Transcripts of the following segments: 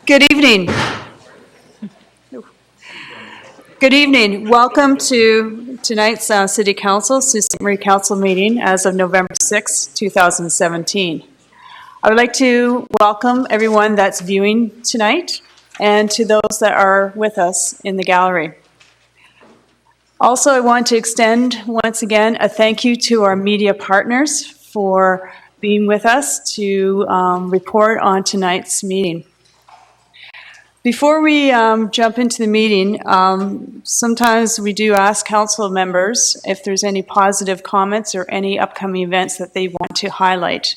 Good evening. Good evening. Welcome to tonight's City Council, Sault Ste. Marie Council meeting as of November 6, 2017. I would like to welcome everyone that's viewing tonight and to those that are with us in the gallery. Also, I want to extend once again a thank you to our media partners for being with us to report on tonight's meeting. Before we jump into the meeting, sometimes we do ask council members if there's any positive comments or any upcoming events that they want to highlight.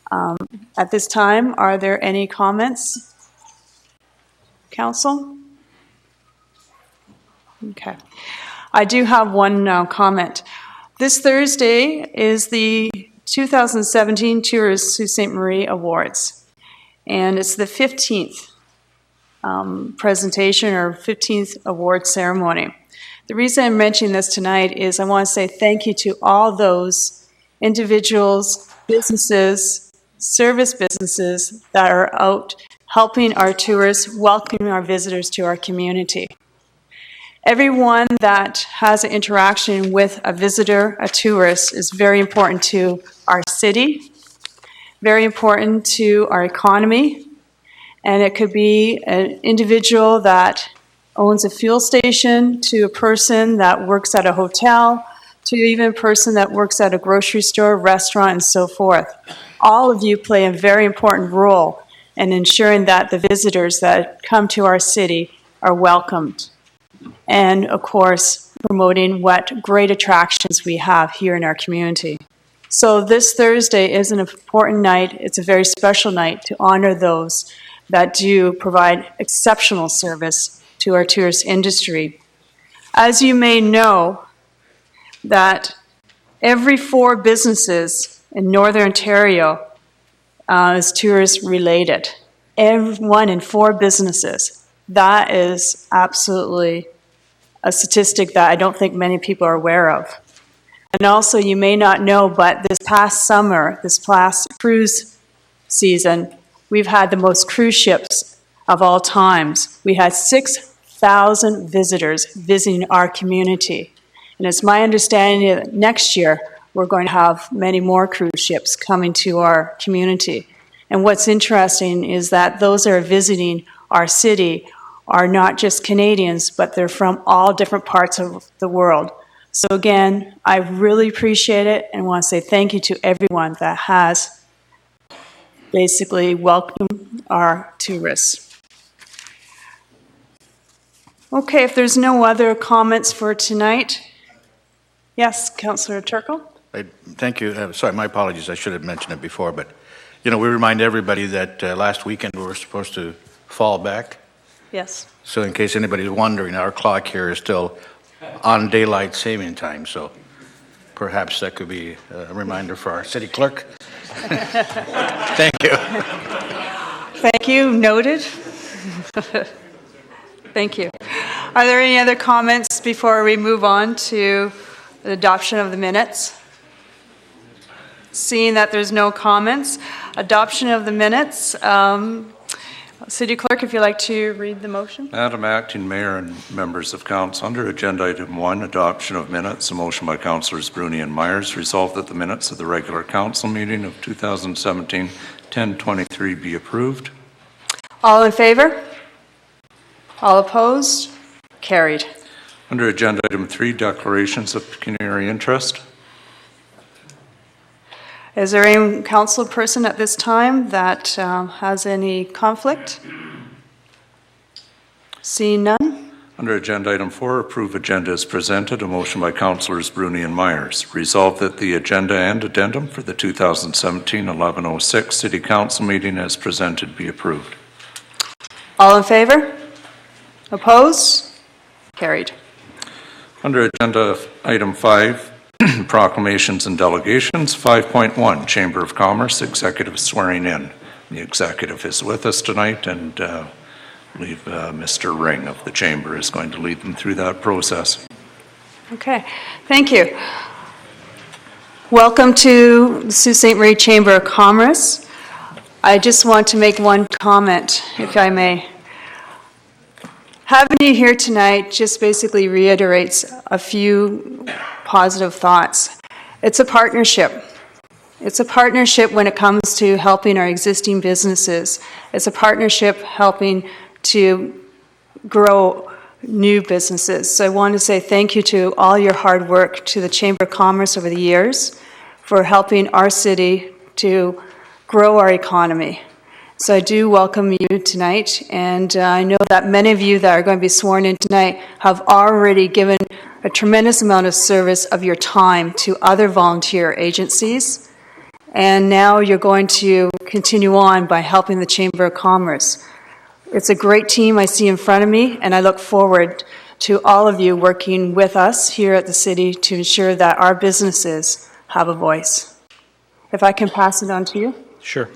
At this time, are there any comments? Council? Okay. I do have one comment. This Thursday is the 2017 Tourist Sault Ste. Marie Awards, and it's the 15th presentation or 15th award ceremony. The reason I'm mentioning this tonight is I want to say thank you to all those individuals, businesses, service businesses that are out helping our tourists, welcoming our visitors to our community. Everyone that has an interaction with a visitor, a tourist, is very important to our city, very important to our economy. And it could be an individual that owns a fuel station, to a person that works at a hotel, to even a person that works at a grocery store, restaurant, and so forth. All of you play a very important role in ensuring that the visitors that come to our city are welcomed. And, of course, promoting what great attractions we have here in our community. So this Thursday is an important night. It's a very special night to honor those that do provide exceptional service to our tourist industry. As you may know, that every 4 businesses in Northern Ontario is tourist related. Every 1 in 4 businesses. That is absolutely a statistic that I don't think many people are aware of. And also, you may not know, but this past summer, this past cruise season, we've had the most cruise ships of all times. We had 6,000 visitors visiting our community. And it's my understanding that next year, we're going to have many more cruise ships coming to our community. And what's interesting is that those that are visiting our city are not just Canadians, but they're from all different parts of the world. So again, I really appreciate it and want to say thank you to everyone that has basically welcomed our tourists. Okay, if there's no other comments for tonight. Yes, Councillor Turkle? Thank you. Sorry, my apologies. I should have mentioned it before, but we remind everybody that last weekend we were supposed to fall back. Yes. So in case anybody's wondering, our clock here is still on daylight saving time, so perhaps that could be a reminder for our city clerk. Thank you. Thank you. Noted. Thank you. Are there any other comments before we move on to the adoption of the minutes? Seeing that there's no comments, adoption of the minutes. City Clerk, if you'd like to read the motion. Madam Acting Mayor and members of Council, under Agenda Item 1, Adoption of Minutes, a motion by Councillors Bruni and Myers, resolved that the minutes of the regular Council meeting of 2017-10-23 be approved. All in favor? All opposed? Carried. Under Agenda Item 3, Declarations of Pecuniary Interest. Is there any council person at this time that has any conflict? Seeing none. Under Agenda Item 4, Approve Agenda as presented, a motion by Councillors Bruni and Myers. Resolved that the agenda and addendum for the 2017-1106 City Council meeting as presented be approved. All in favor? Opposed? Carried. Under Agenda Item 5, Proclamations and Delegations, 5.1, Chamber of Commerce, Executive Swearing In. The Executive is with us tonight, and I believe Mr. Ring of the Chamber is going to lead them through that process. Okay, thank you. Welcome to the Sault Ste. Marie Chamber of Commerce. I just want to make one comment, if I may. Having you here tonight just basically reiterates a few positive thoughts. It's a partnership. It's a partnership when it comes to helping our existing businesses. It's a partnership helping to grow new businesses. So I want to say thank you to all your hard work, to the Chamber of Commerce over the years for helping our city to grow our economy. So I do welcome you tonight, and I know that many of you that are going to be sworn in tonight have already given a tremendous amount of service of your time to other volunteer agencies, and now you're going to continue on by helping the Chamber of Commerce. It's a great team I see in front of me, and I look forward to all of you working with us here at the city to ensure that our businesses have a voice. If I can pass it on to you. Sure.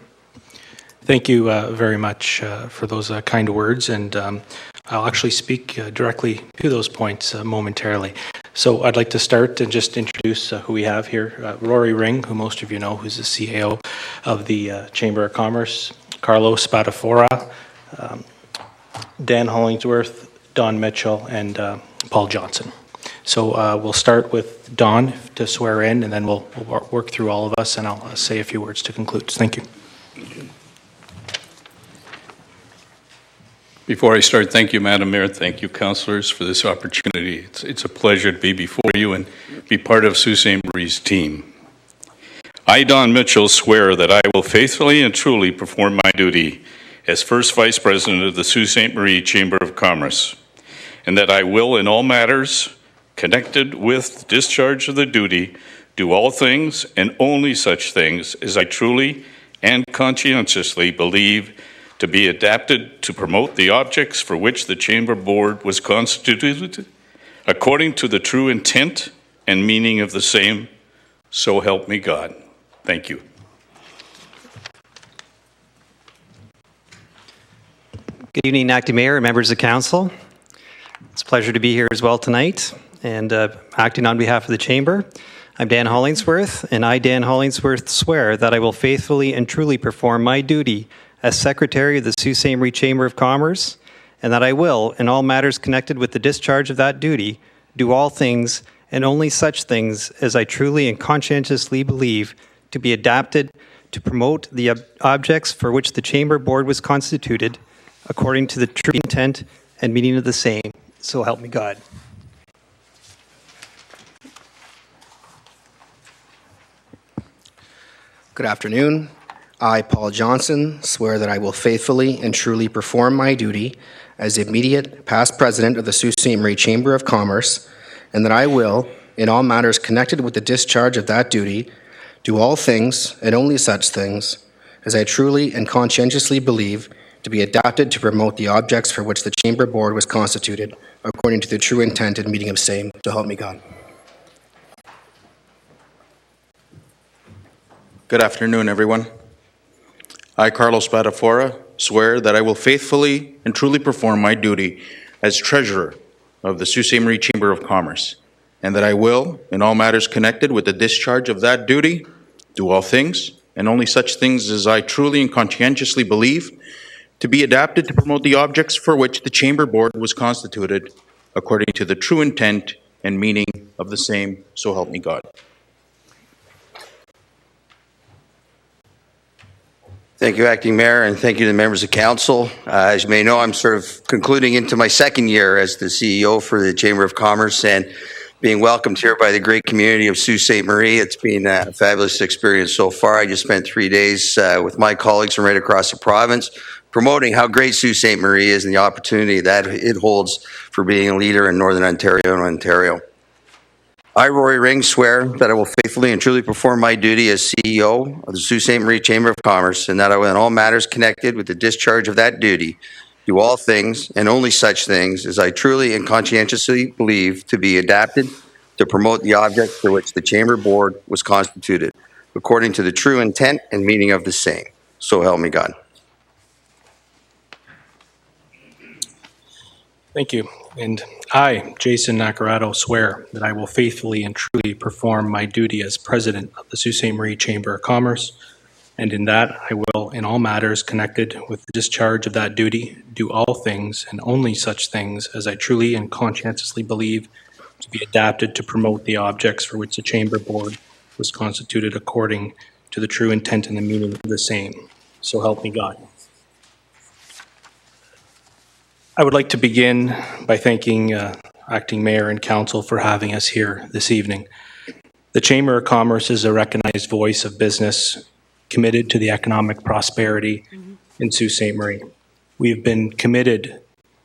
Thank you very much for those kind words, and I'll actually speak directly to those points momentarily. So I'd like to start and just introduce who we have here. Rory Ring, who most of you know, who's the CAO of the Chamber of Commerce, Carlo Spadafora, Dan Hollingsworth, Don Mitchell, and Paul Johnson. So we'll start with Don to swear in, and then we'll work through all of us, and I'll say a few words to conclude. Thank you. Before I start, thank you, Madam Mayor. Thank you, councillors, for this opportunity. It's a pleasure to be before you and be part of Sault Ste. Marie's team. I, Don Mitchell, swear that I will faithfully and truly perform my duty as First Vice President of the Sault Ste. Marie Chamber of Commerce, and that I will, in all matters connected with discharge of the duty, do all things and only such things as I truly and conscientiously believe to be adapted to promote the objects for which the Chamber Board was constituted, according to the true intent and meaning of the same, so help me God. Thank you. Good evening, Acting Mayor and members of Council. It's a pleasure to be here as well tonight and acting on behalf of the Chamber. I'm Dan Hollingsworth, and I, Dan Hollingsworth, swear that I will faithfully and truly perform my duty as Secretary of the Sault Ste. Marie Chamber of Commerce, and that I will, in all matters connected with the discharge of that duty, do all things and only such things as I truly and conscientiously believe to be adapted to promote the objects for which the Chamber Board was constituted, according to the true intent and meaning of the same. So help me God. Good afternoon. I, Paul Johnson, swear that I will faithfully and truly perform my duty as the immediate past president of the Sault Ste. Marie Chamber of Commerce, and that I will, in all matters connected with the discharge of that duty, do all things and only such things as I truly and conscientiously believe to be adapted to promote the objects for which the Chamber Board was constituted, according to the true intent and meaning of same. So help me God. Good afternoon, everyone. I, Carlos Spadafora, swear that I will faithfully and truly perform my duty as Treasurer of the Sault Ste. Marie Chamber of Commerce, and that I will, in all matters connected with the discharge of that duty, do all things and only such things as I truly and conscientiously believe to be adapted to promote the objects for which the Chamber Board was constituted, according to the true intent and meaning of the same, so help me God. Thank you, Acting Mayor, and thank you to the members of Council. As you may know, I'm sort of concluding into my second year as the CEO for the Chamber of Commerce and being welcomed here by the great community of Sault Ste. Marie. It's been a fabulous experience so far. I just spent 3 days with my colleagues from right across the province promoting how great Sault Ste. Marie is and the opportunity that it holds for being a leader in Northern Ontario and Ontario. I, Rory Ring, swear that I will faithfully and truly perform my duty as CEO of the Sault Ste. Marie Chamber of Commerce, and that I will, in all matters connected with the discharge of that duty, do all things and only such things as I truly and conscientiously believe to be adapted to promote the object for which the Chamber Board was constituted, according to the true intent and meaning of the same. So help me God. Thank you. And I, Jason Nacarado, swear that I will faithfully and truly perform my duty as President of the Sault Ste. Marie Chamber of Commerce, and in that I will, in all matters connected with the discharge of that duty, do all things and only such things as I truly and conscientiously believe to be adapted to promote the objects for which the Chamber Board was constituted according to the true intent and the meaning of the same. So help me God. I would like to begin by thanking Acting Mayor and Council for having us here this evening. The Chamber of Commerce is a recognized voice of business committed to the economic prosperity in Sault Ste. Marie. We have been committed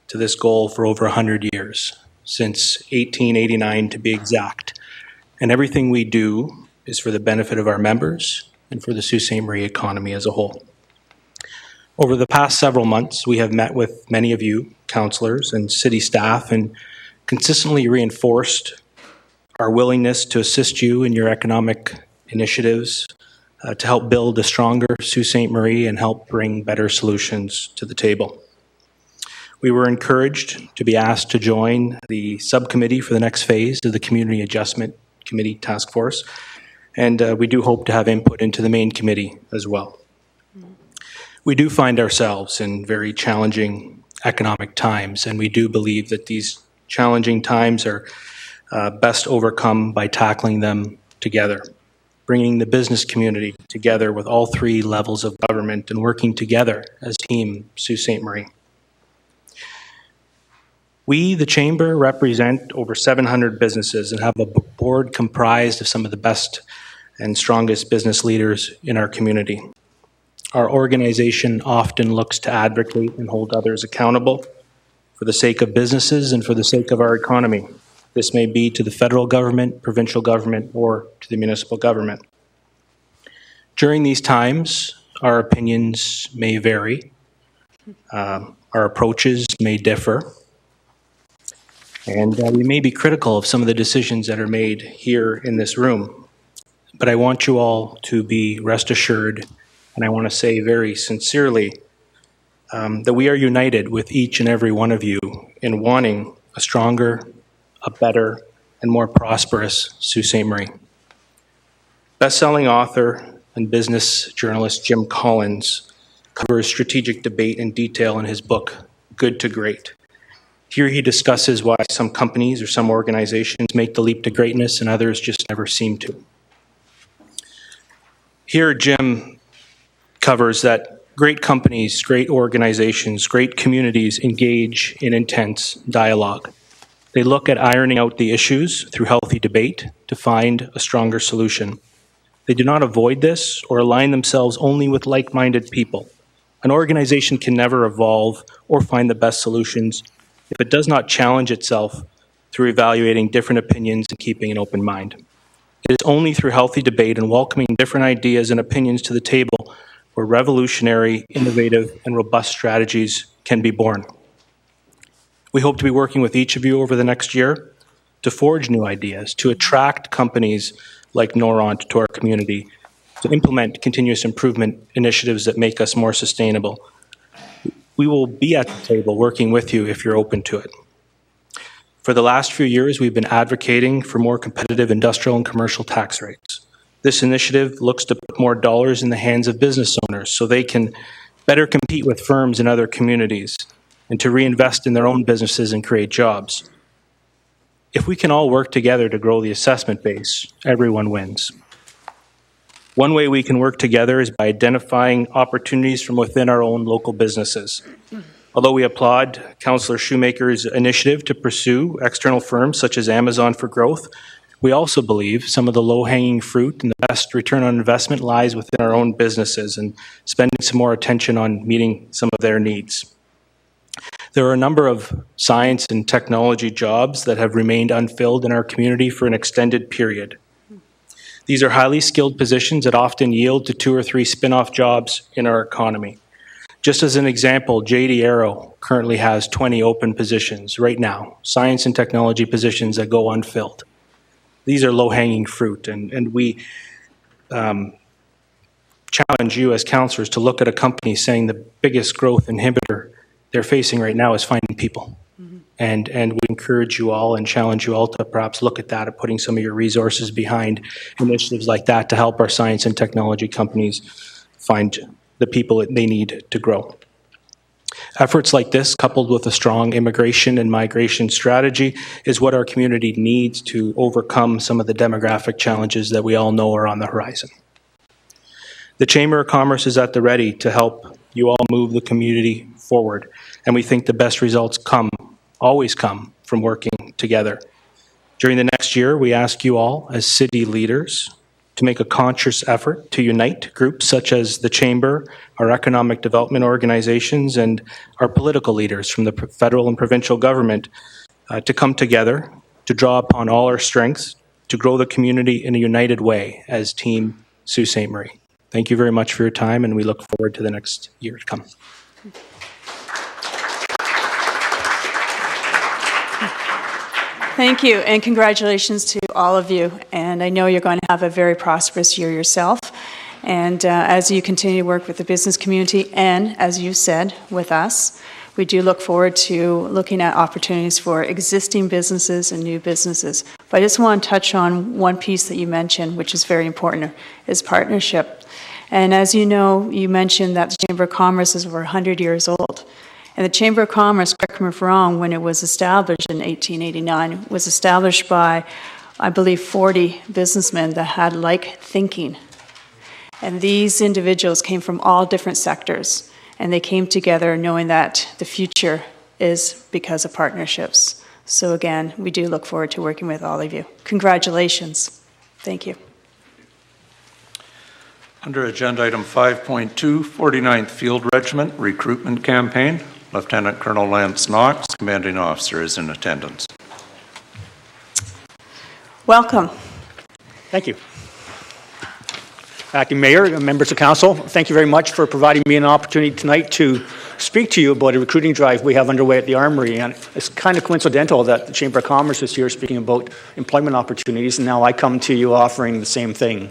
to this goal for over 100 years, since 1889 to be exact. And everything we do is for the benefit of our members and for the Sault Ste. Marie economy as a whole. Over the past several months, we have met with many of you, councillors and city staff, and consistently reinforced our willingness to assist you in your economic initiatives to help build a stronger Sault Ste. Marie and help bring better solutions to the table. We were encouraged to be asked to join the subcommittee for the next phase of the Community Adjustment Committee Task Force, and we do hope to have input into the main committee as well. We do find ourselves in very challenging economic times, and we do believe that these challenging times are best overcome by tackling them together, bringing the business community together with all three levels of government and working together as Team Sault Ste. Marie. We, the Chamber, represent over 700 businesses and have a board comprised of some of the best and strongest business leaders in our community. Our organization often looks to advocate and hold others accountable for the sake of businesses and for the sake of our economy. This may be to the federal government, provincial government, or to the municipal government. During these times, our opinions may vary, our approaches may differ, and we may be critical of some of the decisions that are made here in this room. But I want you all to be rest assured, and I want to say very sincerely, that we are united with each and every one of you in wanting a stronger, a better, and more prosperous Sault Ste. Marie. Best-selling author and business journalist Jim Collins covers strategic debate in detail in his book, Good to Great. Here he discusses why some companies or some organizations make the leap to greatness and others just never seem to. Here Jim covers that great companies, great organizations, great communities engage in intense dialogue. They look at ironing out the issues through healthy debate to find a stronger solution. They do not avoid this or align themselves only with like-minded people. An organization can never evolve or find the best solutions if it does not challenge itself through evaluating different opinions and keeping an open mind. It is only through healthy debate and welcoming different ideas and opinions to the table where revolutionary, innovative, and robust strategies can be born. We hope to be working with each of you over the next year to forge new ideas, to attract companies like Noront to our community, to implement continuous improvement initiatives that make us more sustainable. We will be at the table working with you if you're open to it. For the last few years, we've been advocating for more competitive industrial and commercial tax rates. This initiative looks to put more dollars in the hands of business owners so they can better compete with firms in other communities and to reinvest in their own businesses and create jobs. If we can all work together to grow the assessment base, everyone wins. One way we can work together is by identifying opportunities from within our own local businesses. Although we applaud Councillor Shoemaker's initiative to pursue external firms such as Amazon for growth, we also believe some of the low-hanging fruit and the best return on investment lies within our own businesses and spending some more attention on meeting some of their needs. There are a number of science and technology jobs that have remained unfilled in our community for an extended period. These are highly skilled positions that often yield to 2 or 3 spin-off jobs in our economy. Just as an example, JD Aero currently has 20 open positions right now, science and technology positions that go unfilled. These are low-hanging fruit, and we challenge you as councillors to look at a company saying the biggest growth inhibitor they're facing right now is finding people. And we encourage you all and challenge you all to perhaps look at that and putting some of your resources behind initiatives like that to help our science and technology companies find the people that they need to grow. Efforts like this, coupled with a strong immigration and migration strategy, is what our community needs to overcome some of the demographic challenges that we all know are on the horizon. The Chamber of Commerce is at the ready to help you all move the community forward, and we think the best results always come from working together. During the next year, we ask you all, as city leaders, to make a conscious effort to unite groups such as the Chamber, our economic development organizations, and our political leaders from the federal and provincial government to come together, to draw upon all our strengths, to grow the community in a united way as Team Sault Ste. Marie. Thank you very much for your time, and we look forward to the next year to come. Thank you, and congratulations to all of you. And I know you're going to have a very prosperous year yourself. And as you continue to work with the business community and, as you said, with us, we do look forward to looking at opportunities for existing businesses and new businesses. But I just want to touch on one piece that you mentioned, which is very important, is partnership. And as you know, you mentioned that the Chamber of Commerce is over 100 years old. And the Chamber of Commerce, correct me if I'm wrong, when it was established in 1889, was established by, I believe, 40 businessmen that had like thinking. And these individuals came from all different sectors, and they came together knowing that the future is because of partnerships. So again, we do look forward to working with all of you. Congratulations. Thank you. Under Agenda Item 5.2, 49th Field Regiment Recruitment Campaign, Lieutenant Colonel Lance Knox, Commanding Officer, is in attendance. Welcome. Thank you. Acting Mayor, members of Council, thank you very much for providing me an opportunity tonight to speak to you about a recruiting drive we have underway at the Armory. And it's kind of coincidental that the Chamber of Commerce is here speaking about employment opportunities, and now I come to you offering the same thing.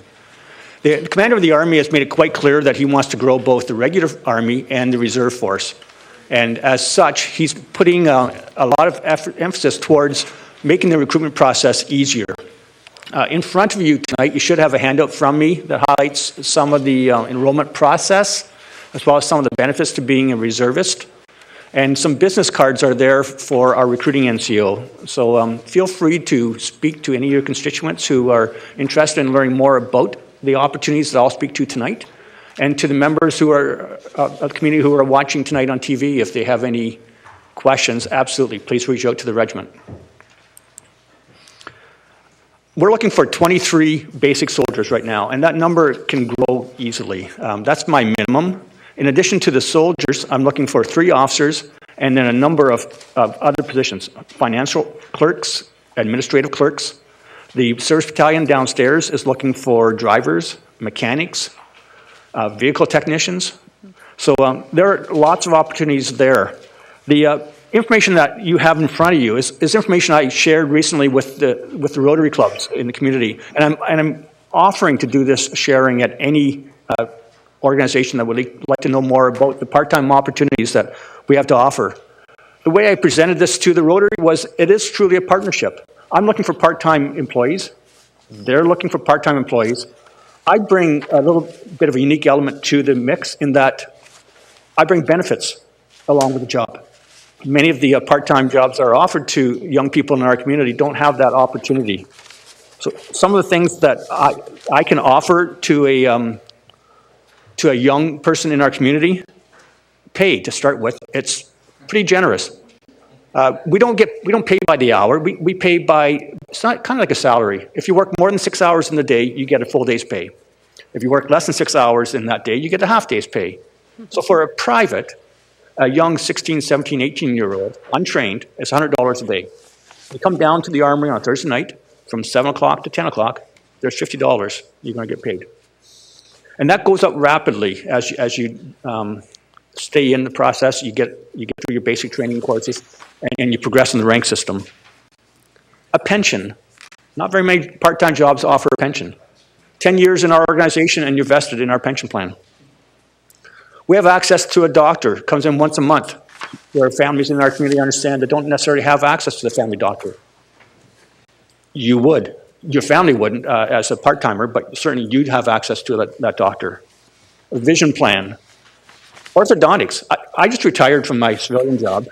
The Commander of the Army has made it quite clear that he wants to grow both the regular Army and the Reserve Force. And as such, he's putting a lot of emphasis towards making the recruitment process easier. In front of you tonight, you should have a handout from me that highlights some of the enrollment process, as well as some of the benefits to being a reservist. And some business cards are there for our recruiting NCO. So feel free to speak to any of your constituents who are interested in learning more about the opportunities that I'll speak to tonight. And to the members who are of the community who are watching tonight on TV, if they have any questions, absolutely, please reach out to the regiment. We're looking for 23 basic soldiers right now, and that number can grow easily. That's my minimum. In addition to the soldiers, I'm looking for 3 officers and then a number of other positions, financial clerks, administrative clerks. The service battalion downstairs is looking for drivers, mechanics, vehicle technicians. So there are lots of opportunities there. The information that you have in front of you is information I shared recently with the Rotary clubs in the community, and I'm offering to do this sharing at any organization that would like to know more about the part-time opportunities that we have to offer. The way I presented this to the Rotary was it is truly a partnership. I'm looking for part-time employees. They're looking for part-time employees. I bring a little bit of a unique element to the mix in that I bring benefits along with the job. Many of the part-time jobs that are offered to young people in our community don't have that opportunity. So some of the things that I can offer to a young person in our community, pay to start with, it's pretty generous. We don't pay by the hour. We pay by, it's not kind of like a salary. If you work more than 6 hours in the day, you get a full day's pay. If you work less than 6 hours in that day, you get a half day's pay. So for a private, a young 16, 17, 18-year-old, untrained, it's $100 a day. You come down to the Armory on Thursday night from 7 o'clock to 10 o'clock, there's $50 you're going to get paid. And that goes up rapidly as you stay in the process, you get through your basic training courses, and you progress in the rank system. A pension. Not very many part-time jobs offer a pension. 10 years in our organization and you're vested in our pension plan. We have access to a doctor, comes in once a month. There are families in our community understand that don't necessarily have access to the family doctor. You would. Your family wouldn't as a part-timer, but certainly you'd have access to that doctor. a vision plan. Orthodontics. I just retired from my civilian job,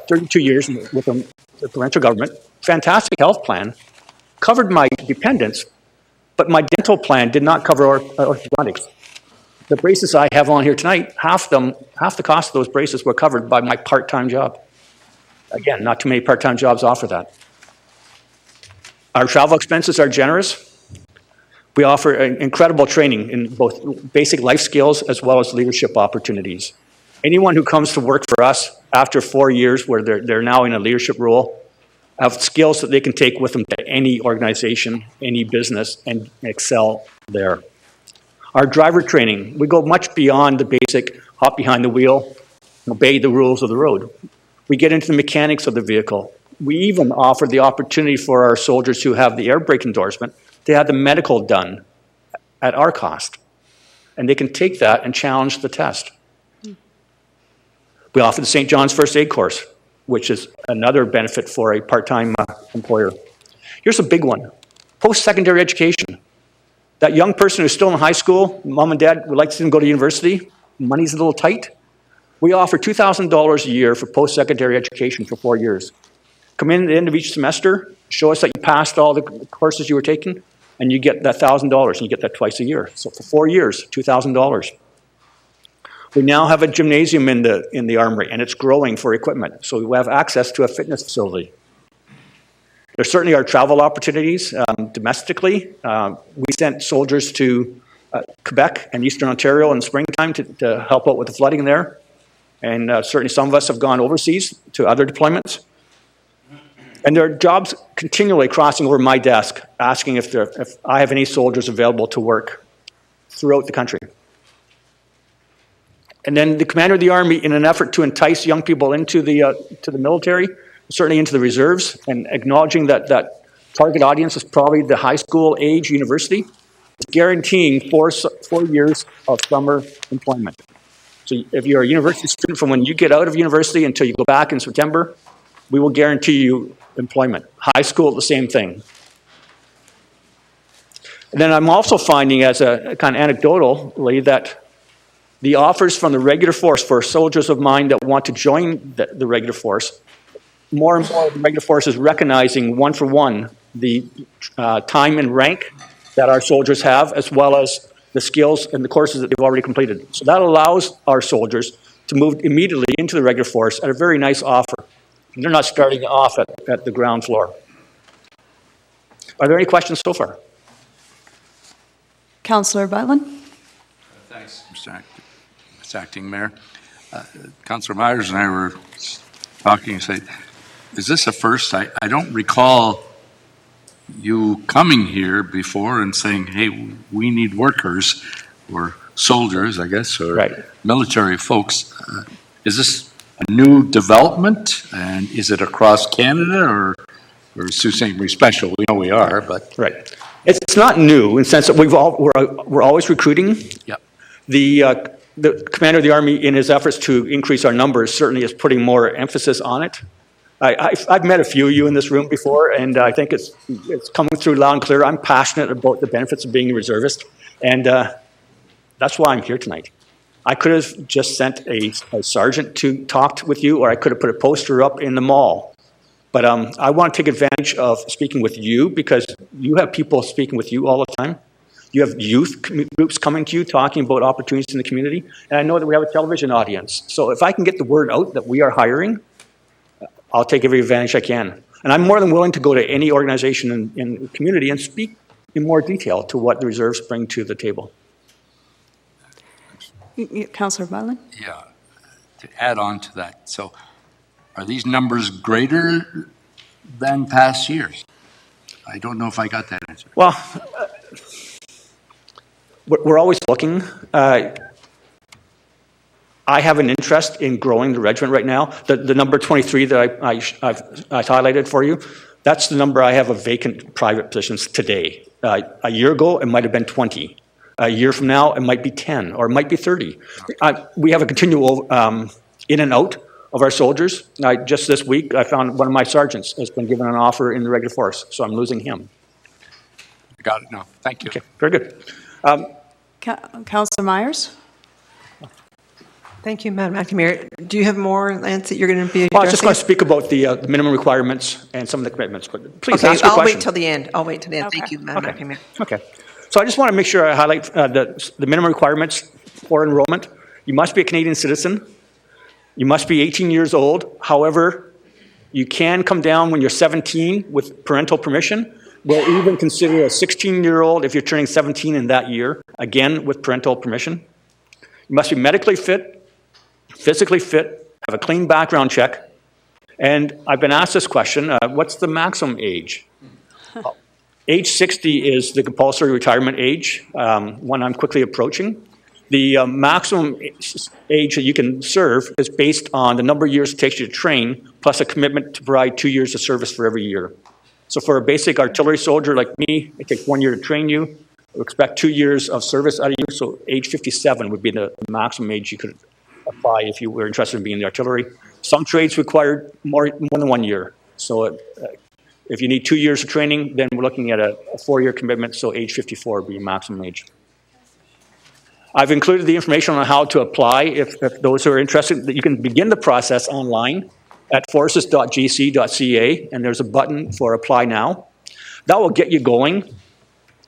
32 years with the provincial government. Fantastic health plan, covered my dependents, but my dental plan did not cover orthodontics. The braces I have on here tonight, half the cost of those braces were covered by my part-time job. Again, not too many part-time jobs offer that. Our travel expenses are generous. We offer incredible training in both basic life skills as well as leadership opportunities. Anyone who comes to work for us after 4 years where they're now in a leadership role have skills that they can take with them to any organization, any business, and excel there. Our driver training, we go much beyond the basic hop behind the wheel, obey the rules of the road. We get into the mechanics of the vehicle. We even offer the opportunity for our soldiers who have the air brake endorsement to have the medical done at our cost. And they can take that and challenge the test. We offer the St. John's First Aid course, which is another benefit for a part-time employer. Here's a big one, post-secondary education. That young person who's still in high school, mom and dad would like to see them go to university, money's a little tight. We offer $2,000 a year for post-secondary education for 4 years. Come in at the end of each semester, show us that you passed all the courses you were taking, and you get that $1,000, and you get that twice a year. So for 4 years, $2,000. We now have a gymnasium in the Armory, and it's growing for equipment. So we have access to a fitness facility. There certainly are travel opportunities domestically. We sent soldiers to Quebec and Eastern Ontario in the springtime to help out with the flooding there. And certainly some of us have gone overseas to other deployments. And there are jobs continually crossing over my desk, asking if I have any soldiers available to work throughout the country. And then the commander of the Army, in an effort to entice young people into to the military, certainly into the reserves, and acknowledging that target audience is probably the high school age university, is guaranteeing 4 years of summer employment. So if you're a university student from when you get out of university until you go back in September, we will guarantee you employment. High school, the same thing. And then I'm also finding, as a kind of anecdotally, that the offers from the regular force for soldiers of mine that want to join the regular force, more and more the regular force is recognizing one for one the time and rank that our soldiers have, as well as the skills and the courses that they've already completed. So that allows our soldiers to move immediately into the regular force at a very nice offer. They're not starting off at the ground floor. Are there any questions so far? Councillor Butland? Thanks, Mr. Acting Mayor. Councillor Myers and I were talking and said, is this a first? I don't recall you coming here before and saying, hey, we need workers or soldiers, I guess, or military folks. Is this a new development, and is it across Canada or Sault Ste. Marie Special? We know we are, but it's not new in the sense that we're always recruiting. Yep. The commander of the Army, in his efforts to increase our numbers, certainly is putting more emphasis on it. I've met a few of you in this room before, and I think it's coming through loud and clear. I'm passionate about the benefits of being a reservist, and that's why I'm here tonight. I could have just sent a sergeant to talk with you, or I could have put a poster up in the mall. But I want to take advantage of speaking with you, because you have people speaking with you all the time. You have youth groups coming to you talking about opportunities in the community. And I know that we have a television audience. So if I can get the word out that we are hiring, I'll take every advantage I can. And I'm more than willing to go to any organization in the community and speak in more detail to what the reserves bring to the table. Councillor Butland? Yeah, to add on to that. So are these numbers greater than past years? I don't know if I got that answer. Well, we're always looking. I have an interest in growing the regiment right now. The number 23 that I've highlighted for you, that's the number I have of vacant private positions today. A year ago, it might have been 20. A year from now, it might be 10, or it might be 30. We have a continual in and out of our soldiers. Just this week, I found one of my sergeants has been given an offer in the regular force, so I'm losing him. Got it now. Thank you. Okay, very good. Councillor Myers? Thank you, Madam Acting Mayor. Do you have more, Lance, that you're going to be addressing? Well, I was just going to speak about the minimum requirements and some of the commitments, but please ask your I'll question. wait till the end. I'll wait till the end. Thank you, Madam Acting Mayor. Okay. So I just want to make sure I highlight the minimum requirements for enrollment. You must be a Canadian citizen. You must be 18 years old. However, you can come down when you're 17 with parental permission. We'll even consider a 16-year-old if you're turning 17 in that year, again, with parental permission. You must be medically fit, physically fit, have a clean background check. And I've been asked this question, what's the maximum age? Age 60 is the compulsory retirement age, one I'm quickly approaching. The maximum age that you can serve is based on the number of years it takes you to train, plus a commitment to provide 2 years of service for every year. So for a basic artillery soldier like me, it takes 1 year to train you. We expect 2 years of service out of you, so age 57 would be the maximum age you could apply if you were interested in being in the artillery. Some trades require more than 1 year. So if you need 2 years of training, then we're looking at a 4-year commitment, so age 54 would be maximum age. I've included the information on how to apply if those who are interested. You can begin the process online at forces.gc.ca, and there's a button for apply now. That will get you going,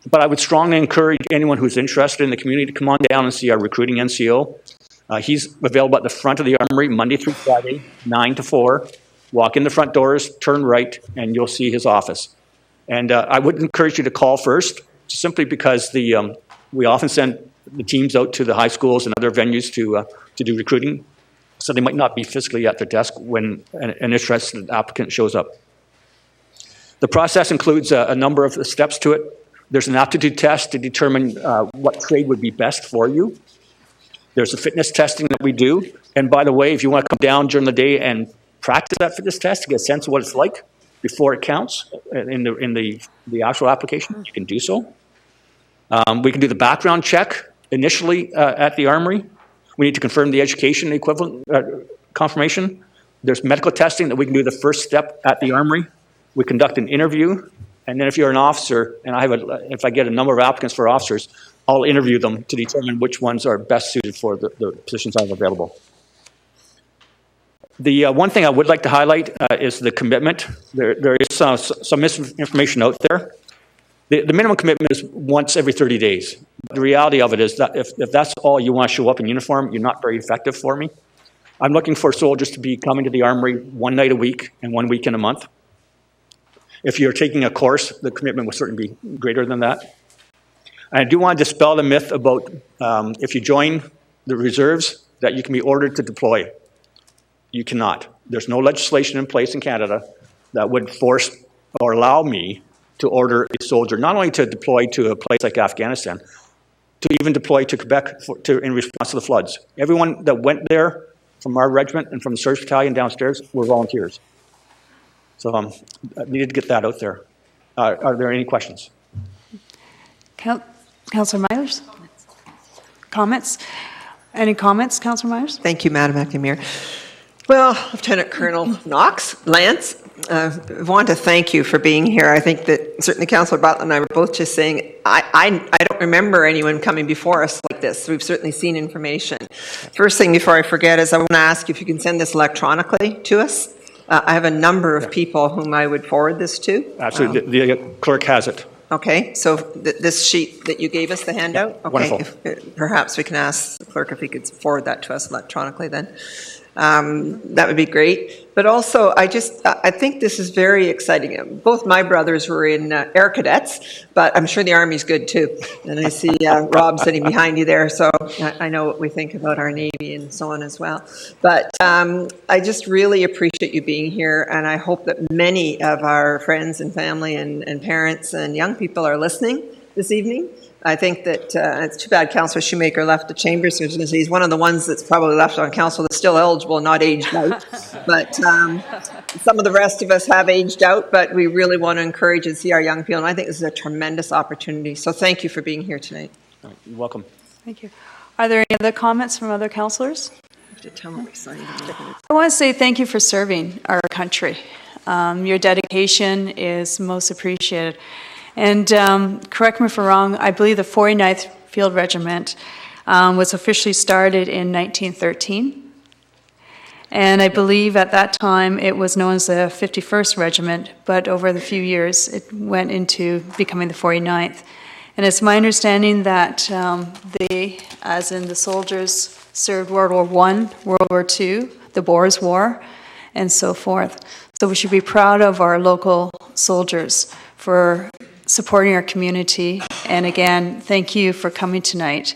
but I would strongly encourage anyone who's interested in the community to come on down and see our recruiting NCO. He's available at the front of the Armory Monday through Friday, 9 to 4. Walk in the front doors, turn right, and you'll see his office. And I would encourage you to call first, simply because we often send the teams out to the high schools and other venues to do recruiting, so they might not be physically at their desk when an interested applicant shows up. The process includes a number of steps to it. There's an aptitude test to determine what trade would be best for you. There's a fitness testing that we do. And by the way, if you want to come down during the day and practice that fitness test to get a sense of what it's like before it counts in the actual application, you can do so. We can do the background check initially at the Armory. We need to confirm the education equivalent confirmation. There's medical testing that we can do the first step at the Armory. We conduct an interview, and then if you're an officer, and if I get a number of applicants for officers, I'll interview them to determine which ones are best suited for the positions I have available. The one thing I would like to highlight is the commitment. There is some misinformation out there. The minimum commitment is once every 30 days. The reality of it is that if that's all you want to show up in uniform, you're not very effective for me. I'm looking for soldiers to be coming to the Armory 1 night a week and 1 week in a month. If you're taking a course, the commitment will certainly be greater than that. And I do want to dispel the myth about if you join the reserves, that you can be ordered to deploy. You cannot. There's no legislation in place in Canada that would force or allow me to order a soldier, not only to deploy to a place like Afghanistan, to even deploy to Quebec in response to the floods. Everyone that went there from our regiment and from the service battalion downstairs were volunteers. So I needed to get that out there. Are there any questions? Councillor Myers? Comments? Any comments, Councillor Myers? Thank you, Madam Acting Mayor. Well, Lieutenant Colonel Knox, Lance, I want to thank you for being here. I think that certainly Councillor Butler and I were both just saying, I don't remember anyone coming before us like this. We've certainly seen information. First thing before I forget is I want to ask if you can send this electronically to us. I have a number of people whom I would forward this to. Absolutely. The clerk has it. Okay, so this sheet that you gave us, the handout? Okay, wonderful. Perhaps we can ask the clerk if he could forward that to us electronically then. That would be great. But also, I think this is very exciting. Both my brothers were in Air Cadets, but I'm sure the Army's good too. And I see Rob sitting behind you there, so I know what we think about our Navy and so on as well. But I just really appreciate you being here, and I hope that many of our friends and family and parents and young people are listening this evening. I think that it's too bad Councillor Shoemaker left the chamber, so he's one of the ones that's probably left on council that's still eligible, not aged out. But some of the rest of us have aged out, but we really want to encourage and see our young people, and I think this is a tremendous opportunity. So thank you for being here tonight. You're welcome. Thank you. Are there any other comments from other councillors? I want to say thank you for serving our country. Your dedication is most appreciated. And correct me if I'm wrong, I believe the 49th Field Regiment was officially started in 1913. And I believe at that time it was known as the 51st Regiment, but over the few years it went into becoming the 49th. And it's my understanding that they, as in the soldiers, served World War I, World War II, the Boers War, and so forth. So we should be proud of our local soldiers for supporting our community. And again, thank you for coming tonight.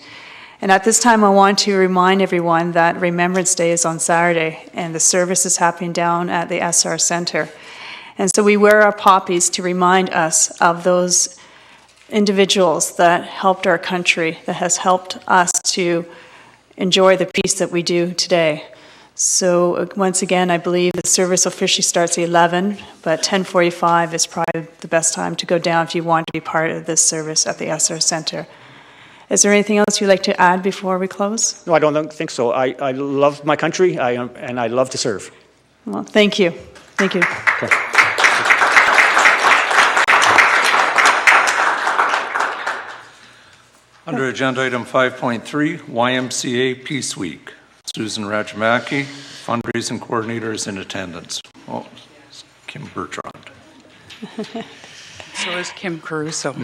And at this time, I want to remind everyone that Remembrance Day is on Saturday, and the service is happening down at the SR Center. And so we wear our poppies to remind us of those individuals that helped our country, that has helped us to enjoy the peace that we do today. So once again, I believe the service officially starts at 11, but 10:45 is probably the best time to go down if you want to be part of this service at the SR Center. Is there anything else you'd like to add before we close? No, I don't think so. I love my country, and I love to serve. Well, thank you. Thank you. Okay. Under Agenda Item 5.3, YMCA Peace Week. Susan Rajamaki, Fundraising Coordinator, is in attendance. Oh, Kim Bertrand. So is Kim Caruso.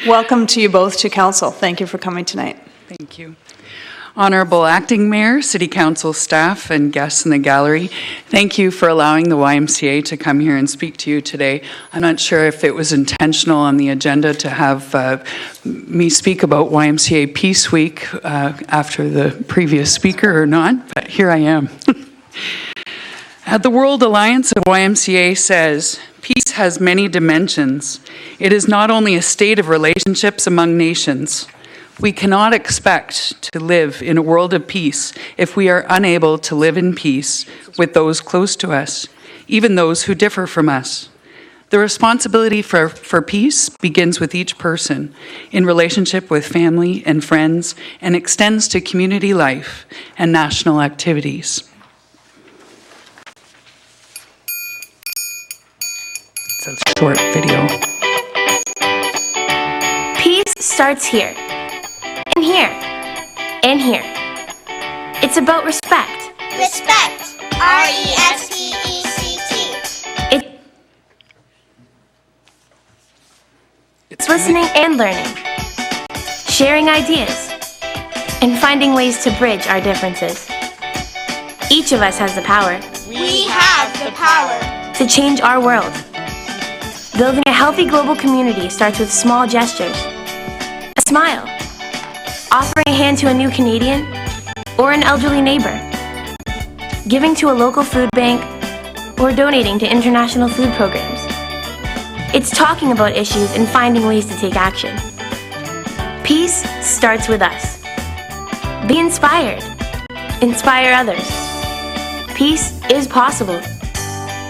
Welcome to you both to Council. Thank you for coming tonight. Thank you. Honorable Acting Mayor, City Council staff, and guests in the gallery, thank you for allowing the YMCA to come here and speak to you today. I'm not sure if it was intentional on the agenda to have me speak about YMCA Peace Week after the previous speaker or not, but here I am. The World Alliance of YMCA says, peace has many dimensions. It is not only a state of relationships among nations. We cannot expect to live in a world of peace if we are unable to live in peace with those close to us, even those who differ from us. The responsibility for peace begins with each person in relationship with family and friends and extends to community life and national activities. It's a short video. Peace starts here. And here. And here. It's about respect. Respect. R-E-S-P-E-C-T. It's listening and learning. Sharing ideas. And finding ways to bridge our differences. Each of us has the power. We have the power. To change our world. Building a healthy global community starts with small gestures. A smile. Offering a hand to a new Canadian or an elderly neighbor. Giving to a local food bank or donating to international food programs. It's talking about issues and finding ways to take action. Peace starts with us. Be inspired. Inspire others. Peace is possible.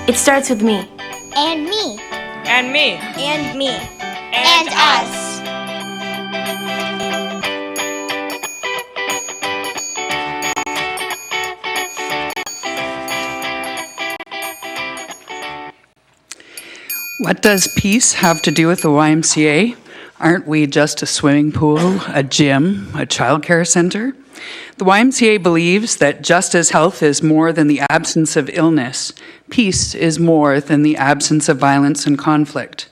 It starts with me. And me. And me. And me. And us. What does peace have to do with the YMCA? Aren't we just a swimming pool, a gym, a childcare center? The YMCA believes that just as health is more than the absence of illness, peace is more than the absence of violence and conflict.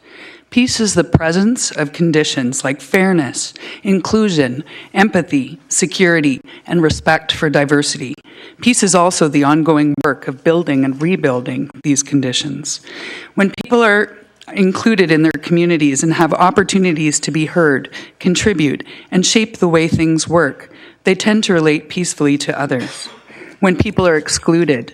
Peace is the presence of conditions like fairness, inclusion, empathy, security, and respect for diversity. Peace is also the ongoing work of building and rebuilding these conditions. When people are included in their communities and have opportunities to be heard, contribute, and shape the way things work, they tend to relate peacefully to others. When people are excluded,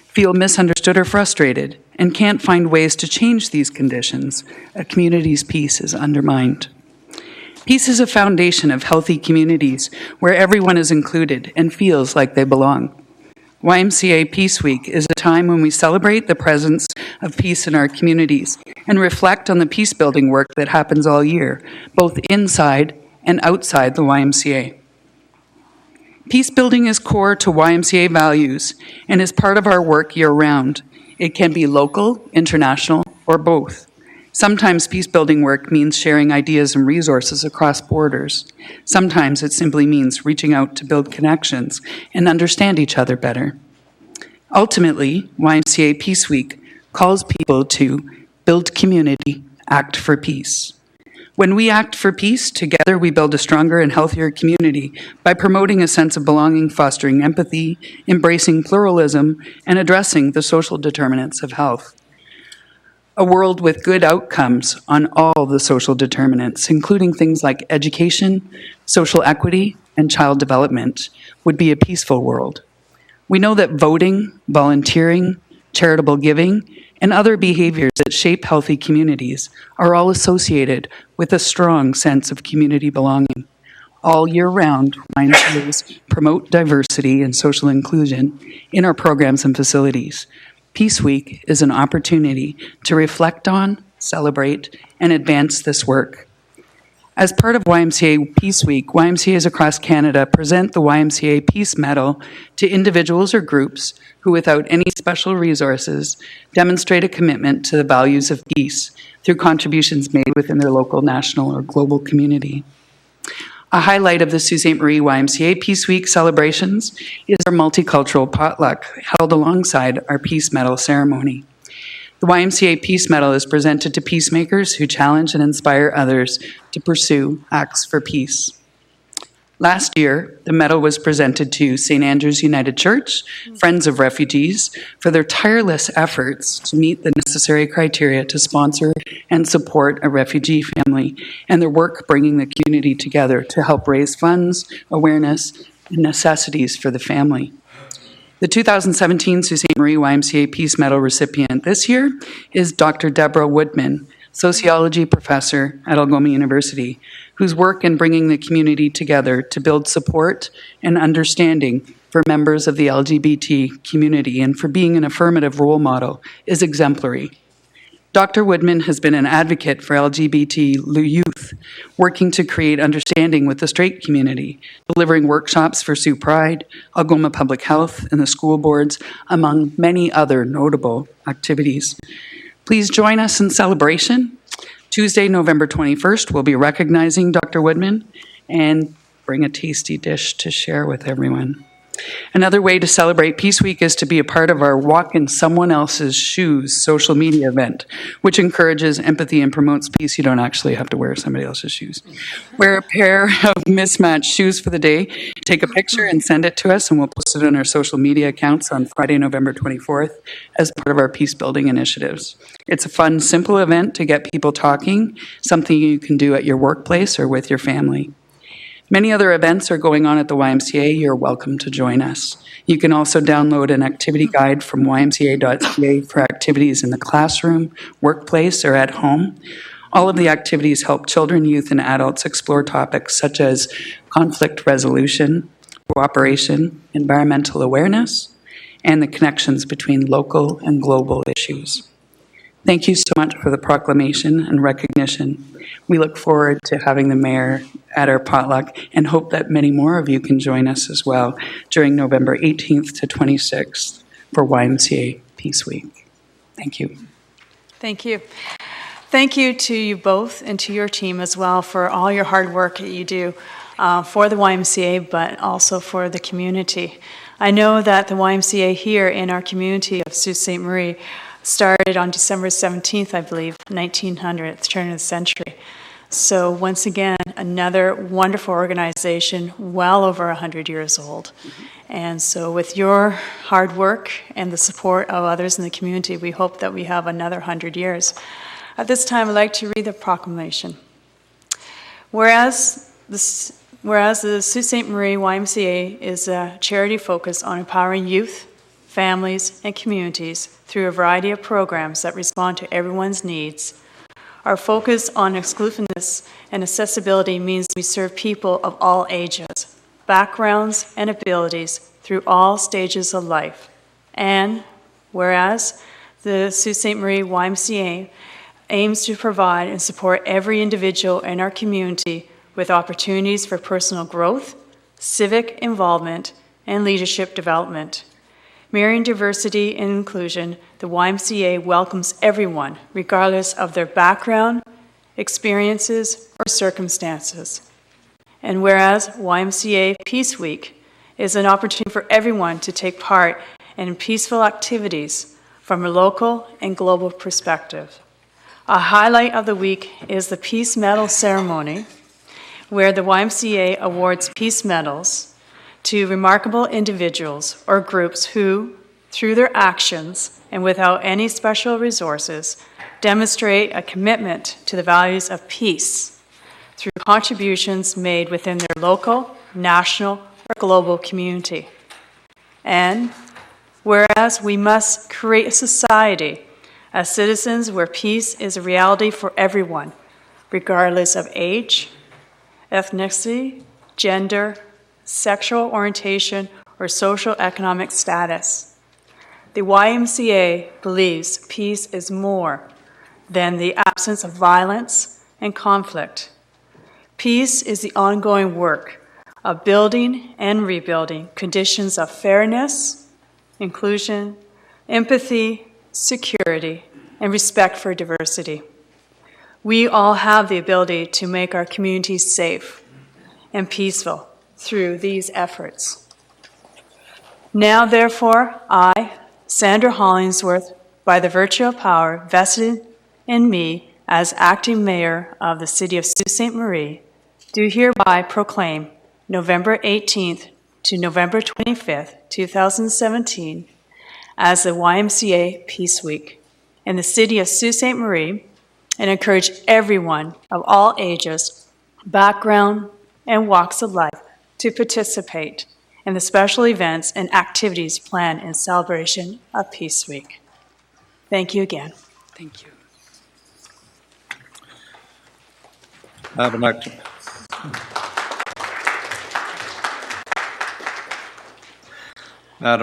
feel misunderstood or frustrated, and can't find ways to change these conditions, a community's peace is undermined. Peace is a foundation of healthy communities where everyone is included and feels like they belong. YMCA Peace Week is a time when we celebrate the presence of peace in our communities and reflect on the peace-building work that happens all year, both inside and outside the YMCA. Peace-building is core to YMCA values and is part of our work year-round. It can be local, international, or both. Sometimes peace-building work means sharing ideas and resources across borders. Sometimes it simply means reaching out to build connections and understand each other better. Ultimately, YMCA Peace Week calls people to build community, act for peace. When we act for peace, together we build a stronger and healthier community by promoting a sense of belonging, fostering empathy, embracing pluralism, and addressing the social determinants of health. A world with good outcomes on all the social determinants, including things like education, social equity, and child development, would be a peaceful world. We know that voting, volunteering, charitable giving, and other behaviors that shape healthy communities are all associated with a strong sense of community belonging. All year round, YMCAs promote diversity and social inclusion in our programs and facilities. Peace Week is an opportunity to reflect on, celebrate, and advance this work. As part of YMCA Peace Week, YMCAs across Canada present the YMCA Peace Medal to individuals or groups who, without any special resources, demonstrate a commitment to the values of peace through contributions made within their local, national, or global community. A highlight of the Sault Ste. Marie YMCA Peace Week celebrations is our multicultural potluck held alongside our Peace Medal ceremony. The YMCA Peace Medal is presented to peacemakers who challenge and inspire others to pursue acts for peace. Last year, the medal was presented to St. Andrew's United Church, Friends of Refugees, for their tireless efforts to meet the necessary criteria to sponsor and support a refugee family, and their work bringing the community together to help raise funds, awareness, and necessities for the family. The 2017 Sault Ste. Marie YMCA Peace Medal recipient this year is Dr. Deborah Woodman, sociology professor at Algoma University, whose work in bringing the community together to build support and understanding for members of the LGBT community and for being an affirmative role model is exemplary. Dr. Woodman has been an advocate for LGBT youth, working to create understanding with the straight community, delivering workshops for Sioux Pride, Algoma Public Health, and the school boards, among many other notable activities. Please join us in celebration. Tuesday, November 21st, we'll be recognizing Dr. Woodman and bring a tasty dish to share with everyone. Another way to celebrate Peace Week is to be a part of our Walk in Someone Else's Shoes social media event, which encourages empathy and promotes peace. You don't actually have to wear somebody else's shoes. Wear a pair of mismatched shoes for the day, take a picture and send it to us, and we'll post it on our social media accounts on Friday, November 24th as part of our peace building initiatives. It's a fun, simple event to get people talking, something you can do at your workplace or with your family. Many other events are going on at the YMCA. You're welcome to join us. You can also download an activity guide from ymca.ca for activities in the classroom, workplace, or at home. All of the activities help children, youth, and adults explore topics such as conflict resolution, cooperation, environmental awareness, and the connections between local and global issues. Thank you so much for the proclamation and recognition. We look forward to having the mayor at our potluck and hope that many more of you can join us as well during November 18th to 26th for YMCA Peace Week. Thank you. Thank you. Thank you to you both and to your team as well for all your hard work that you do for the YMCA, but also for the community. I know that the YMCA here in our community of Sault Ste. Marie started on December 17th, I believe, 1900, at the turn of the century. So once again, another wonderful organization, well over 100 years old. And so with your hard work and the support of others in the community, we hope that we have another 100 years. At this time, I'd like to read the proclamation. Whereas the Sault Ste. Marie YMCA is a charity focused on empowering youth, families, and communities through a variety of programs that respond to everyone's needs. Our focus on exclusiveness and accessibility means we serve people of all ages, backgrounds, and abilities through all stages of life. And whereas the Sault Ste. Marie YMCA aims to provide and support every individual in our community with opportunities for personal growth, civic involvement, and leadership development. Mirroring diversity and inclusion, the YMCA welcomes everyone, regardless of their background, experiences, or circumstances. And whereas YMCA Peace Week is an opportunity for everyone to take part in peaceful activities from a local and global perspective. A highlight of the week is the Peace Medal ceremony, where the YMCA awards peace medals to remarkable individuals or groups who, through their actions and without any special resources, demonstrate a commitment to the values of peace through contributions made within their local, national, or global community. And whereas we must create a society as citizens where peace is a reality for everyone, regardless of age, ethnicity, gender, sexual orientation, or social economic status. The YMCA believes peace is more than the absence of violence and conflict. Peace is the ongoing work of building and rebuilding conditions of fairness, inclusion, empathy, security, and respect for diversity. We all have the ability to make our communities safe and peaceful through these efforts. Now, therefore, I, Sandra Hollingsworth, by the virtue of power vested in me as acting mayor of the city of Sault Ste. Marie, do hereby proclaim November 18th to November 25th, 2017, as the YMCA Peace Week in the city of Sault Ste. Marie, and encourage everyone of all ages, background, and walks of life to participate in the special events and activities planned in celebration of Peace Week. Thank you again. Thank you. Madam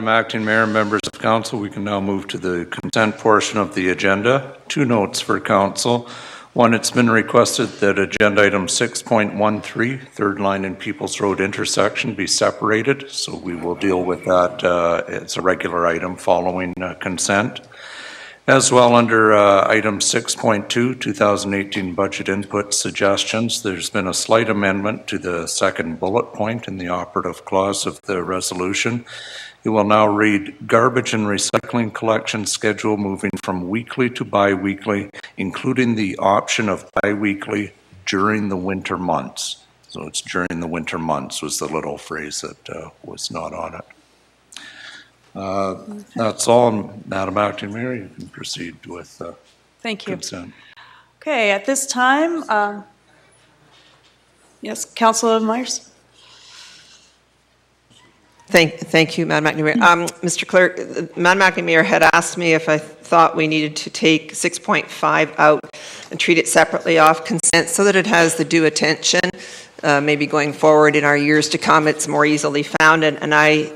Acting Mayor, members of council, we can now move to the consent portion of the agenda. 2 notes for council. One, it's been requested that agenda item 6.13, third line in Peoples Road intersection, be separated. So we will deal with that as a regular item following consent. As well, under item 6.2, 2018 budget input suggestions, there's been a slight amendment to the second bullet point in the operative clause of the resolution. It will now read, garbage and recycling collection schedule moving from weekly to bi-weekly, including the option of bi-weekly during the winter months. So it's during the winter months was the little phrase that was not on it. That's all, Madam Acting Mayor. You can proceed with Thank you. consent. Okay, at this time, yes, Councilor Myers. Thank you, Madam Acting Mayor. Mr. Clerk, Madam Acting Mayor had asked me if I thought we needed to take 6.5 out and treat it separately off consent so that it has the due attention. Maybe going forward in our years to come, it's more easily found. And I,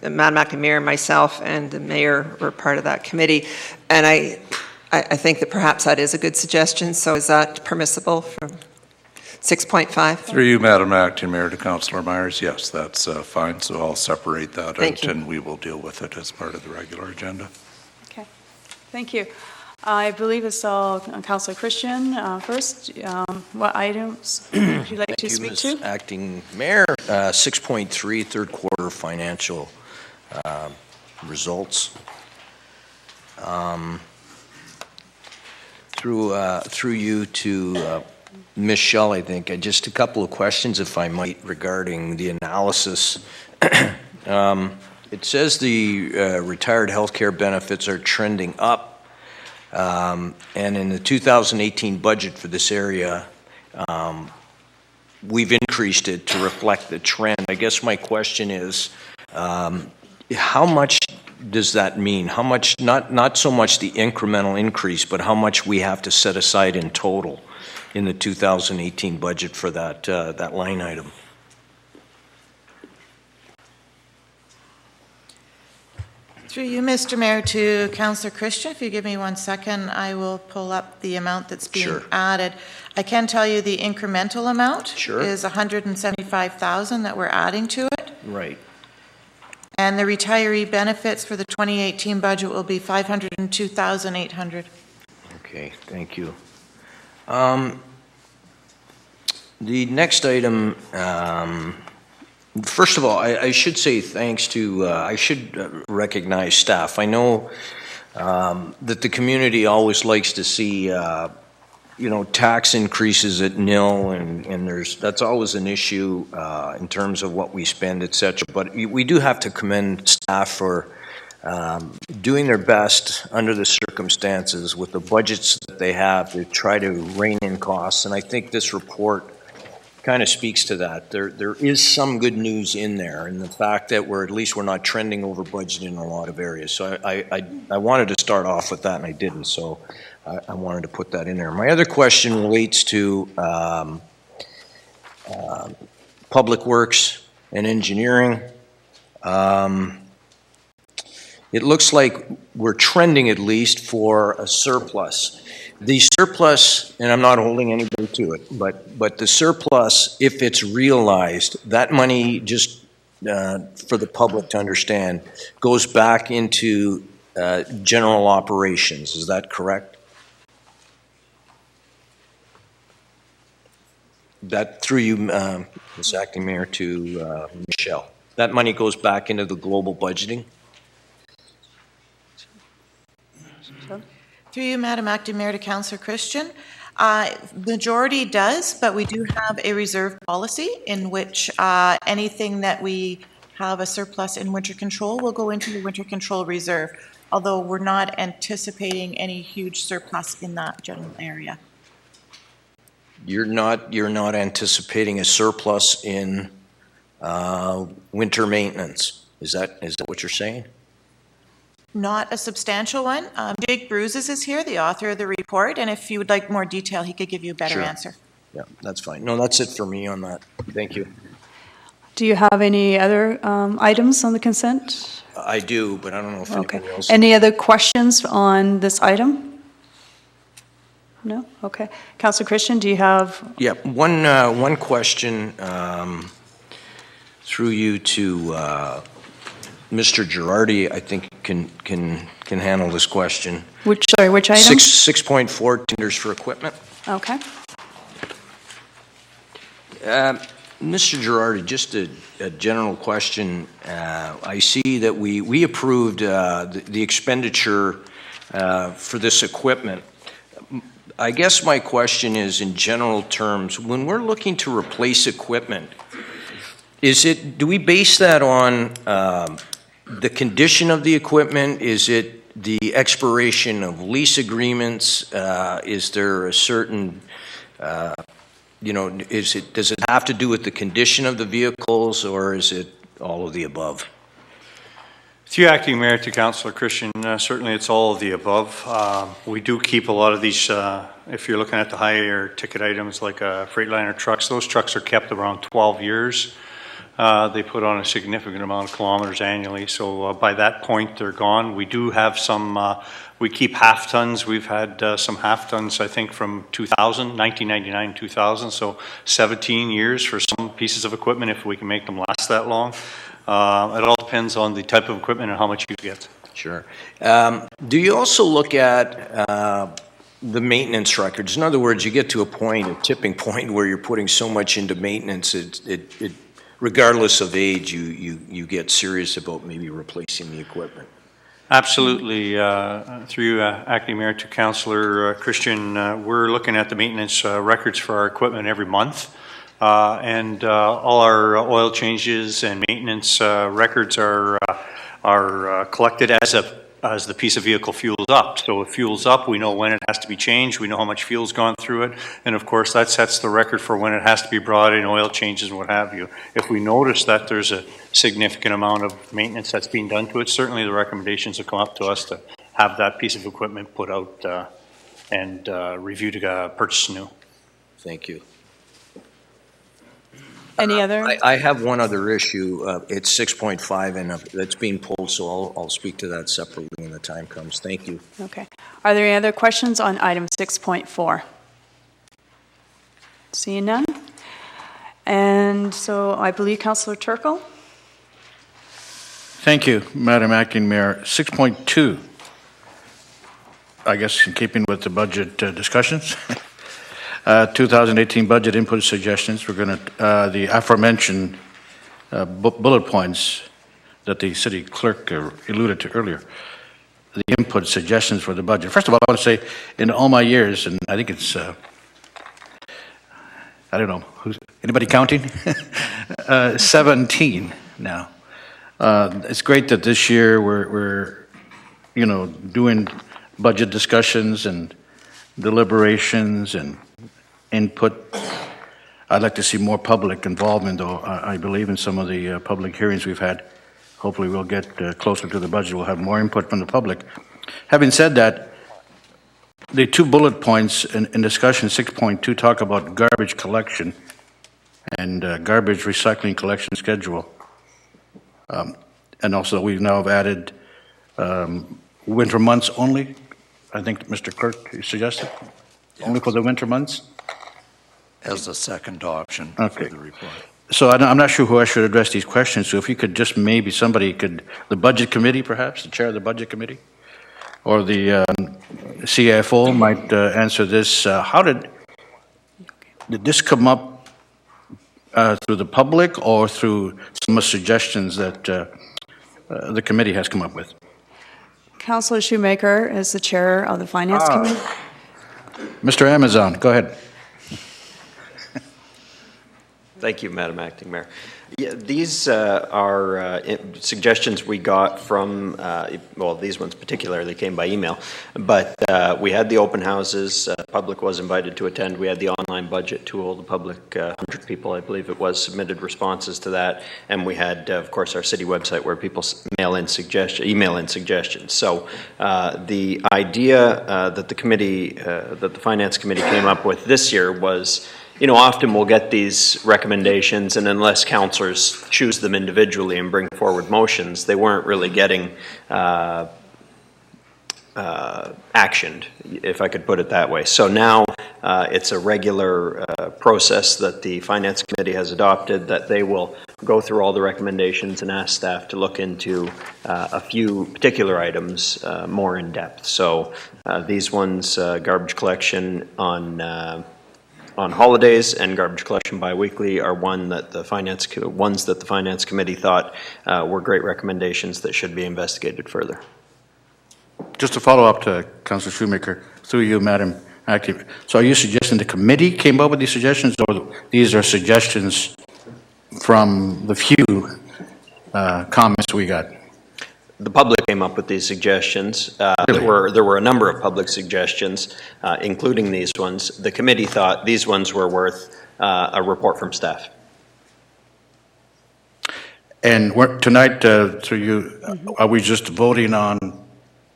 Madam Acting Mayor, myself, and the Mayor were part of that committee. And I think that perhaps that is a good suggestion. So is that permissible from 6.5? Through you, Madam Acting Mayor, to Councillor Myers. Yes, that's fine. So I'll separate that out and we will deal with it as part of the regular agenda. Okay, thank you. I believe it's all Councillor Christian first. What items would you like to speak to? Acting Mayor, 6.3 third quarter financial results. Through you to Ms. Schell, I think, just a couple of questions, if I might, regarding the analysis. It says the retired healthcare benefits are trending up. And in the 2018 budget for this area, we've increased it to reflect the trend. I guess my question is, how much does that mean? How much, not so much the incremental increase, but how much we have to set aside in total in the 2018 budget for that line item? Through you, Mr. Mayor, to Councillor Christian. If you give me 1 second, I will pull up the amount that's being added. I can tell you the incremental amount is $175,000 that we're adding to it. Right. And the retiree benefits for the 2018 budget will be $502,800. Okay, thank you. The next item, first of all, I should say thanks to, I should recognize staff. I know that the community always likes to see, you know, tax increases at nil, and that's always an issue in terms of what we spend, et cetera. But we do have to commend staff for doing their best under the circumstances with the budgets that they have to try to rein in costs. And I think this report kind of speaks to that. There is some good news in there, and the fact that at least we're not trending over budget in a lot of areas. So I wanted to start off with that, and I didn't. So I wanted to put that in there. My other question relates to public works and engineering. It looks like we're trending at least for a surplus. The surplus, and I'm not holding anybody to it, but the surplus, if it's realized, that money, just for the public to understand, goes back into general operations. Is that correct? That through you, Ms. Acting Mayor, to Michelle. That money goes back into the global budgeting? Through you, Madam Acting Mayor, to Councillor Christian. Majority does, but we do have a reserve policy in which anything that we have a surplus in winter control will go into the winter control reserve, although we're not anticipating any huge surplus in that general area. You're not anticipating a surplus in winter maintenance. Is that what you're saying? Not a substantial one. Jake Bruises is here, the author of the report, and if you would like more detail, he could give you a better answer. Yeah, that's fine. No, that's it for me on that. Thank you. Do you have any other items on the consent? I do, but I don't know if anybody else. Any other questions on this item? No? Okay. Councillor Christian, do you have? Yeah, one question through you to Mr. Girardi, I think can handle this question. Which item? 6.4 tenders for equipment. Okay. Mr. Girardi, just a general question. I see that we approved the expenditure for this equipment. I guess my question is, in general terms, when we're looking to replace equipment, do we base that on the condition of the equipment? Is it the expiration of lease agreements? Is there a certain, does it have to do with the condition of the vehicles, or is it all of the above? Through Acting Mayor, to Councillor Christian, certainly it's all of the above. We do keep a lot of these, if you're looking at the higher ticket items like Freightliner trucks, those trucks are kept around 12 years. They put on a significant amount of kilometers annually, so by that point they're gone. We do have some, we keep half tons. We've had some half tons, I think, from 1999, 2000, so 17 years for some pieces of equipment if we can make them last that long. It all depends on the type of equipment and how much you get. Sure. Do you also look at the maintenance records? In other words, you get to a tipping point where you're putting so much into maintenance, it regardless of age, you get serious about maybe replacing the equipment. Absolutely. Through you, Acting Mayor, to Councillor Christian, we're looking at the maintenance records for our equipment every month. And all our oil changes and maintenance records are collected as the piece of vehicle fuels up. So if fuel's up, we know when it has to be changed. We know how much fuel's gone through it. And of course, that sets the record for when it has to be brought in, oil changes and what have you. If we notice that there's a significant amount of maintenance that's being done to it, certainly the recommendations will come up to us to have that piece of equipment put out and reviewed to purchase new. Thank you. Any other? I have one other issue. It's 6.5, and that's being pulled, so I'll speak to that separately when the time comes. Thank you. Okay. Are there any other questions on item 6.4? Seeing none. And so I believe Councillor Turkle. Thank you, Madam Acting Mayor. 6.2, I guess in keeping with the budget discussions, 2018 budget input suggestions. We're going to, the aforementioned bullet points that the city clerk alluded to earlier, the input suggestions for the budget. First of all, I want to say in all my years, and I think it's, I don't know, anybody counting? 17 now. It's great that this year we're doing budget discussions and deliberations and input. I'd like to see more public involvement, though. I believe in some of the public hearings we've had. Hopefully we'll get closer to the budget. We'll have more input from the public. Having said that, the two bullet points in discussion 6.2 talk about garbage collection and garbage recycling collection schedule. And also we now have added winter months only. I think Mr. Clerk suggested, only for the winter months? As a second option Okay. for the report. So I'm not sure who I should address these questions to. If you could just maybe somebody could, the budget committee perhaps, the chair of the budget committee, or the CFO might answer this. How did this come up through the public or through some of the suggestions that the committee has come up with? Councillor Shoemaker is the chair of the Finance Committee. Mr. Amazon, go ahead. Thank you, Madam Acting Mayor. Yeah, these are suggestions we got from, well, these ones particularly came by email, but we had the open houses, public was invited to attend, we had the online budget tool, the public, 100 people I believe it was, submitted responses to that, and we had, of course, our city website where people email in suggestions. So the idea that the committee, that the Finance Committee came up with this year was, often we'll get these recommendations, and unless councillors choose them individually and bring forward motions, they weren't really getting actioned, if I could put it that way. So now it's a regular process that the Finance Committee has adopted, that they will go through all the recommendations and ask staff to look into a few particular items more in depth. So these ones, garbage collection on holidays and garbage collection biweekly are ones that the Finance Committee thought were great recommendations that should be investigated further. Just to follow up to Councillor Shoemaker, through you, Madam Acting. So are you suggesting the committee came up with these suggestions, or these are suggestions from the few comments we got? The public came up with these suggestions. Really? There were a number of public suggestions, including these ones. The committee thought these ones were worth a report from staff. And tonight, through you, are we just voting on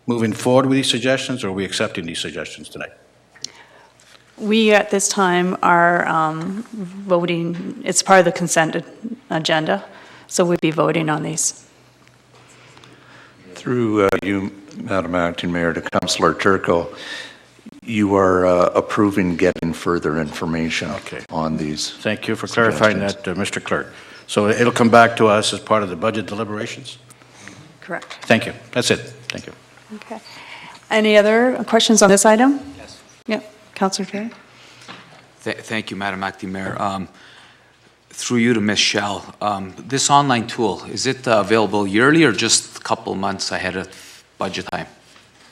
moving forward with these suggestions, or are we accepting these suggestions tonight? We, at this time, are voting, it's part of the consent agenda, so we'd be voting on these. Through you, Madam Acting Mayor, to Councillor Turco, you are approving getting further information on these. Thank you for clarifying that, Mr. Clerk. So it'll come back to us as part of the budget deliberations? Correct. Thank you. That's it. Thank you. Okay. Any other questions on this item? Yes. Yeah. Councillor Terry? Thank you, Madam Acting Mayor. Through you to Ms. Schell, this online tool, is it available yearly or just a couple months ahead of budget time?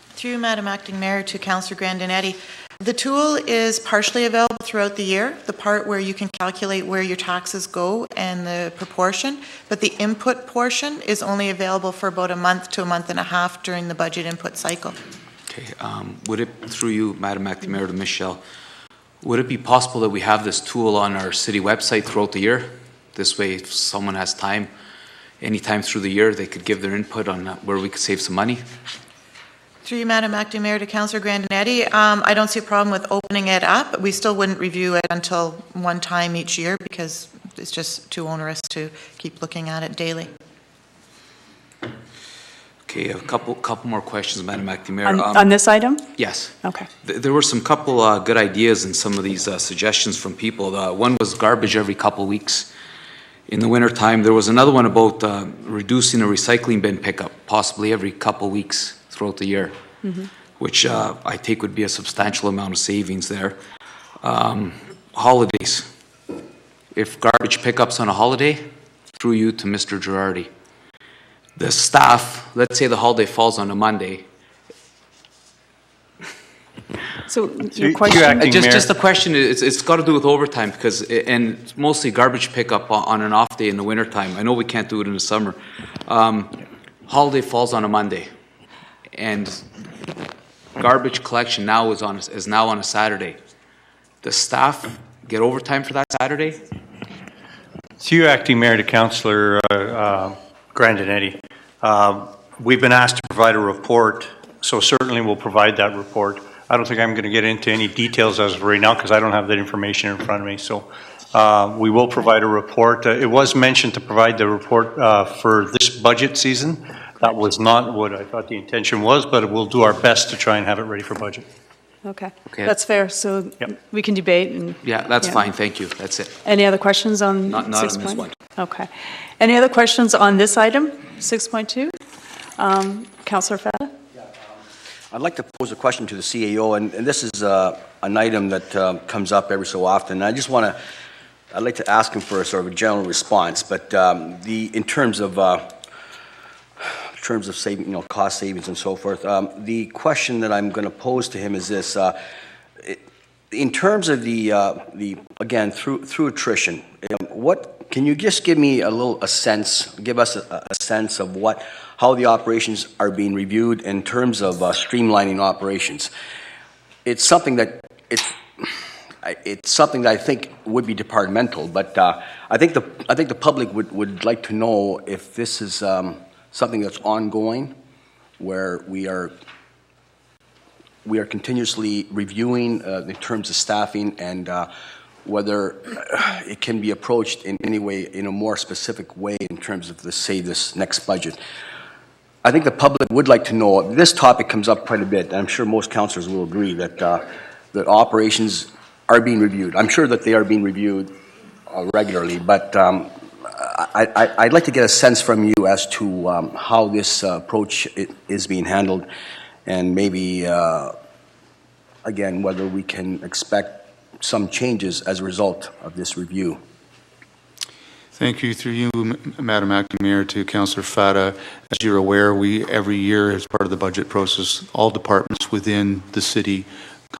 Through Madam Acting Mayor to Councillor Grandinetti, the tool is partially available throughout the year, the part where you can calculate where your taxes go and the proportion, but the input portion is only available for about a month to a month and a half during the budget input cycle. Okay, would it, through you, Madam Acting Mayor to Ms. Schell, would it be possible that we have this tool on our city website throughout the year? This way, if someone has time, anytime through the year, they could give their input on where we could save some money? Through you, Madam Acting Mayor to Councillor Grandinetti, I don't see a problem with opening it up. We still wouldn't review it until one time each year because it's just too onerous to keep looking at it daily. Okay, a couple more questions, Madam Acting Mayor. On this item? Yes. Okay. There were some couple good ideas in some of these suggestions from people. One was garbage every couple weeks. in the wintertime. There was another one about reducing a recycling bin pickup, possibly every couple weeks throughout the year, which I take would be a substantial amount of savings there. Holidays. If garbage pickups on a holiday, through you to Mr. Girardi. The staff, let's say the holiday falls on a Monday. So your question? Just the question, it's got to do with overtime because, and mostly garbage pickup on an off day in the wintertime. I know we can't do it in the summer. Holiday falls on a Monday, and garbage collection now is now on a Saturday. The staff get overtime for that Saturday? To you, Acting Mayor, to Councillor Grandinetti. We've been asked to provide a report, so certainly we'll provide that report. I don't think I'm going to get into any details as of right now because I don't have that information in front of me. So we will provide a report. It was mentioned to provide the report for this budget season. That was not what I thought the intention was, but we'll do our best to try and have it ready for budget. Okay. That's fair. So we can debate. And yeah, that's fine. Thank you. That's it. Any other questions on not 6. on this one. Okay. Any other questions on this item, 6.2? Councillor Fata? I'd like to pose a question to the CAO, and this is an item that comes up every so often. I'd like to ask him for a sort of a general response, but in terms of saving, cost savings and so forth, the question that I'm going to pose to him is this: in terms of the again through attrition, what can you just give me a sense? Give us a sense of how the operations are being reviewed in terms of streamlining operations. It's something that I think would be departmental, but I think the public would like to know if this is something that's ongoing, where we are continuously reviewing in terms of staffing and whether it can be approached in any way, in a more specific way in terms of, this next budget. I think the public would like to know. This topic comes up quite a bit, and I'm sure most councillors will agree that that operations are being reviewed. I'm sure that they are being reviewed regularly, but I'd like to get a sense from you as to how this approach is being handled, and maybe again whether we can expect some changes as a result of this review. Thank you. Through you, Madam Acting Mayor, to Councillor Fata. As you're aware, every year, as part of the budget process, all departments within the city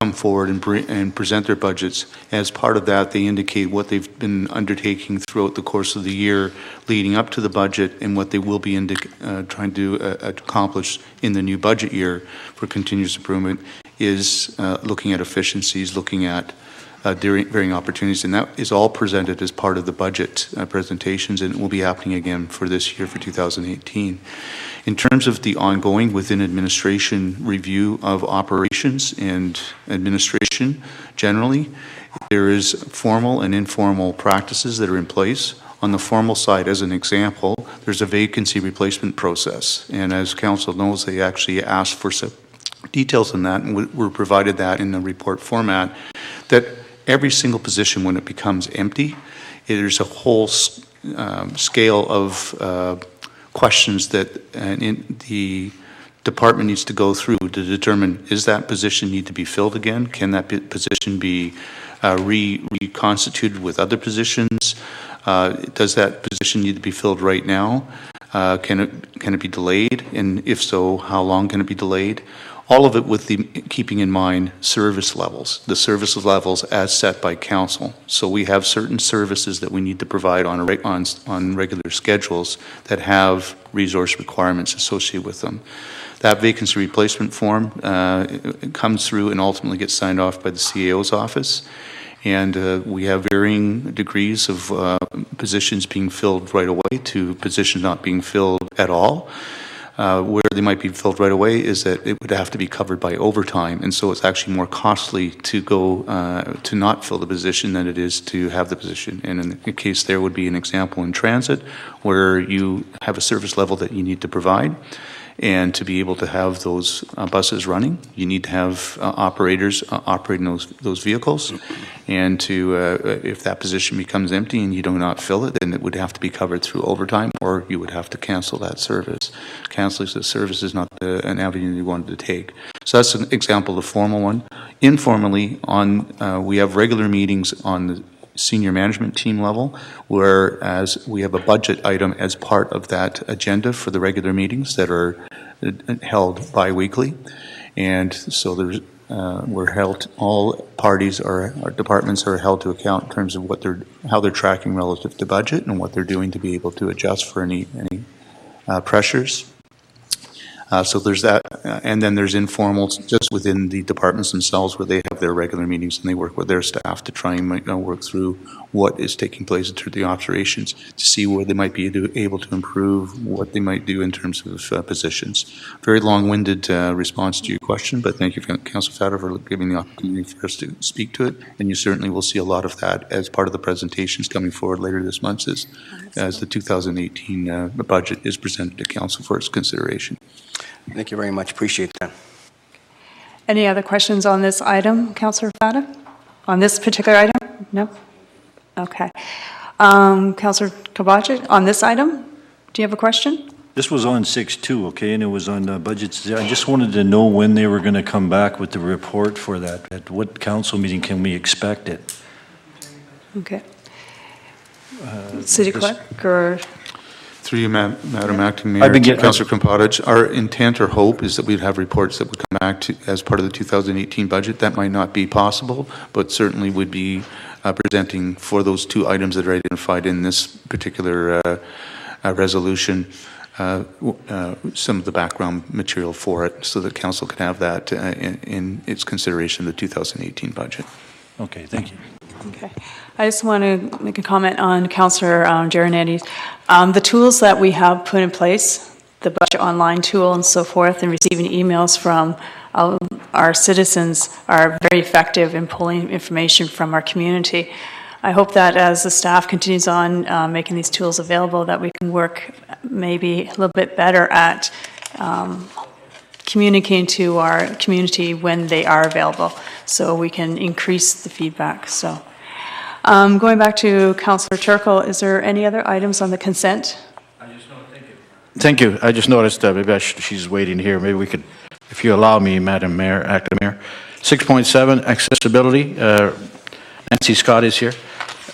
come forward and present their budgets. As part of that, they indicate what they've been undertaking throughout the course of the year leading up to the budget and what they will be trying to accomplish in the new budget year for continuous improvement is looking at efficiencies, looking at varying opportunities, and that is all presented as part of the budget presentations, and it will be happening again for this year, for 2018. In terms of the ongoing within administration review of operations and administration generally, there is formal and informal practices that are in place. On the formal side, as an example, there's a vacancy replacement process, and as Council knows, they actually asked for some details on that, and we're provided that in the report format, that every single position, when it becomes empty, there's a whole scale of questions that the department needs to go through to determine, is that position need to be filled again? Can that position be reconstituted with other positions? Does that position need to be filled right now? Can it be delayed? And if so, how long can it be delayed? All of it with keeping in mind service levels, the service levels as set by council. So we have certain services that we need to provide on regular schedules that have resource requirements associated with them. That vacancy replacement form comes through and ultimately gets signed off by the CAO's office. And we have varying degrees of positions being filled right away to positions not being filled at all. Where they might be filled right away is that it would have to be covered by overtime, and so it's actually more costly to go to not fill the position than it is to have the position. And in the case there would be an example in transit where you have a service level that you need to provide, And to be able to have those buses running, you need to have operators operating those vehicles. And to if that position becomes empty and you do not fill it, then it would have to be covered through overtime, or you would have to cancel that service. Canceling the service is not an avenue you wanted to take. So that's an example of the formal one. Informally, we have regular meetings on the senior management team level, whereas we have a budget item as part of that agenda for the regular meetings that are held bi-weekly. And so there's we're held, all parties or our departments are held to account in terms of how they're tracking relative to budget and what they're doing to be able to adjust for any pressures. So there's that, and then there's informals just within the departments themselves where they have their regular meetings and they work with their staff to try and work through what is taking place through the operations to see where they might be able to improve, what they might do in terms of positions. Very long-winded response to your question, but thank you, Councillor Fata, for giving the opportunity for us to speak to it, and you certainly will see a lot of that as part of the presentations coming forward later this month as the 2018 budget is presented to Council for its consideration. Thank you very much. Appreciate that. Any other questions on this item, Councillor Fata? On this particular item? No? Okay. Councillor Kabachi, on this item, do you have a question? This was on 6-2, okay, and it was on budgets. I just wanted to know when they were going to come back with the report for that. At what council meeting can we expect it? Okay. City Clerk or... Through you, Madam Acting Mayor, Councillor Krampotic, our intent or hope is that we'd have reports that would come back as part of the 2018 budget. That might not be possible, but certainly would be presenting for those two items that are identified in this particular resolution, some of the background material for it, so that Council can have that in its consideration of the 2018 budget. Okay, thank you. Okay. I just want to make a comment on Councillor Giornetti. The tools that we have put in place, the budget online tool and so forth, and receiving emails from our citizens are very effective in pulling information from our community. I hope that as the staff continues on making these tools available, that we can work maybe a little bit better at communicating to our community when they are available, so we can increase the feedback. So, going back to Councillor Turkle, is there any other items on the consent? Thank you. I just noticed maybe she's waiting here. Maybe we could, if you allow me, Madam Mayor, Acting Mayor. 6.7, accessibility. Nancy Scott is here,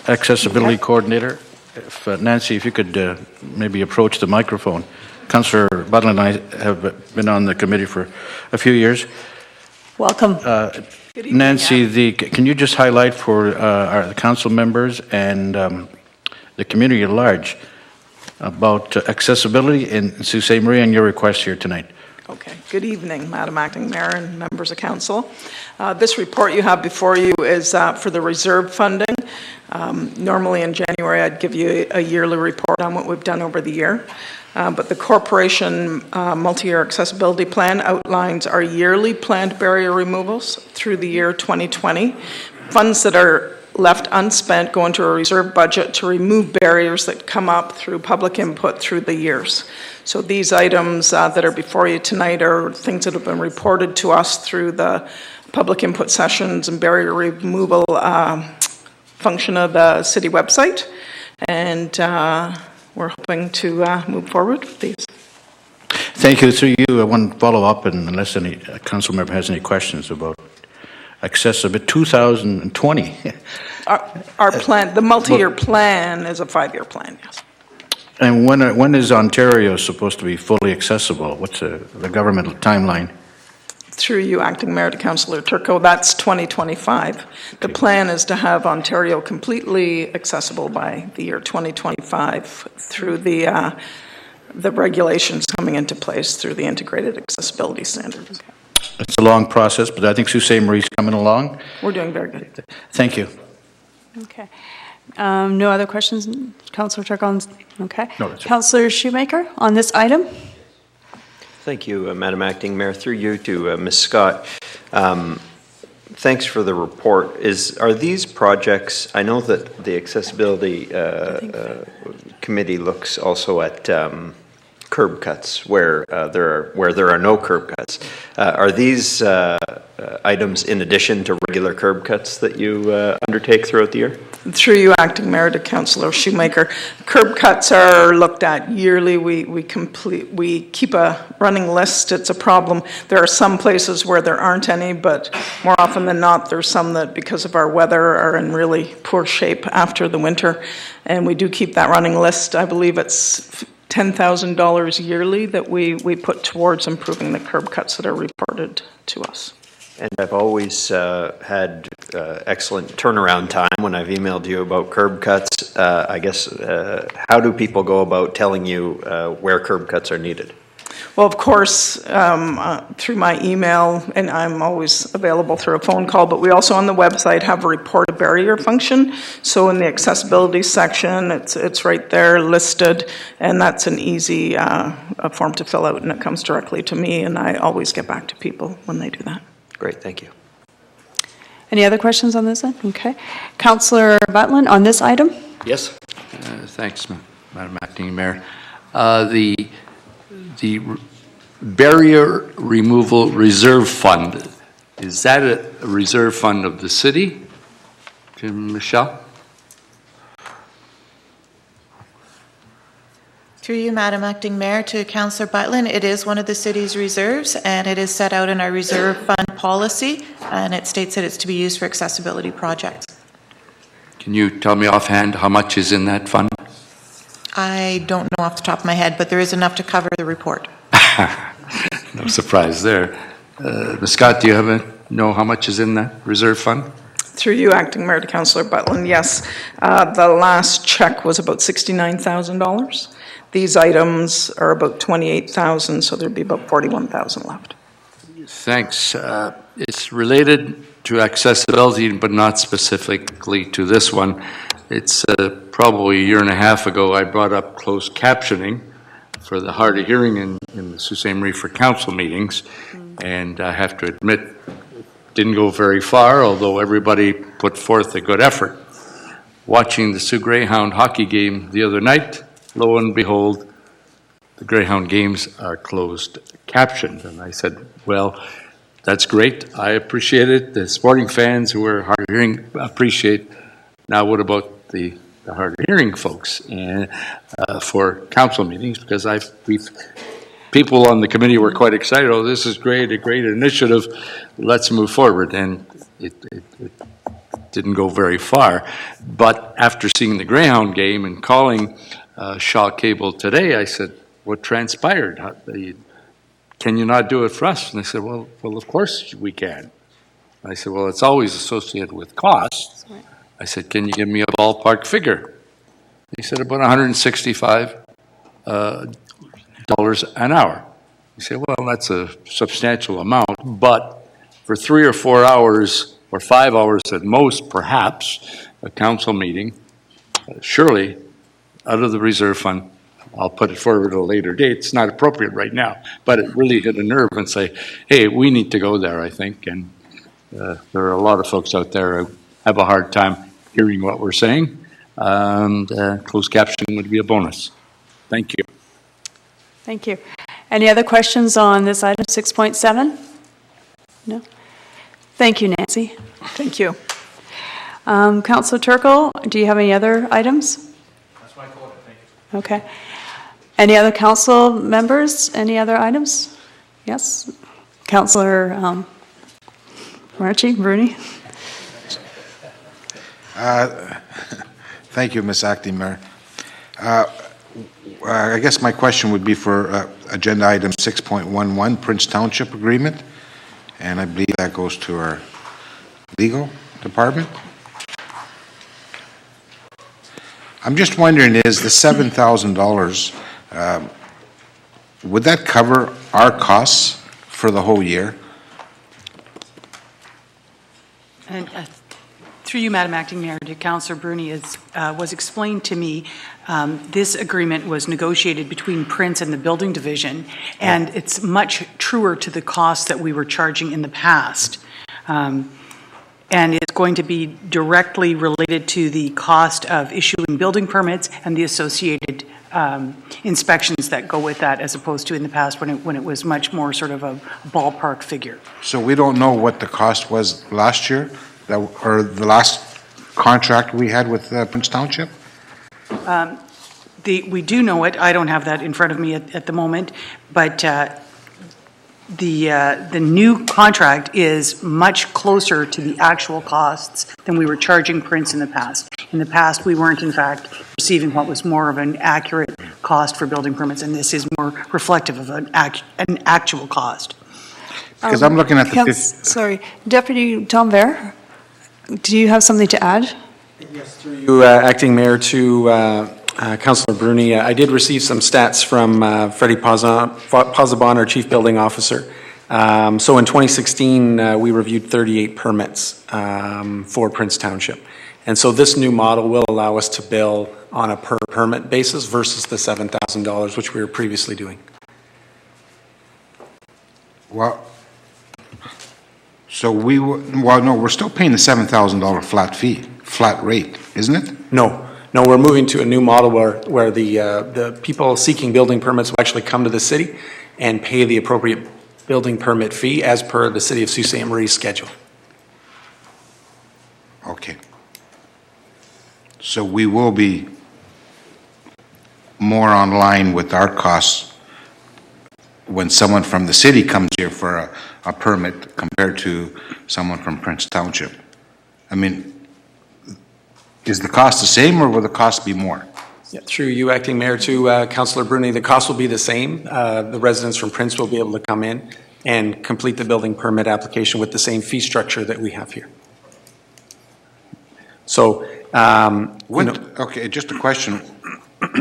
accessibility coordinator. If Nancy, if you could maybe approach the microphone. Councillor Butler and I have been on the committee for a few years. Welcome. Nancy, can you just highlight for our council members and the community at large about accessibility in Sault Ste. Marie and your request here tonight? Okay. Good evening, Madam Acting Mayor and members of council. This report you have before you is for the reserve funding. Normally in January I'd give you a yearly report on what we've done over the year. But the corporation multi-year accessibility plan outlines our yearly planned barrier removals through the year 2020. Funds that are left unspent go into a reserve budget to remove barriers that come up through public input through the years. So these items that are before you tonight are things that have been reported to us through the public input sessions and barrier removal function of the city website. And we're hoping to move forward with these. Thank you. Through you, one follow-up, and unless any council member has any questions about accessibility 2020. Our plan, the multi-year plan is a 5-year plan, yes. And when is Ontario supposed to be fully accessible? What's the governmental timeline? Through you, Acting Mayor, to Councillor Turcot, that's 2025. Okay. The plan is to have Ontario completely accessible by the year 2025 through the regulations coming into place through the integrated accessibility standards. Okay. It's a long process, but I think Sault Ste. Marie's coming along. We're doing very good. Thank you. Okay. No other questions, Councillor Turcot? Okay. No, Councillor Shoemaker, on this item? Thank you, Madam Acting Mayor. Through you to Ms. Scott. Thanks for the report. Are these projects, I know that the accessibility committee looks also at curb cuts where there are no curb cuts. Are these items in addition to regular curb cuts that you undertake throughout the year? Through you, Acting Mayor, to Councillor Shoemaker, curb cuts are looked at yearly. We keep a running list. It's a problem. There are some places where there aren't any, but more often than not, there's some that, because of our weather, are in really poor shape after the winter. And we do keep that running list. I believe it's $10,000 yearly that we put towards improving the curb cuts that are reported to us. And I've always had excellent turnaround time when I've emailed you about curb cuts. I guess, how do people go about telling you where curb cuts are needed? Well, of course, through my email, and I'm always available through a phone call, but we also on the website have a report a barrier function. So in the accessibility section, it's right there listed, and that's an easy a form to fill out, and it comes directly to me, and I always get back to people when they do that. Great, thank you. Any other questions on this one? Okay. Councillor Butlin, on this item? Yes. Thanks, Madam Acting Mayor. The Barrier Removal Reserve Fund, is that a reserve fund of the city? Michelle? Through you, Madam Acting Mayor, to Councillor Butlin, it is one of the city's reserves, and it is set out in our reserve fund policy, and it states that it's to be used for accessibility projects. Can you tell me offhand how much is in that fund? I don't know off the top of my head, but there is enough to cover the report. No surprise there. Ms. Scott, do you know how much is in that reserve fund? Through you, Acting Mayor, to Councillor Butlin, yes. The last check was about $69,000. These items are about $28,000, so there'd be about $41,000 left. Thanks. It's related to accessibility, but not specifically to this one. It's probably a year and a half ago I brought up closed captioning for the hard of hearing in the Sault Ste. Marie for council meetings, and I have to admit, it didn't go very far, although everybody put forth a good effort. Watching the Sioux Greyhound hockey game the other night, lo and behold, the Greyhound games are closed captioned. And I said, well, that's great. I appreciate it. The sporting fans who are hard of hearing appreciate. Now what about the hard of hearing folks and for council meetings? Because people on the committee were quite excited. Oh, this is great, a great initiative. Let's move forward. And it didn't go very far. But after seeing the Greyhound game and calling Shaw Cable today, I said, what transpired? Can you not do it for us? And they said, well, of course we can. I said, well, it's always associated with costs. I said, can you give me a ballpark figure? He said, about $165 an hour. You say, well, that's a substantial amount, but for 3 or 4 hours, or 5 hours at most, perhaps, a council meeting, surely out of the reserve fund, I'll put it forward at a later date. It's not appropriate right now, but it really hit a nerve and say, hey, we need to go there, I think. And there are a lot of folks out there who have a hard time hearing what we're saying. And closed captioning would be a bonus. Thank you. Thank you. Any other questions on this item 6.7? No? Thank you, Nancy. Thank you. Councillor Turkle, do you have any other items? That's my quota, thank you. Okay. Any other council members? Any other items? Yes? Councillor Bruni? Thank you, Ms. Acting Mayor. I guess my question would be for agenda item 6.11, Prince Township Agreement, and I believe that goes to our legal department. I'm just wondering, is the $7,000, would that cover our costs for the whole year? And through you, Madam Acting Mayor, to Councillor Bruni, was explained to me, this agreement was negotiated between Prince and the Building Division, and it's much truer to the costs that we were charging in the past. and it's going to be directly related to the cost of issuing building permits and the associated inspections that go with that, as opposed to in the past when it was much more sort of a ballpark figure. So we don't know what the cost was last year, or the last contract we had with Prince Township? We do know it. I don't have that in front of me at the moment, but the new contract is much closer to the actual costs than we were charging Prince in the past. In the past, we weren't, in fact, receiving what was more of an accurate cost for building permits, and this is more reflective of an actual cost. Because I'm looking at the... Sorry, Deputy Tom Vare, do you have something to add? Yes, through you, Acting Mayor, to Councillor Bruni. I did receive some stats from Freddie Pazabon, our Chief Building Officer. So in 2016, we reviewed 38 permits for Prince Township. And so this new model will allow us to bill on a per permit basis versus the $7,000, which we were previously doing. Well, so we're still paying the $7,000 flat rate, isn't it? No, we're moving to a new model where the people seeking building permits will actually come to the city and pay the appropriate building permit fee as per the City of Sault Ste. Marie's schedule. Okay. So we will be more online with our costs when someone from the city comes here for a permit compared to someone from Prince Township. I mean, is the cost the same, or will the cost be more? Yeah, through you, Acting Mayor, to Councillor Bruni, the cost will be the same. The residents from Prince will be able to come in and complete the building permit application with the same fee structure that we have here. So, okay, just a question.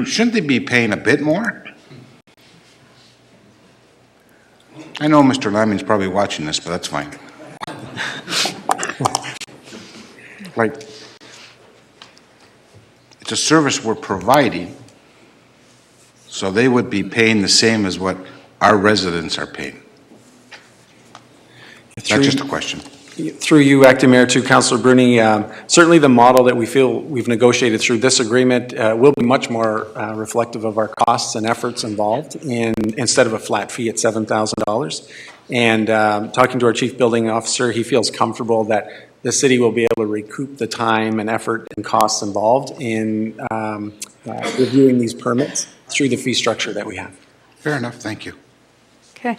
Shouldn't they be paying a bit more? I know Mr. Lamming's probably watching this, but that's fine. Like, it's a service we're providing, so they would be paying the same as what our residents are paying. That's just a question. Through you, Acting Mayor, to Councillor Bruni, certainly the model that we feel we've negotiated through this agreement will be much more reflective of our costs and efforts involved instead of a flat fee at $7,000. And talking to our Chief Building Officer, he feels comfortable that the city will be able to recoup the time and effort and costs involved in reviewing these permits through the fee structure that we have. Fair enough, thank you. Okay.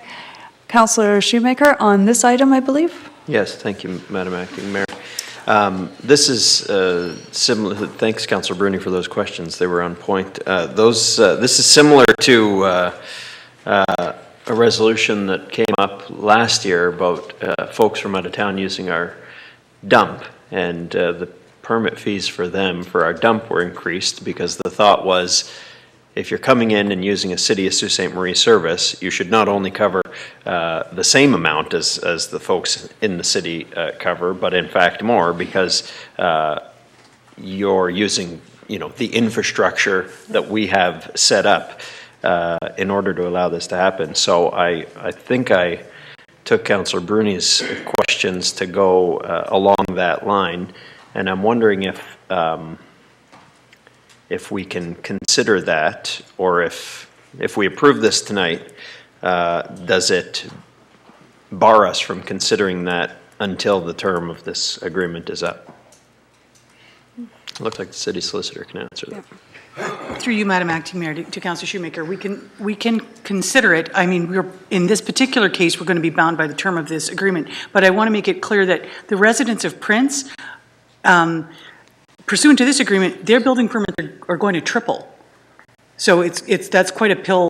Councillor Shoemaker, on this item, I believe? Yes, thank you, Madam Acting Mayor. This is similar. Thanks, Councillor Bruni, for those questions. They were on point. This is similar to a resolution that came up last year about folks from out of town using our dump, and the permit fees for them for our dump were increased because the thought was, if you're coming in and using a City of Sault Ste. Marie service, you should not only cover the same amount as the folks in the city cover, but in fact more, because you're using, the infrastructure that we have set up in order to allow this to happen. So I think I took Councillor Bruni's questions to go along that line, and I'm wondering if we can consider that, or if we approve this tonight, does it bar us from considering that until the term of this agreement is up? It looks like the city solicitor can answer that. Through you, Madam Acting Mayor, to Councillor Shoemaker, we can consider it. I mean, in this particular case, we're going to be bound by the term of this agreement, but I want to make it clear that the residents of Prince, pursuant to this agreement, their building permits are going to triple. So that's quite a pill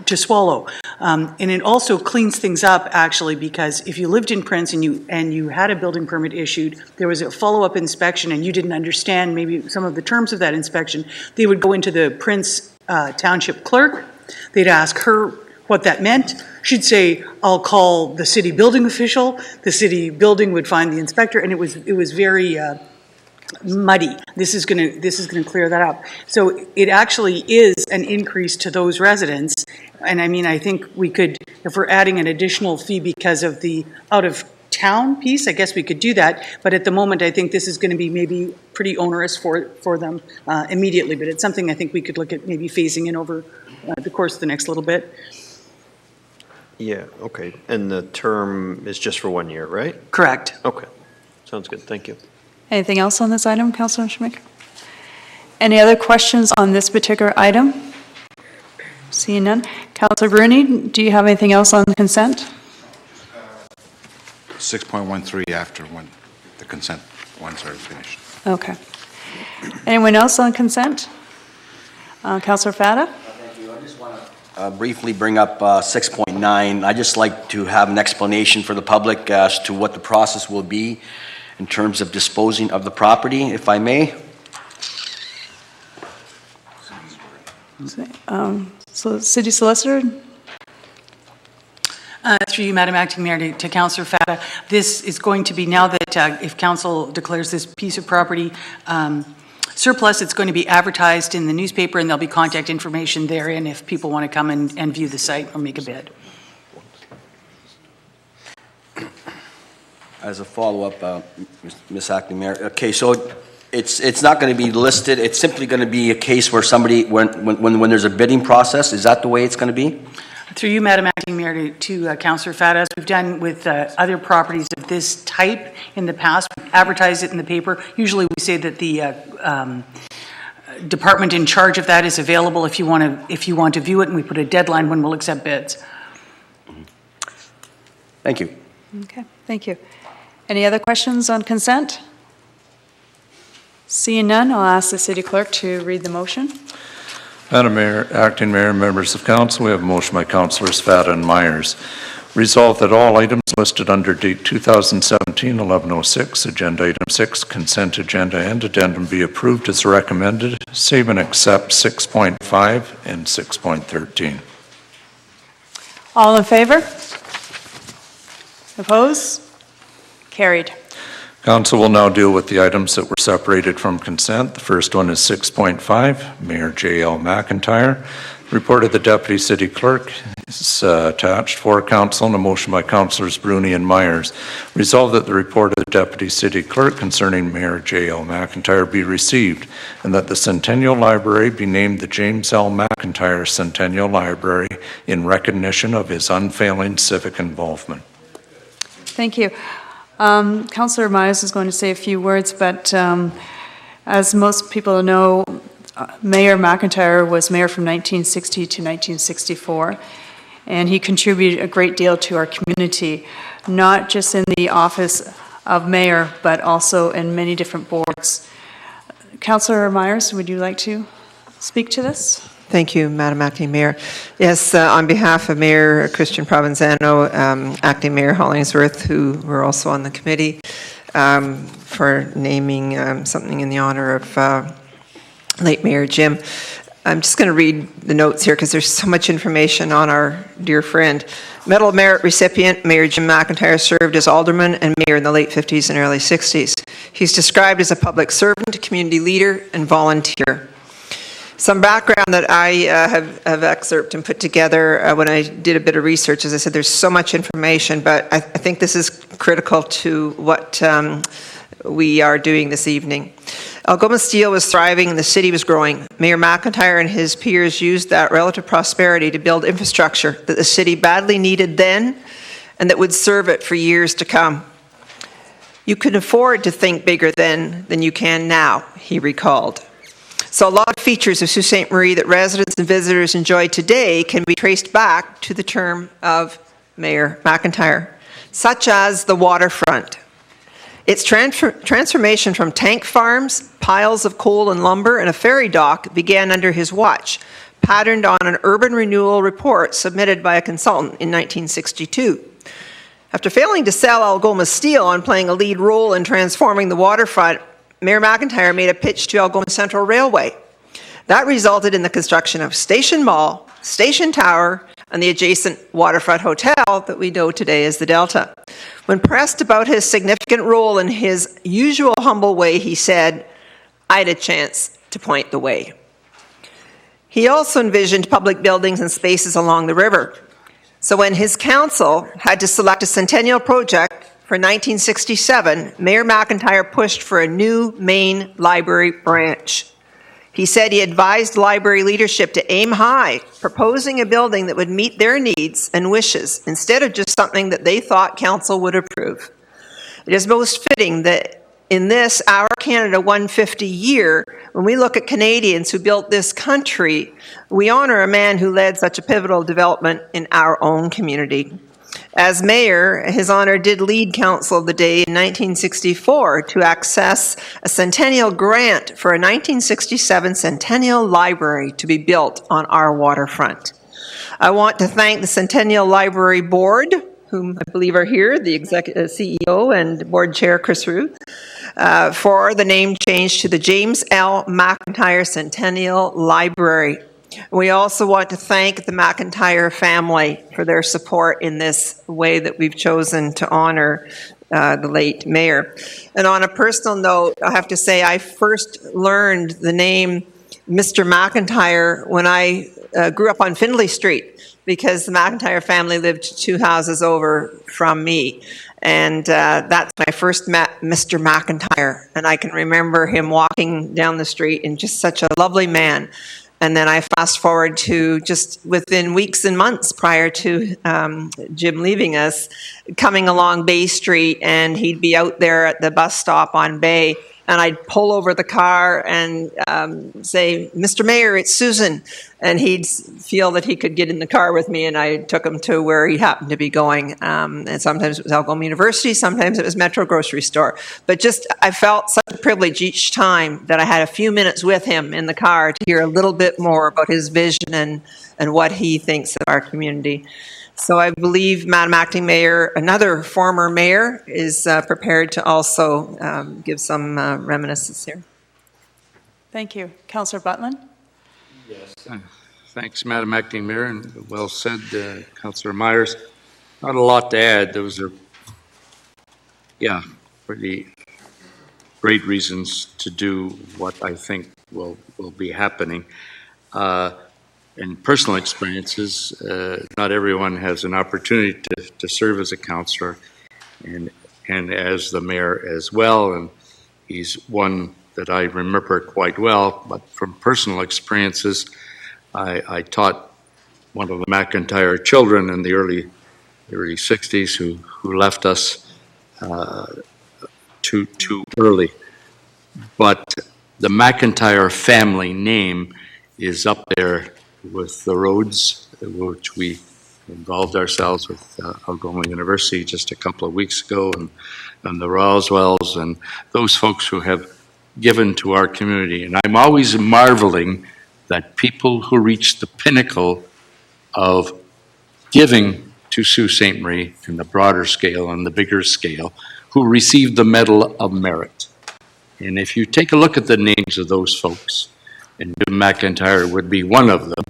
to swallow, and it also cleans things up, actually, because if you lived in Prince and you had a building permit issued, there was a follow-up inspection, and you didn't understand maybe some of the terms of that inspection, they would go into the Prince Township clerk. They'd ask her what that meant. She'd say, "I'll call the city building official." The city building would find the inspector, and it was very muddy. This is going to clear that up. So it actually is an increase to those residents. And I mean, I think we could, if we're adding an additional fee because of the out of town piece, I guess we could do that, but at the moment, I think this is going to be maybe pretty onerous for them immediately, but it's something I think we could look at maybe phasing in over the course of the next little bit. Yeah, okay. And the term is just for 1 year, right? Correct. Okay. Sounds good. Thank you. Anything else on this item, Councilor Schmick? Any other questions on this particular item? Seeing none. Councilor Bruni, do you have anything else on consent? 6.13 after when the consent ones are finished. Okay. Anyone else on consent? Councilor Fata? Thank you. I just want to briefly bring up 6.9. I just like to have an explanation for the public as to what the process will be in terms of disposing of the property, if I may. So, City Solicitor? Through you, Madam Acting Mayor, to Councillor Fata, this is going to be, now that if Council declares this piece of property surplus, it's going to be advertised in the newspaper, and there'll be contact information therein if people want to come and view the site or make a bid. As a follow-up, Ms. Acting Mayor, okay, so it's not going to be listed, it's simply going to be a case where somebody, when there's a bidding process, is that the way it's going to be? Through you, Madam Acting Mayor, to Councillor Fata, as we've done with other properties of this type in the past, we advertise it in the paper. Usually we say that the department in charge of that is available if you want to view it, and we put a deadline when we'll accept bids. Thank you. Okay, thank you. Any other questions on consent? Seeing none, I'll ask the City Clerk to read the motion. Madam Mayor, Acting Mayor, members of Council, we have a motion by Councillors Fata and Myers. Resolved that all items listed under date 2017-1106, Agenda Item 6, Consent Agenda and Addendum be approved as recommended, save and accept 6.5 and 6.13. All in favor? Opposed? Carried. Council will now deal with the items that were separated from consent. The first one is 6.5, Mayor J.L. McIntyre. Report of the Deputy City Clerk is attached for Council, and a motion by Councillors Bruni and Myers. Resolved that the report of the Deputy City Clerk concerning Mayor J.L. McIntyre be received, and that the Centennial Library be named the James L. McIntyre Centennial Library in recognition of his unfailing civic involvement. Thank you. Councillor Myers is going to say a few words, but as most people know, Mayor McIntyre was mayor from 1960 to 1964, and he contributed a great deal to our community, not just in the office of mayor, but also in many different boards. Councillor Myers, would you like to speak to this? Thank you, Madam Acting Mayor. Yes, on behalf of Mayor Christian Provenzano, Acting Mayor Hollingsworth, who were also on the committee, for naming something in the honor of late Mayor Jim. I'm just going to read the notes here because there's so much information on our dear friend. Medal of Merit recipient, Mayor Jim McIntyre served as alderman and mayor in the late 50s and early 60s. He's described as a public servant, community leader, and volunteer. Some background that I have excerpted and put together when I did a bit of research. As I said, there's so much information, but I think this is critical to what we are doing this evening. Algoma Steel was thriving and the city was growing. Mayor McIntyre and his peers used that relative prosperity to build infrastructure that the city badly needed then and that would serve it for years to come. You could afford to think bigger then than you can now, he recalled. So a lot of features of Sault Ste. Marie that residents and visitors enjoy today can be traced back to the term of Mayor McIntyre, such as the waterfront. Its transformation from tank farms, piles of coal and lumber, and a ferry dock began under his watch, patterned on an urban renewal report submitted by a consultant in 1962. After failing to sell Algoma Steel on playing a lead role in transforming the waterfront, Mayor McIntyre made a pitch to Algoma Central Railway. That resulted in the construction of Station Mall, Station Tower, and the adjacent waterfront hotel that we know today as the Delta. When pressed about his significant role in his usual humble way, he said, "I had a chance to point the way." He also envisioned public buildings and spaces along the river. So when his council had to select a centennial project for 1967, Mayor McIntyre pushed for a new main library branch. He said he advised library leadership to aim high, proposing a building that would meet their needs and wishes instead of just something that they thought council would approve. It is most fitting that in this, our Canada 150 year, when we look at Canadians who built this country, we honor a man who led such a pivotal development in our own community. As mayor, His Honour did lead Council of the Day in 1964 to access a centennial grant for a 1967 centennial library to be built on our waterfront. I want to thank the Centennial Library Board, whom I believe are here, the CEO and Board Chair Chris Ruth, for the name change to the James L. McIntyre Centennial Library. We also want to thank the McIntyre family for their support in this way that we've chosen to honor the late mayor. And on a personal note, I have to say I first learned the name Mr. McIntyre when I grew up on Findlay Street, because the McIntyre family lived 2 houses over from me. And that's when I first met Mr. McIntyre. And I can remember him walking down the street and just such a lovely man. And then I fast forward to just within weeks and months prior to Jim leaving us, coming along Bay Street, and he'd be out there at the bus stop on Bay, and I'd pull over the car and say, "Mr. Mayor, it's Susan." And he'd feel that he could get in the car with me, and I took him to where he happened to be going. And sometimes it was Algoma University, sometimes it was Metro Grocery Store. But just, I felt such a privilege each time that I had a few minutes with him in the car to hear a little bit more about his vision and what he thinks of our community. So I believe Madam Acting Mayor, another former mayor, is prepared to also give some reminiscence here. Thank you. Councillor Butland? Yes. Thanks, Madam Acting Mayor, and well said, Councillor Myers. Not a lot to add. Those are, pretty great reasons to do what I think will be happening. In personal experiences, not everyone has an opportunity to serve as a councillor and as the mayor as well, and he's one that I remember quite well. But from personal experiences, I taught one of the McIntyre children in the early 60s who left us too early. But the McIntyre family name is up there with the roads, which we involved ourselves with Algoma University just a couple of weeks ago, and the Roswells, and those folks who have given to our community. And I'm always marveling that people who reach the pinnacle of giving to Sault Ste. Marie in the broader scale and the bigger scale, who receive the Medal of Merit. And if you take a look at the names of those folks, and Jim McIntyre would be one of them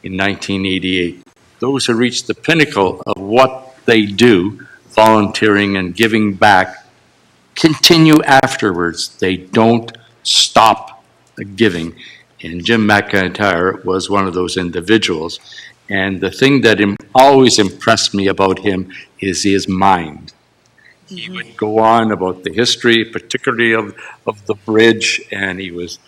in 1988, those who reach the pinnacle of what they do, volunteering and giving back, continue afterwards. They don't stop giving. And Jim McIntyre was one of those individuals. And the thing that always impressed me about him is his mind. He would go on about the history, particularly of the bridge, and he was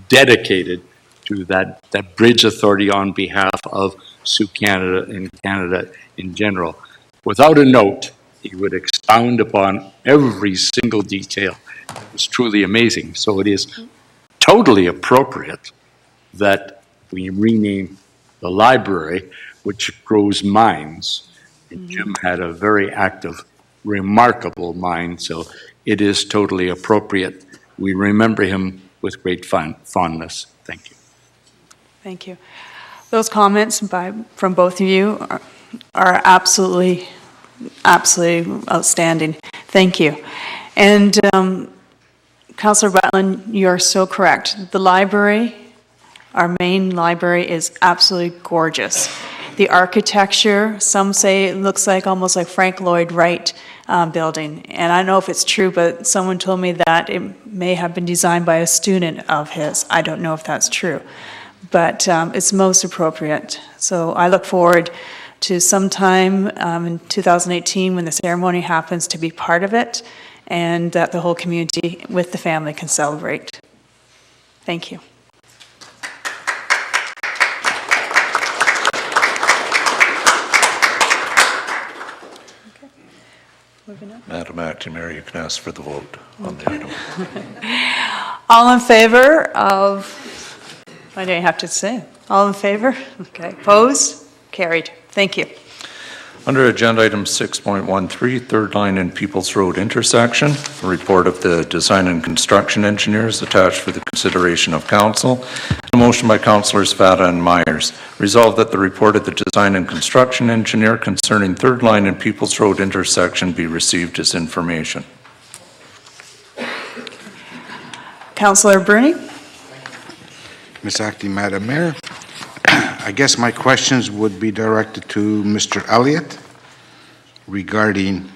dedicated to that bridge authority on behalf of Sioux Canada and Canada in general. Without a note, he would expound upon every single detail. It was truly amazing. So it is totally appropriate that we rename the library, which grows minds. And Jim had a very active, remarkable mind, so it is totally appropriate. We remember him with great fondness. Thank you. Thank you. Those comments from both of you are absolutely outstanding. Thank you. And Councillor Butland, you're so correct. The library, our main library, is absolutely gorgeous. The architecture, some say it looks like almost like Frank Lloyd Wright building. And I don't know if it's true, but someone told me that it may have been designed by a student of his. I don't know if that's true. But it's most appropriate. So I look forward to sometime in 2018 when the ceremony happens to be part of it, and that the whole community with the family can celebrate. Thank you. Madam Acting Mayor, you can ask for the vote on the item. All in favor of, I don't have to say, all in favor? Okay, opposed? Carried. Thank you. Under Agenda Item 6.13, third line in Peoples Road intersection, a report of the design and construction engineers attached for the consideration of council. A motion by Councillors Fata and Myers. Resolved that the report of the design and construction engineer concerning third line in Peoples Road intersection be received as information. Councillor Bruni. Ms. Acting Madam Mayor, I guess my questions would be directed to Mr. Elliott regarding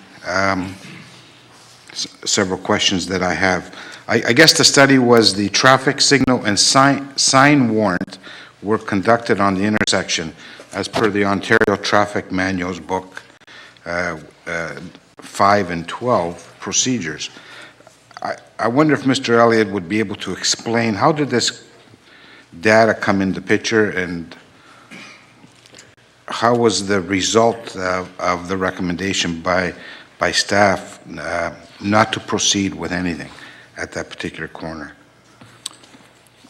several questions that I have. I guess the study was the traffic signal and sign warrant were conducted on the intersection as per the Ontario Traffic Manual's book 5 and 12 procedures. I wonder if Mr. Elliott would be able to explain how did this data come into picture, and how was the result of the recommendation by staff not to proceed with anything at that particular corner?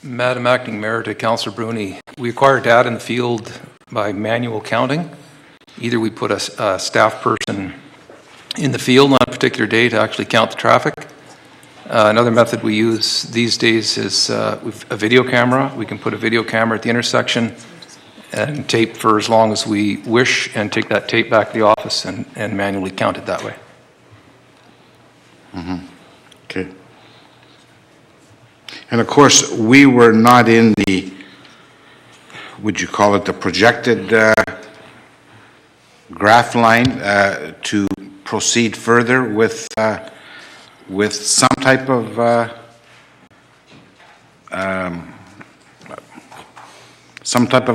Madam Acting Mayor, to Councillor Bruni, we acquire data in the field by manual counting. Either we put a staff person in the field on a particular day to actually count the traffic. Another method we use these days is a video camera. We can put a video camera at the intersection and tape for as long as we wish and take that tape back to the office and manually count it that way. Mm-hmm. Okay. And of course, we were not in the, would you call it the projected graph line to proceed further with some type of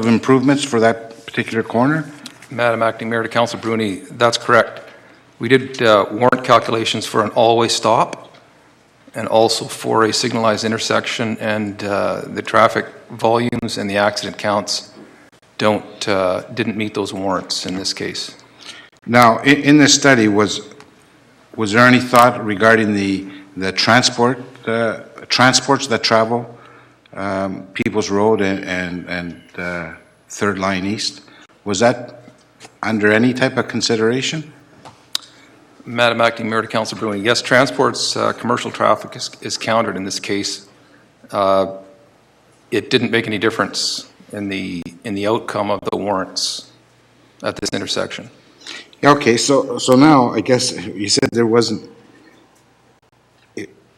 improvements for that particular corner? Madam Acting Mayor, to Councillor Bruni, that's correct. We did warrant calculations for an all-way stop and also for a signalized intersection, and the traffic volumes and the accident counts didn't meet those warrants in this case. Now, in this study, was there any thought regarding the transports that travel Peoples Road and Third Line East? Was that under any type of consideration? Madam Acting Mayor, to Councillor Bruni, yes, transport's commercial traffic is counted in this case. It didn't make any difference in the outcome of the warrants at this intersection. Okay, so now I guess you said there wasn't,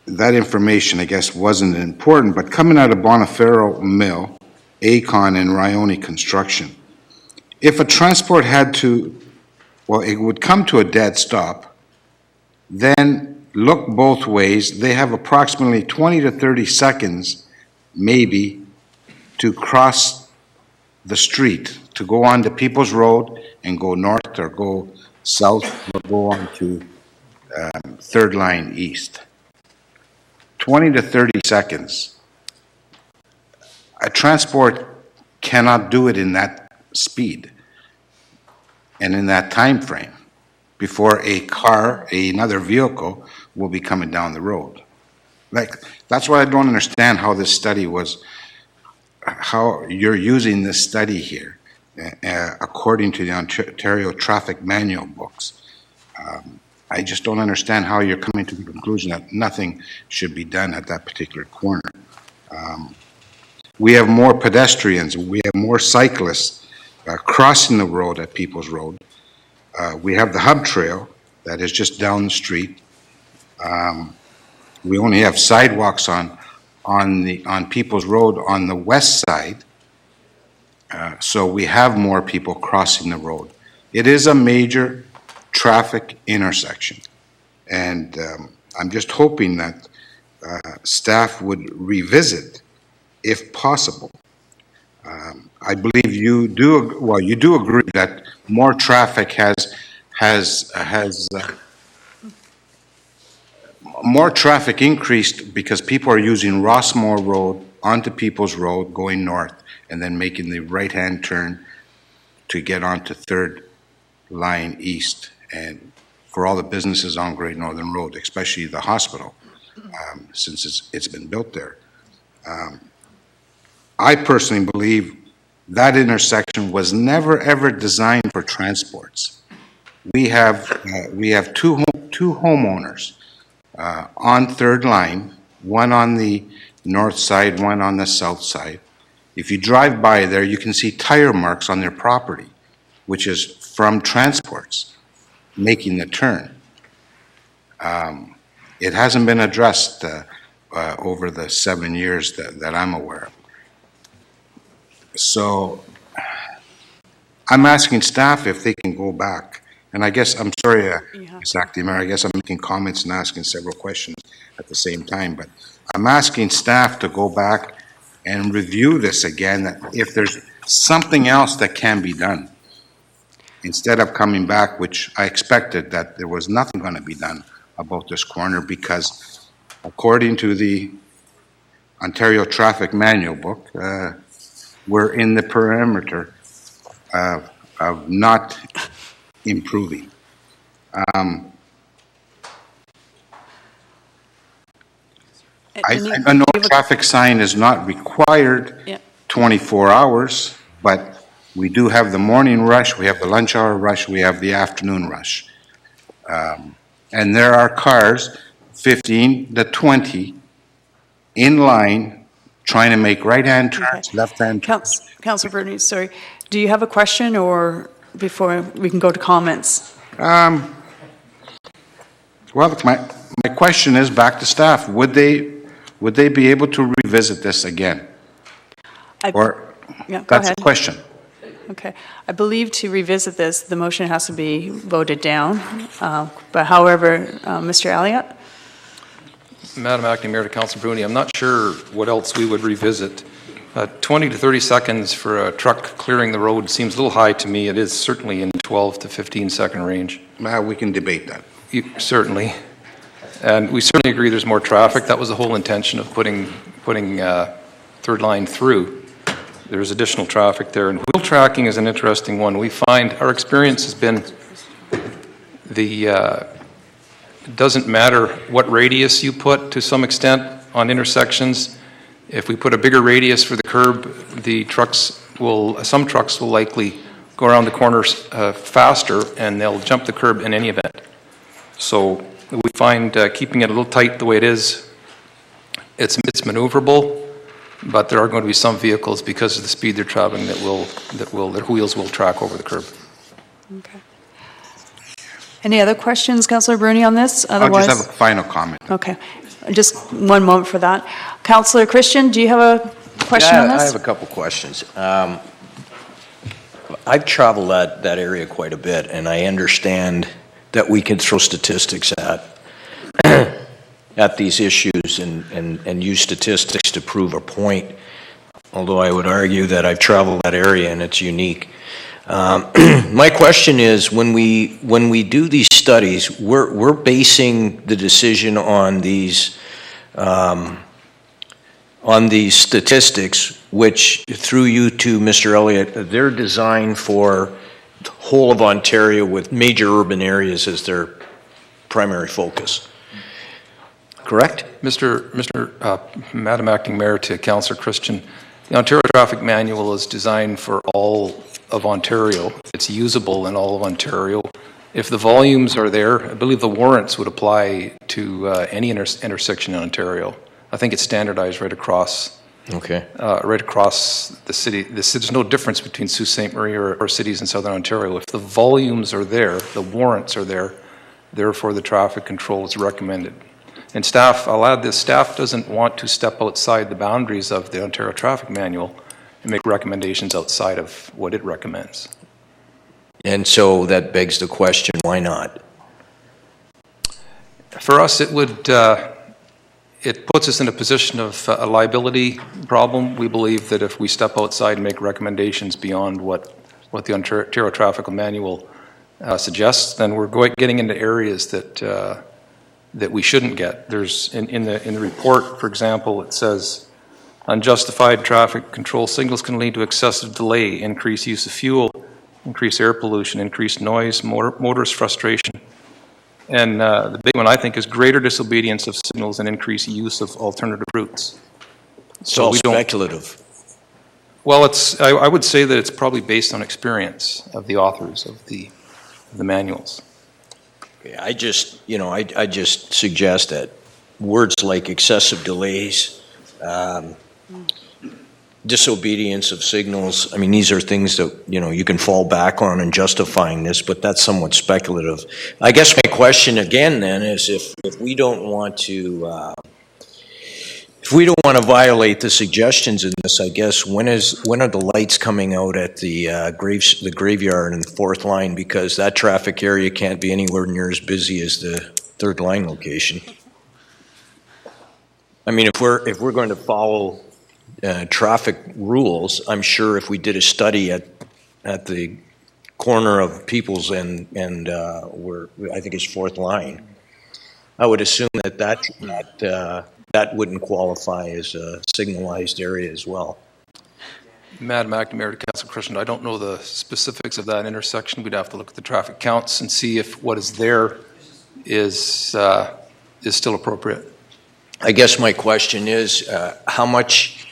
that information I guess wasn't important, but coming out of Boniferro Mill, Acon and Rione Construction, if a transport had to, well, it would come to a dead stop, then look both ways, they have approximately 20 to 30 seconds maybe to cross the street, to go on to Peoples Road and go north or go south or go on to Third Line East. 20 to 30 seconds. A transport cannot do it in that speed and in that time frame before a car, another vehicle, will be coming down the road. That's why I don't understand how this study was, how you're using this study here, according to the Ontario Traffic Manual books. I just don't understand how you're coming to the conclusion that nothing should be done at that particular corner. We have more pedestrians, we have more cyclists crossing the road at Peoples Road. We have the hub trail that is just down the street. We only have sidewalks on Peoples Road on the west side, so we have more people crossing the road. It is a major traffic intersection, and I'm just hoping that staff would revisit, if possible. I believe you do agree that more traffic more traffic increased because people are using Rossmore Road onto People's Road going north and then making the right-hand turn to get onto Third Line East, and for all the businesses on Great Northern Road, especially the hospital, since it's been built there. I personally believe that intersection was never ever designed for transports. We have two homeowners on Third Line, one on the north side, one on the south side. If you drive by there, you can see tire marks on their property, which is from transports making the turn. It hasn't been addressed over the 7 years that I'm aware of. So I'm asking staff if they can go back. And I guess, I'm sorry, Ms. Acting Mayor, I guess I'm making comments and asking several questions at the same time, but I'm asking staff to go back and review this again, that if there's something else that can be done, instead of coming back, which I expected that there was nothing going to be done about this corner, because according to the Ontario Traffic Manual book, we're in the perimeter of not improving. I know a traffic sign is not required 24 hours, but we do have the morning rush, we have the lunch hour rush, we have the afternoon rush. And there are cars, 15 to 20, in line, trying to make right-hand turns, left-hand turns. Councillor Bernie, sorry. Do you have a question, or before we can go to comments? Well, my question is back to staff. Would they be able to revisit this again? Yeah, go that's ahead. a question. Okay. I believe to revisit this, the motion has to be voted down. But however, Mr. Elliott? Madam Acting Mayor to Councillor Bruni, I'm not sure what else we would revisit. 20 to 30 seconds for a truck clearing the road seems a little high to me. It is certainly in 12 to 15 second range. We can debate that. Certainly. And we certainly agree there's more traffic. That was the whole intention of putting Third Line through. There's additional traffic there. And wheel tracking is an interesting one. We find our experience has been it doesn't matter what radius you put to some extent on intersections. If we put a bigger radius for the curb, some trucks will likely go around the corners faster, and they'll jump the curb in any event. So we find keeping it a little tight the way it is, it's maneuverable, but there are going to be some vehicles, because of the speed they're traveling, their wheels will track over the curb. Okay. Any other questions, Councillor Bruni, on this? Otherwise, I'll just have a final comment. Okay. Just one moment for that. Councillor Christian, do you have a question on this? I have a couple questions. I've traveled that area quite a bit, and I understand that we can throw statistics at these issues and use statistics to prove a point, although I would argue that I've traveled that area and it's unique. My question is, when we do these studies, we're basing the decision on these statistics, which, through you to Mr. Elliott, they're designed for the whole of Ontario with major urban areas as their primary focus. Correct? Madam Acting Mayor to Councillor Christian, the Ontario Traffic Manual is designed for all of Ontario. It's usable in all of Ontario. If the volumes are there, I believe the warrants would apply to any intersection in Ontario. I think it's standardized right across. Okay. Right across the city. There's no difference between Sault Ste. Marie or cities in Southern Ontario. If the volumes are there, the warrants are there, therefore the traffic control is recommended. And staff, I'll add this, staff doesn't want to step outside the boundaries of the Ontario Traffic Manual and make recommendations outside of what it recommends. And so that begs the question, why not? For us, it would, it puts us in a position of a liability problem. We believe that if we step outside and make recommendations beyond what what the Ontario Traffic Manual suggests, then we're getting into areas that we shouldn't get. There's in the report, for example, it says unjustified traffic control signals can lead to excessive delay, increased use of fuel, increased air pollution, increased noise, motorist frustration. And the big one, I think, is greater disobedience of signals and increased use of alternative routes. It's all speculative. Well, I would say that it's probably based on experience of the authors of the manuals. Okay, I just suggest that words like excessive delays, disobedience of signals, I mean, these are things that, you can fall back on in justifying this, but that's somewhat speculative. I guess my question again then is if we don't want to violate the suggestions in this, I guess, when are the lights coming out at the graveyard in the fourth line? Because that traffic area can't be anywhere near as busy as the third line location. I mean, if we're going to follow traffic rules, I'm sure if we did a study at the corner of Peoples and where I think it's fourth line, I would assume that wouldn't qualify as a signalized area as well. Madam Acting Mayor, to Councillor Christian, I don't know the specifics of that intersection. We'd have to look at the traffic counts and see if what is there is still appropriate. I guess my question is how much.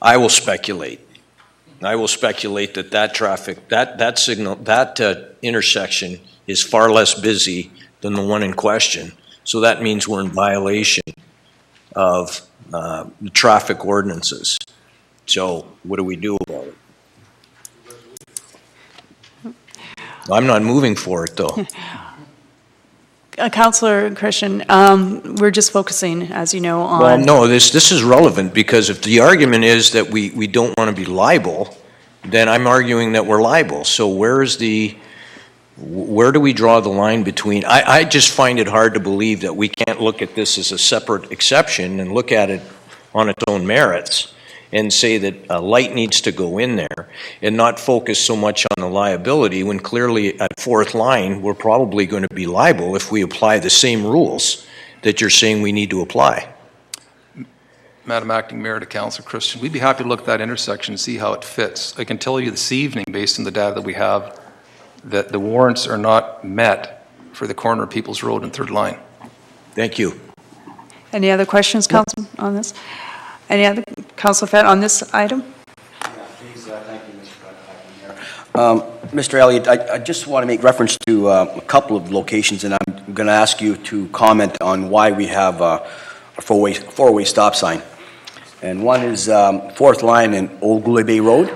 I will speculate that traffic, that signal, that intersection is far less busy than the one in question. So that means we're in violation of the traffic ordinances. So what do we do about it? I'm not moving for it, though. Councillor Christian, we're just focusing, as you know, on... Well, no, this is relevant because if the argument is that we don't want to be liable, then I'm arguing that we're liable. So where do we draw the line between... I just find it hard to believe that we can't look at this as a separate exception and look at it on its own merits and say that a light needs to go in there and not focus so much on the liability when clearly at fourth line we're probably going to be liable if we apply the same rules that you're saying we need to apply. Madam Acting Mayor, to Councillor Christian, we'd be happy to look at that intersection and see how it fits. I can tell you this evening, based on the data that we have, that the warrants are not met for the corner of People's Road and third line. Thank you. Any other questions, Council, on this? Any other, Councillor Fett, on this item? Please, thank you, Mr. Mayor. Mr. Elliott, I just want to make reference to a couple of locations, and I'm going to ask you to comment on why we have a four-way stop sign. And one is fourth line in Old Goulet Bay Road.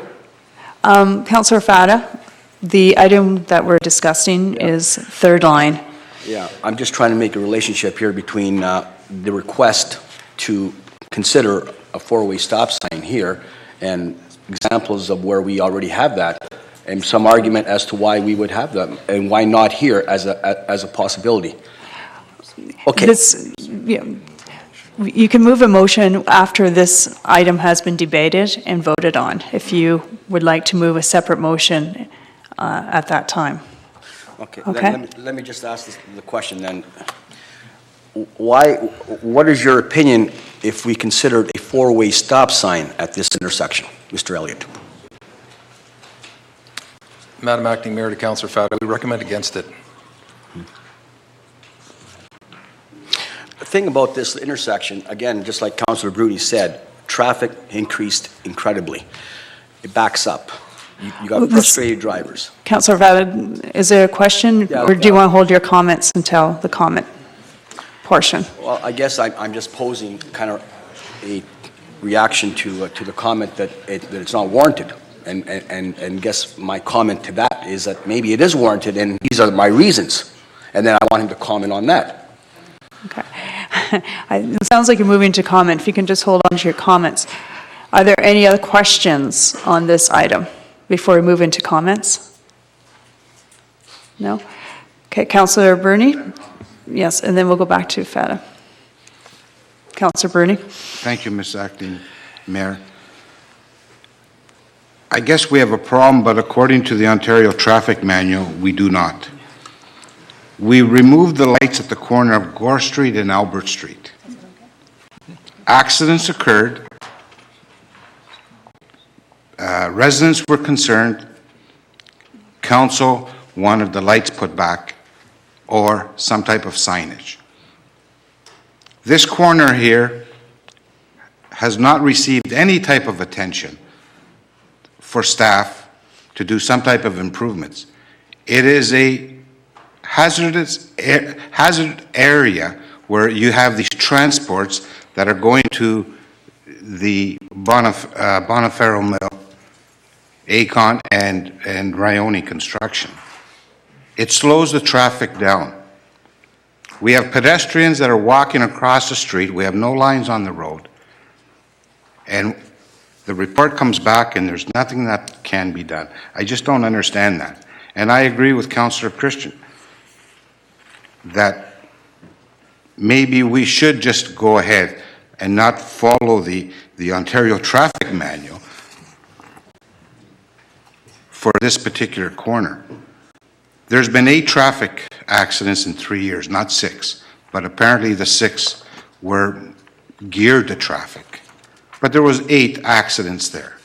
Councillor Fata, the item that we're discussing is third line. Yeah, I'm just trying to make a relationship here between the request to consider a four-way stop sign here and examples of where we already have that, and some argument as to why we would have them and why not here as a possibility. Okay. You can move a motion after this item has been debated and voted on, if you would like to move a separate motion at that time. Okay. Okay. Let me just ask the question then. What is your opinion if we considered a four-way stop sign at this intersection, Mr. Elliott? Madam Acting Mayor, to Councillor Fata, we recommend against it. The thing about this intersection, again, just like Councillor Bruni said, traffic increased incredibly. It backs up. You got frustrated drivers. Councillor Fata, is there a question, or do you want to hold your comments until the comment portion? Well, I guess I'm just posing kind of a reaction to the comment that it's not warranted. And guess my comment to that is that maybe it is warranted and these are my reasons. And then I want him to comment on that. Okay. It sounds like you're moving to comment. If you can just hold on to your comments. Are there any other questions on this item before we move into comments? No? Okay, Councillor Bruni? Yes, and then we'll go back to Fata. Councillor Bruni? Thank you, Ms. Acting Mayor. I guess we have a problem, but according to the Ontario Traffic Manual, we do not. We removed the lights at the corner of Gore Street and Albert Street. Accidents occurred. Residents were concerned. Council wanted the lights put back or some type of signage. This corner here has not received any type of attention for staff to do some type of improvements. It is a hazard area where you have these transports that are going to the Boniferro Mill, Acon, and Rione Construction. It slows the traffic down. We have pedestrians that are walking across the street. We have no lines on the road. And the report comes back and there's nothing that can be done. I just don't understand that. And I agree with Councillor Christian that maybe we should just go ahead and not follow the Ontario Traffic Manual for this particular corner. There's been 8 traffic accidents in 3 years, not 6, but apparently the 6 were geared to traffic. But there was 8 accidents there.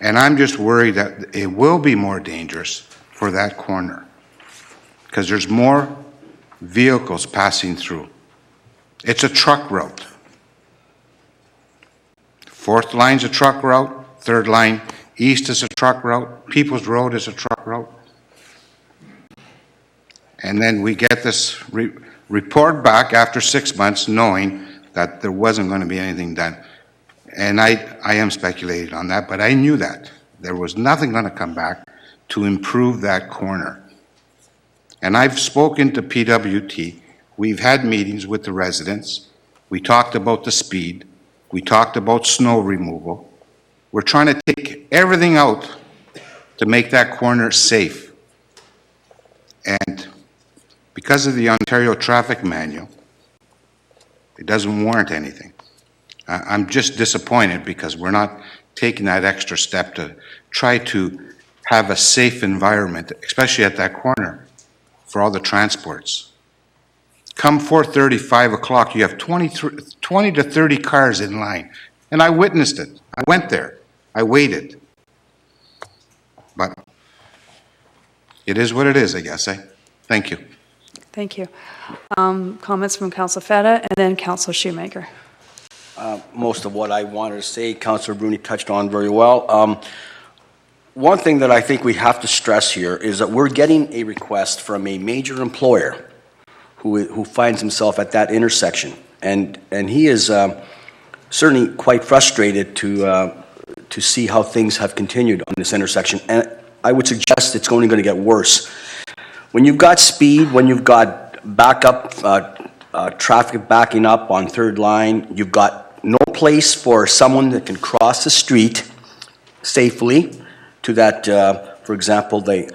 And I'm just worried that it will be more dangerous for that corner because there's more vehicles passing through. It's a truck route. 4th line's a truck route, 3rd line east is a truck route, People's Road is a truck route. And then we get this report back after 6 months knowing that there wasn't going to be anything done. And I am speculating on that, but I knew that. There was nothing going to come back to improve that corner. And I've spoken to PWT. We've had meetings with the residents. We talked about the speed. We talked about snow removal. We're trying to take everything out to make that corner safe. And because of the Ontario Traffic Manual, it doesn't warrant anything. I'm just disappointed because we're not taking that extra step to try to have a safe environment, especially at that corner, for all the transports. Come 4:30, 5 o'clock, you have 20 to 30 cars in line. And I witnessed it. I went there. I waited. But it is what it is, I guess. Thank you. Thank you. Comments from Councillor Feta and then Councillor Shoemaker. Most of what I wanted to say, Councillor Bruni touched on very well. One thing that I think we have to stress here is that we're getting a request from a major employer who finds himself at that intersection. And he is certainly quite frustrated to see how things have continued on this intersection. And I would suggest it's only going to get worse. When you've got speed, when you've got backup, traffic backing up on 3rd line, you've got no place for someone that can cross the street safely to that, for example, the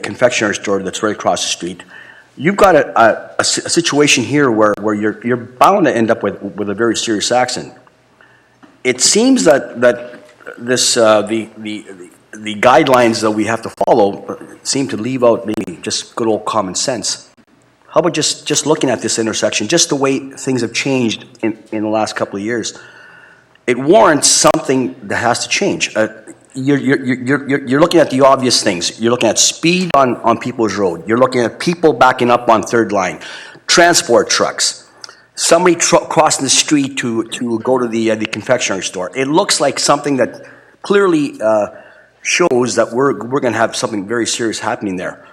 confectionery store that's right across the street. You've got a situation here where you're bound to end up with a very serious accident. It seems that this the guidelines that we have to follow seem to leave out maybe just good old common sense. How about just looking at this intersection, just the way things have changed in the last couple of years? It warrants something that has to change. You're looking at the obvious things. You're looking at speed on People's Road. You're looking at people backing up on 3rd line, transport trucks, somebody crossing the street to go to the confectionery store. It looks like something that clearly shows that we're going to have something very serious happening there.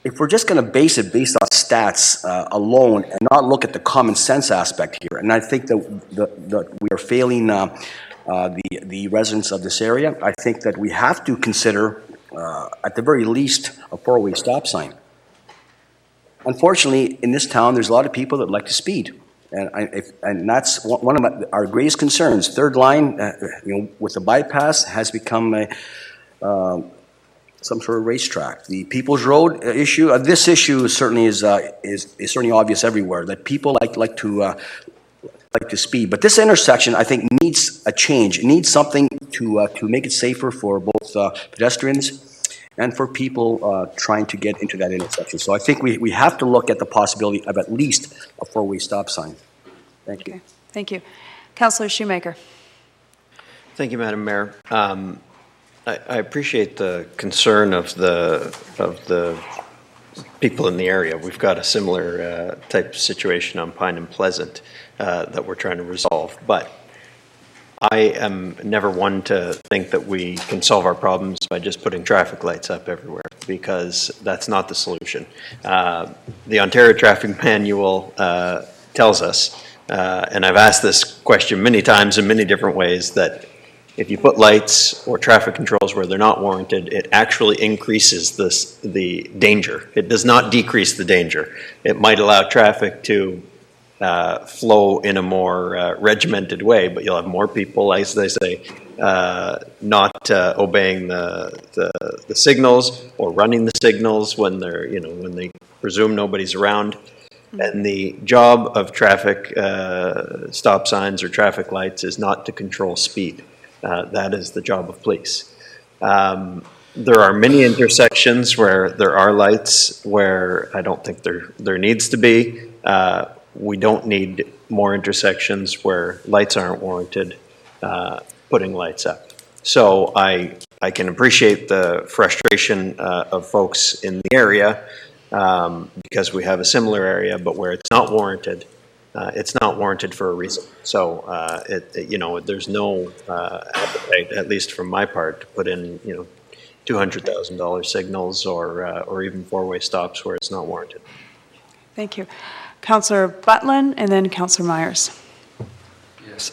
If we're just going to base it based on stats alone and not look at the common sense aspect here, and I think that we are failing the residents of this area, I think that we have to consider, at the very least, a 4-way stop sign. Unfortunately, in this town, there's a lot of people that like to speed. And that's one of our greatest concerns. 3rd line, with the bypass, has become some sort of racetrack. The People's Road issue, this issue certainly is certainly obvious everywhere. That people like to like to speed. But this intersection, I think, needs a change. It needs something to make it safer for both pedestrians and for people trying to get into that intersection. So I think we have to look at the possibility of at least a four-way stop sign. Thank you. Okay. Thank you. Councillor Shoemaker. Thank you, Madam Mayor. I appreciate the concern of the people in the area. We've got a similar type of situation on Pine and Pleasant that we're trying to resolve. But I am never one to think that we can solve our problems by just putting traffic lights up everywhere, because that's not the solution. The Ontario Traffic Manual tells us, and I've asked this question many times in many different ways, that if you put lights or traffic controls where they're not warranted, it actually increases the danger. It does not decrease the danger. It might allow traffic to flow in a more regimented way, but you'll have more people, as they say, not obeying the signals or running the signals when when they presume nobody's around. And the job of traffic stop signs or traffic lights is not to control speed. That is the job of police. There are many intersections where there are lights where I don't think there needs to be. We don't need more intersections where lights aren't warranted, putting lights up. So I can appreciate the frustration of folks in the area because we have a similar area, but where it's not warranted for a reason. So there's no appetite, at least from my part, to put in $200,000 signals or even four-way stops where it's not warranted. Thank you. Councillor Butlin and then Councillor Myers. Yes.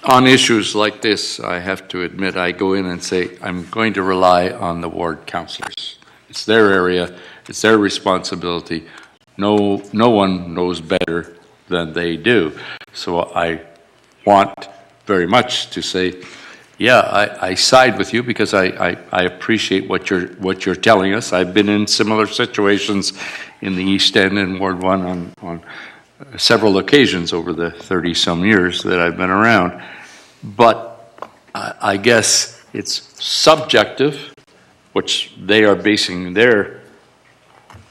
On issues like this, I have to admit, I go in and say, I'm going to rely on the ward councillors. It's their area, it's their responsibility. No one knows better than they do. So I want very much to say, yeah, I side with you because I appreciate what you're telling us. I've been in similar situations in the East End and Ward 1 on several occasions over the 30-some years that I've been around. But I guess it's subjective, which they are basing their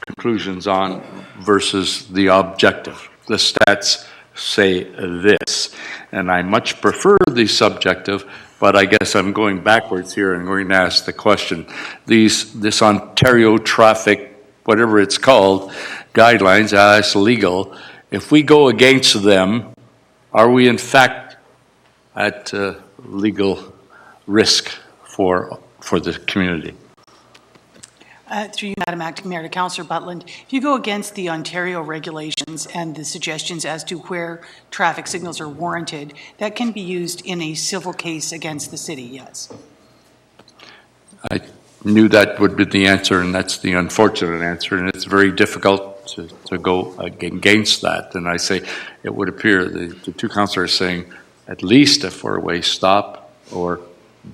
conclusions on, versus the objective. The stats say this, and I much prefer the subjective, but I guess I'm going backwards here and going to ask the question. This Ontario traffic, whatever it's called, guidelines, it's legal. If we go against them, are we in fact at legal risk for the community? Through you, Madam Acting Mayor, to Councillor Butland, if you go against the Ontario regulations and the suggestions as to where traffic signals are warranted, that can be used in a civil case against the city, yes. I knew that would be the answer, and that's the unfortunate answer, and it's very difficult to go against that. And I say, it would appear the two councillors saying at least a four-way stop, or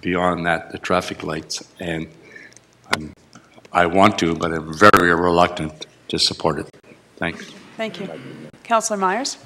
beyond that, the traffic lights. And I want to, but I'm very reluctant to support it. Thanks. Thank you. Councillor Myers.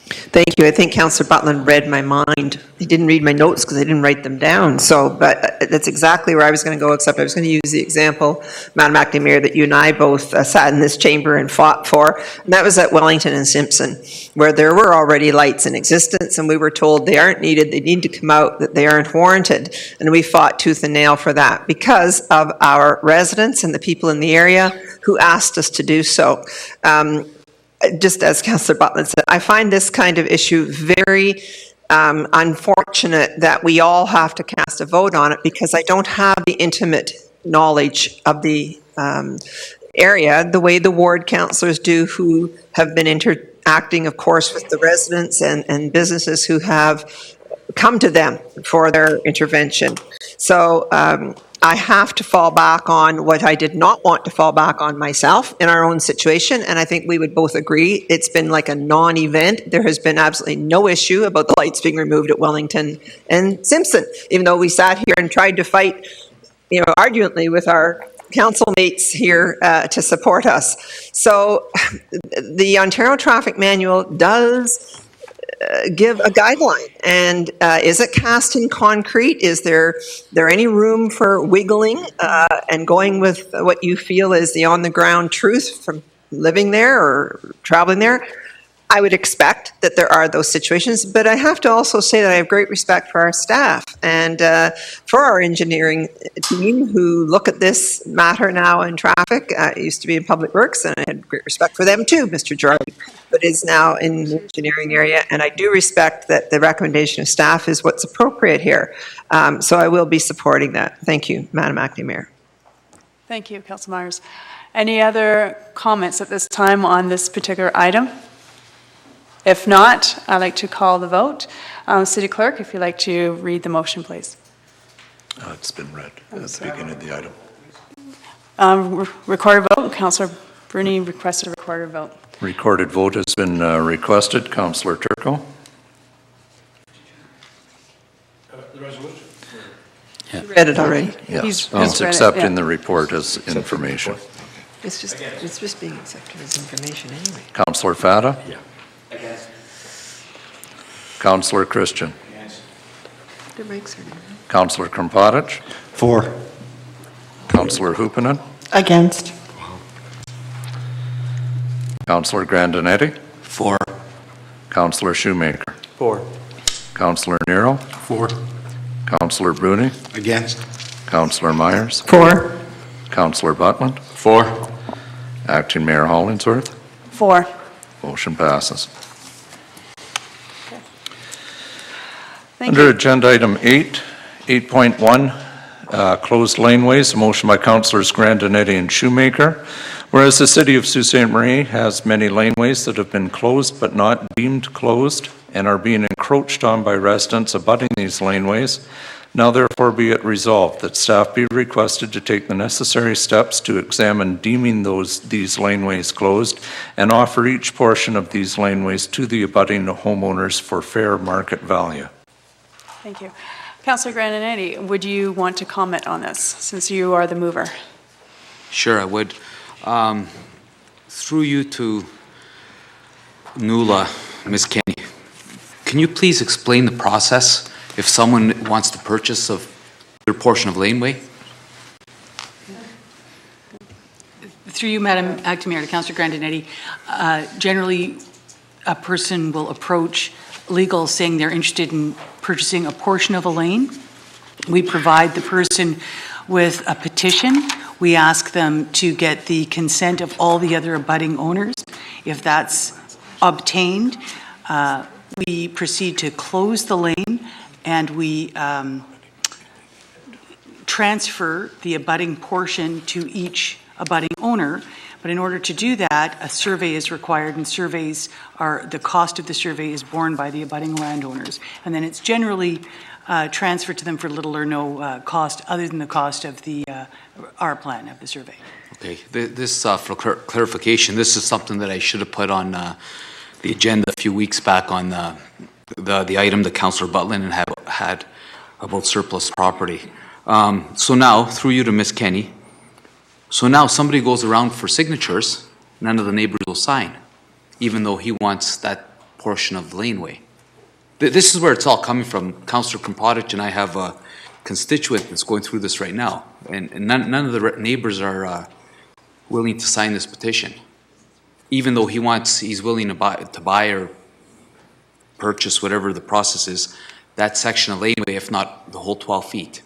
Thank you. I think Councillor Butland read my mind. He didn't read my notes because I didn't write them down. But that's exactly where I was going to go, except I was going to use the example, Madam Acting Mayor, that you and I both sat in this chamber and fought for. And that was at Wellington and Simpson, where there were already lights in existence, and we were told they aren't needed, they need to come out, that they aren't warranted. And we fought tooth and nail for that because of our residents and the people in the area who asked us to do so. Just as Councillor Butland said, I find this kind of issue very unfortunate that we all have to cast a vote on it, because I don't have the intimate knowledge of the area the way the ward councillors do, who have been interacting, of course, with the residents and businesses who have come to them for their intervention. So I have to fall back on what I did not want to fall back on myself in our own situation, and I think we would both agree it's been like a non-event. There has been absolutely no issue about the lights being removed at Wellington and Simpson, even though we sat here and tried to fight, arguably with our council mates here to support us. So the Ontario Traffic Manual does give a guideline. And is it cast in concrete? Is there any room for wiggling and going with what you feel is the on-the-ground truth from living there or traveling there? I would expect that there are those situations, but I have to also say that I have great respect for our staff and for our engineering team who look at this matter now in traffic. I used to be in Public Works, and I had great respect for them too, Mr. Jordan, but is now in the engineering area, and I do respect that the recommendation of staff is what's appropriate here. So I will be supporting that. Thank you, Madam Acting Mayor. Thank you, Councillor Myers. Any other comments at this time on this particular item? If not, I'd like to call the vote. City Clerk, if you'd like to read the motion, please. It's been read at the beginning of the item. Recorded vote. Councillor Bruni requested a recorded vote. Recorded vote has been requested. Councillor Turco. The resolution? Yeah. You read it already. Yes, it's accepting the report as information. It's just being accepted as information anyway. Councillor Fata? Yeah. Against. Councillor Christian? Against. Councillor Krampadich? For. Councillor Huppinen? Against. Councillor Grandinetti? For. Councillor Shoemaker? For. Councillor Nero? For. Councillor Bruni? Against. Councillor Myers? For. Councillor Butland? For. Acting Mayor Hollingsworth? For. Motion passes. Thank Under you. agenda item 8.1, closed laneways, a motion by Councillors Grandinetti and Shoemaker. Whereas the City of Sault Ste. Marie has many laneways that have been closed but not deemed closed and are being encroached on by residents abutting these laneways, now therefore be it resolved that staff be requested to take the necessary steps to examine deeming these laneways closed and offer each portion of these laneways to the abutting homeowners for fair market value. Thank you. Councillor Grandinetti, would you want to comment on this since you are the mover? Sure, I would. Through you to Nuala, Ms. Kenny, can you please explain the process if someone wants to purchase their portion of laneway? Through you, Madam Acting Mayor, to Councillor Grandinetti, generally a person will approach legal saying they're interested in purchasing a portion of a lane. We provide the person with a petition. We ask them to get the consent of all the other abutting owners. If that's obtained, we proceed to close the lane and we transfer the abutting portion to each abutting owner. But in order to do that, a survey is required, and the cost of the survey is borne by the abutting landowners. And then it's generally transferred to them for little or no cost other than the cost of our plan of the survey. Okay, this for clarification, this is something that I should have put on the agenda a few weeks back on the item that Councillor Butland had about surplus property. So now, through you to Ms. Kenny, so now somebody goes around for signatures, none of the neighbors will sign, even though he wants that portion of the laneway. This is where it's all coming from. Councillor Krampadich and I have a constituent that's going through this right now, and none of the neighbors are willing to sign this petition, even though he's willing to buy or purchase whatever the process is, that section of laneway, if not the whole 12 feet.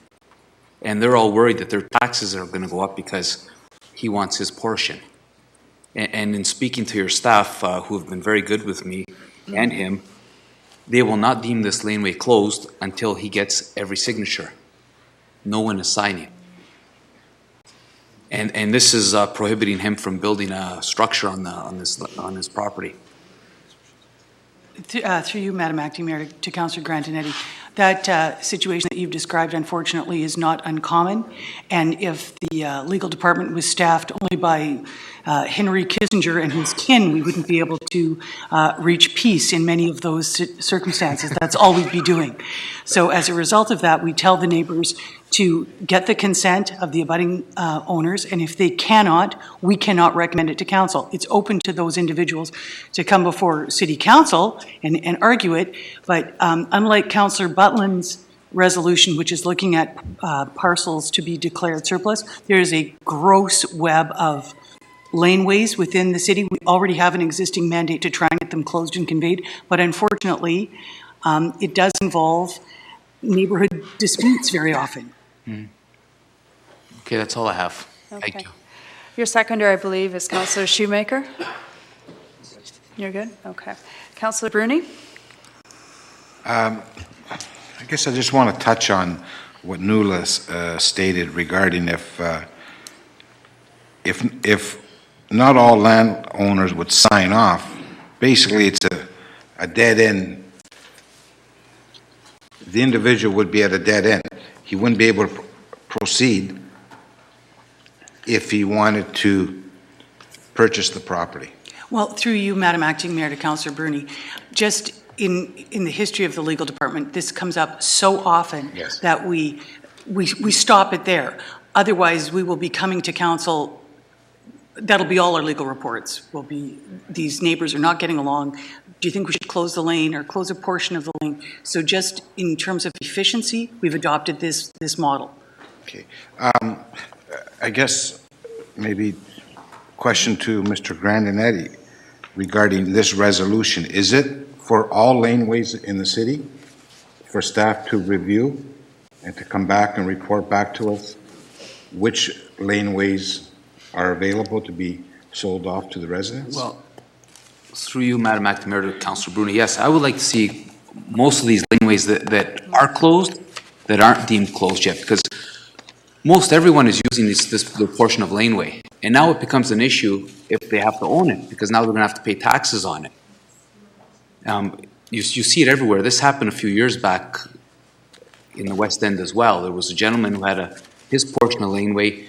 And they're all worried that their taxes are going to go up because he wants his portion. And in speaking to your staff, who have been very good with me and him, they will not deem this laneway closed until he gets every signature. No one is signing. And this is prohibiting him from building a structure on his property. Through you, Madam Acting Mayor, to Councillor Grandinetti, that situation that you've described, unfortunately, is not uncommon. And if the legal department was staffed only by Henry Kissinger and his kin, we wouldn't be able to reach peace in many of those circumstances. That's all we'd be doing. So as a result of that, we tell the neighbors to get the consent of the abutting owners, and if they cannot, we cannot recommend it to council. It's open to those individuals to come before city council and argue it, but unlike Councillor Butlin's resolution, which is looking at parcels to be declared surplus, there is a gross web of laneways within the city. We already have an existing mandate to try and get them closed and conveyed, but unfortunately, it does involve neighborhood disputes very often. Okay, that's all I have. Okay. Thank you. Your seconder, I believe, is Councillor Shoemaker. You're good? Okay. Councillor Bruni? I guess I just want to touch on what Nuala stated regarding if not all landowners would sign off, basically it's a dead end. The individual would be at a dead end. He wouldn't be able to proceed if he wanted to purchase the property. Well, through you, Madam Acting Mayor, to Councillor Bruni, just in the history of the legal department, this comes up so often that we stop it there. Otherwise, we will be coming to council. That'll be all our legal reports. Will be these neighbors are not getting along. Do you think we should close the lane or close a portion of the lane? So just in terms of efficiency, we've adopted this model. Okay. I guess maybe question to Mr. Grandinetti regarding this resolution. Is it for all laneways in the city for staff to review and to come back and report back to us which laneways are available to be sold off to the residents? Well, through you, Madam Acting Mayor, to Councillor Bruni, yes, I would like to see most of these laneways that are closed, that aren't deemed closed yet, because most everyone is using this portion of laneway. And now it becomes an issue if they have to own it, because now they're going to have to pay taxes on it. You see it everywhere. This happened a few years back in the West End as well. There was a gentleman who had his portion of laneway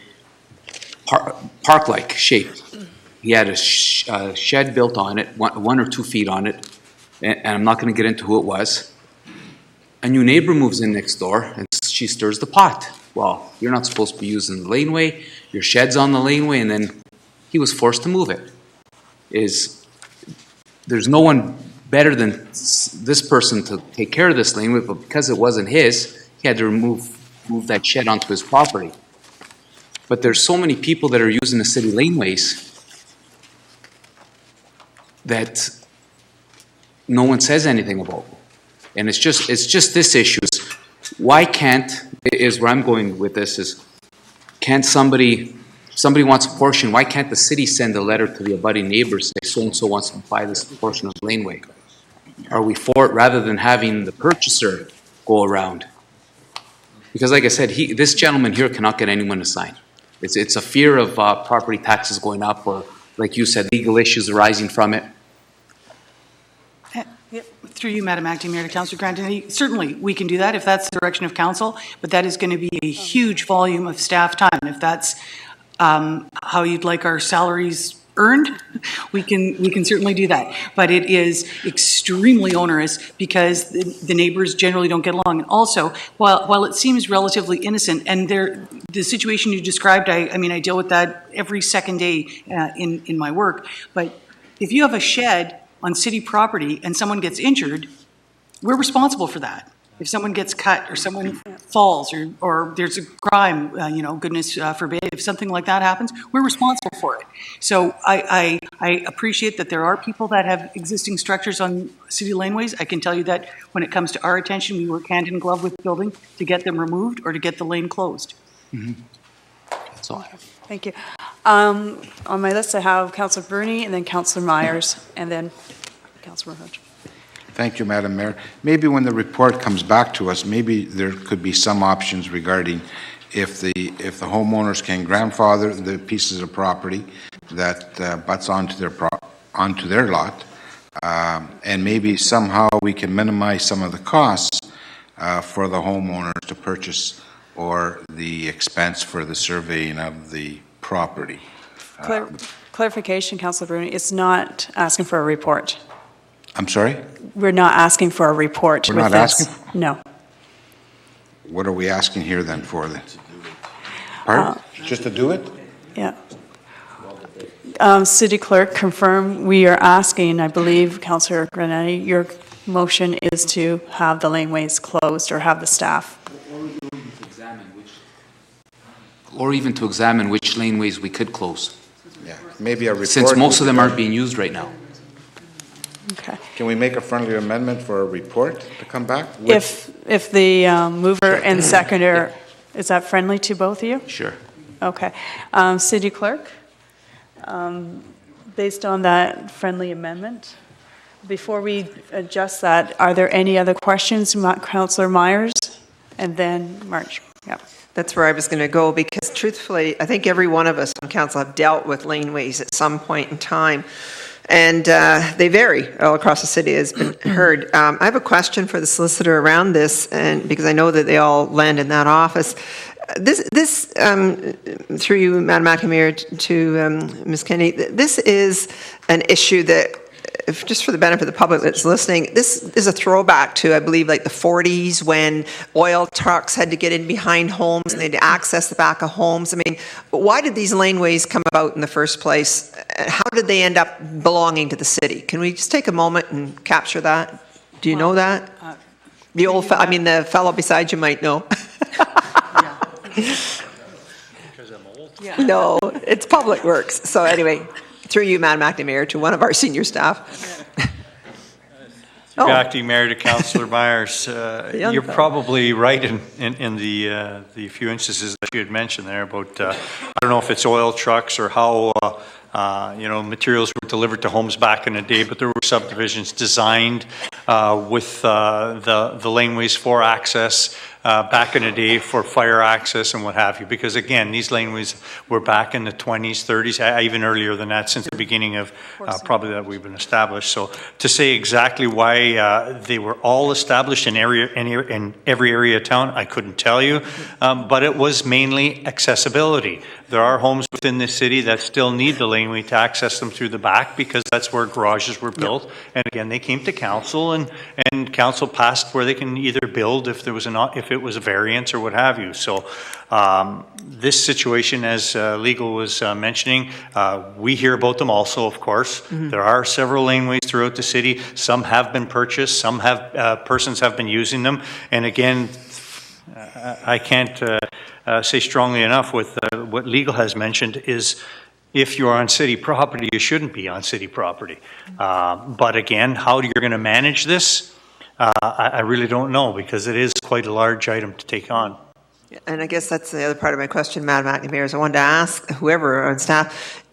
park-like shaped. He had a shed built on it, 1 or 2 feet on it, and I'm not going to get into who it was. A new neighbor moves in next door, and she stirs the pot. Well, you're not supposed to be using the laneway, your shed's on the laneway, and then he was forced to move it. There's no one better than this person to take care of this laneway, but because it wasn't his, he had to move that shed onto his property. But there's so many people that are using the city laneways that no one says anything about. And it's just this issue. Why can't, is where I'm going with this, is can't somebody wants a portion, why can't the city send a letter to the abutting neighbors, say so-and-so wants to buy this portion of laneway? Are we for it rather than having the purchaser go around? Because like I said, this gentleman here cannot get anyone to sign. It's a fear of property taxes going up, or like you said, legal issues arising from it. Through you, Madam Acting Mayor, to Councillor Grandinetti, certainly we can do that if that's the direction of council, but that is going to be a huge volume of staff time. If that's how you'd like our salaries earned, we can certainly do that. But it is extremely onerous because the neighbors generally don't get along. And also, while it seems relatively innocent, and the situation you described, I mean, I deal with that every second day in my work. But if you have a shed on city property and someone gets injured, we're responsible for that. If someone gets cut or someone falls or there's a crime, goodness forbid, if something like that happens, we're responsible for it. So I appreciate that there are people that have existing structures on city laneways. I can tell you that when it comes to our attention, we work hand in glove with the building to get them removed or to get the lane closed. Mm-hmm. That's all I have. Thank you. On my list, I have Councillor Bruni and then Councillor Myers and then Councillor Hodge. Thank you, Madam Mayor. Maybe when the report comes back to us, maybe there could be some options regarding if the homeowners can grandfather the pieces of property that butts onto their lot, and maybe somehow we can minimize some of the costs for the homeowners to purchase or the expense for the surveying of the property. clarification, Councillor Bruni, it's not asking for a report. I'm sorry? We're not asking for a report We're with not this. asking? No. What are we asking here then for then? Pardon? Just to do it? Yeah. City Clerk, confirm, we are asking, I believe, Councillor Granetti, your motion is to have the laneways closed or have the staff. Or even to examine which laneways we could close. Yeah, maybe a report. Since most of them aren't being used right now. Okay. Can we make a friendly amendment for a report to come back? with- If the mover and seconder, is that friendly to both of you? Sure. Okay. City Clerk, based on that friendly amendment, before we adjust that, are there any other questions, Councillor Myers? And then March. Yeah. That's where I was going to go, because truthfully, I think every one of us on council have dealt with laneways at some point in time, and they vary all across the city, as been heard. I have a question for the solicitor around this, and because I know that they all land in that office. This through you, Madam McNamara, to Ms. Kennedy, this is an issue that, just for the benefit of the public that's listening, this is a throwback to, I believe, like the 40s when oil trucks had to get in behind homes and they'd access the back of homes. I mean, why did these laneways come about in the first place? How did they end up belonging to the city? Can we just take a moment and capture that? Do you know that? The old, the fellow beside you might know. No, it's Public Works. So anyway, through you, Madam Acting Mayor, to one of our senior staff. Acting Mayor to Councillor Myers, you're probably right in the few instances that you had mentioned there about, I don't know if it's oil trucks or how, materials were delivered to homes back in the day, but there were subdivisions designed with the laneways for access back in the day for fire access and what have you, because again, these laneways were back in the 20s, 30s, even earlier than that, since the beginning of probably that we've been established. So to say exactly why they were all established in every area of town, I couldn't tell you, but it was mainly accessibility. There are homes within the city that still need the laneway to access them through the back, because that's where garages were built. And again, they came to council, and council passed where they can either build if it was a variance or what have you. So this situation, as legal was mentioning, we hear about them also, of course. Mm-hmm. There are several laneways throughout the city. Some have been purchased. Some have persons have been using them. And again, I can't say strongly enough with what legal has mentioned is, if you're on city property, you shouldn't be on city property. But again, how you're going to manage this, I really don't know, because it is quite a large item to take on. And I guess that's the other part of my question, Madam Acting Mayor, is I wanted to ask whoever on staff,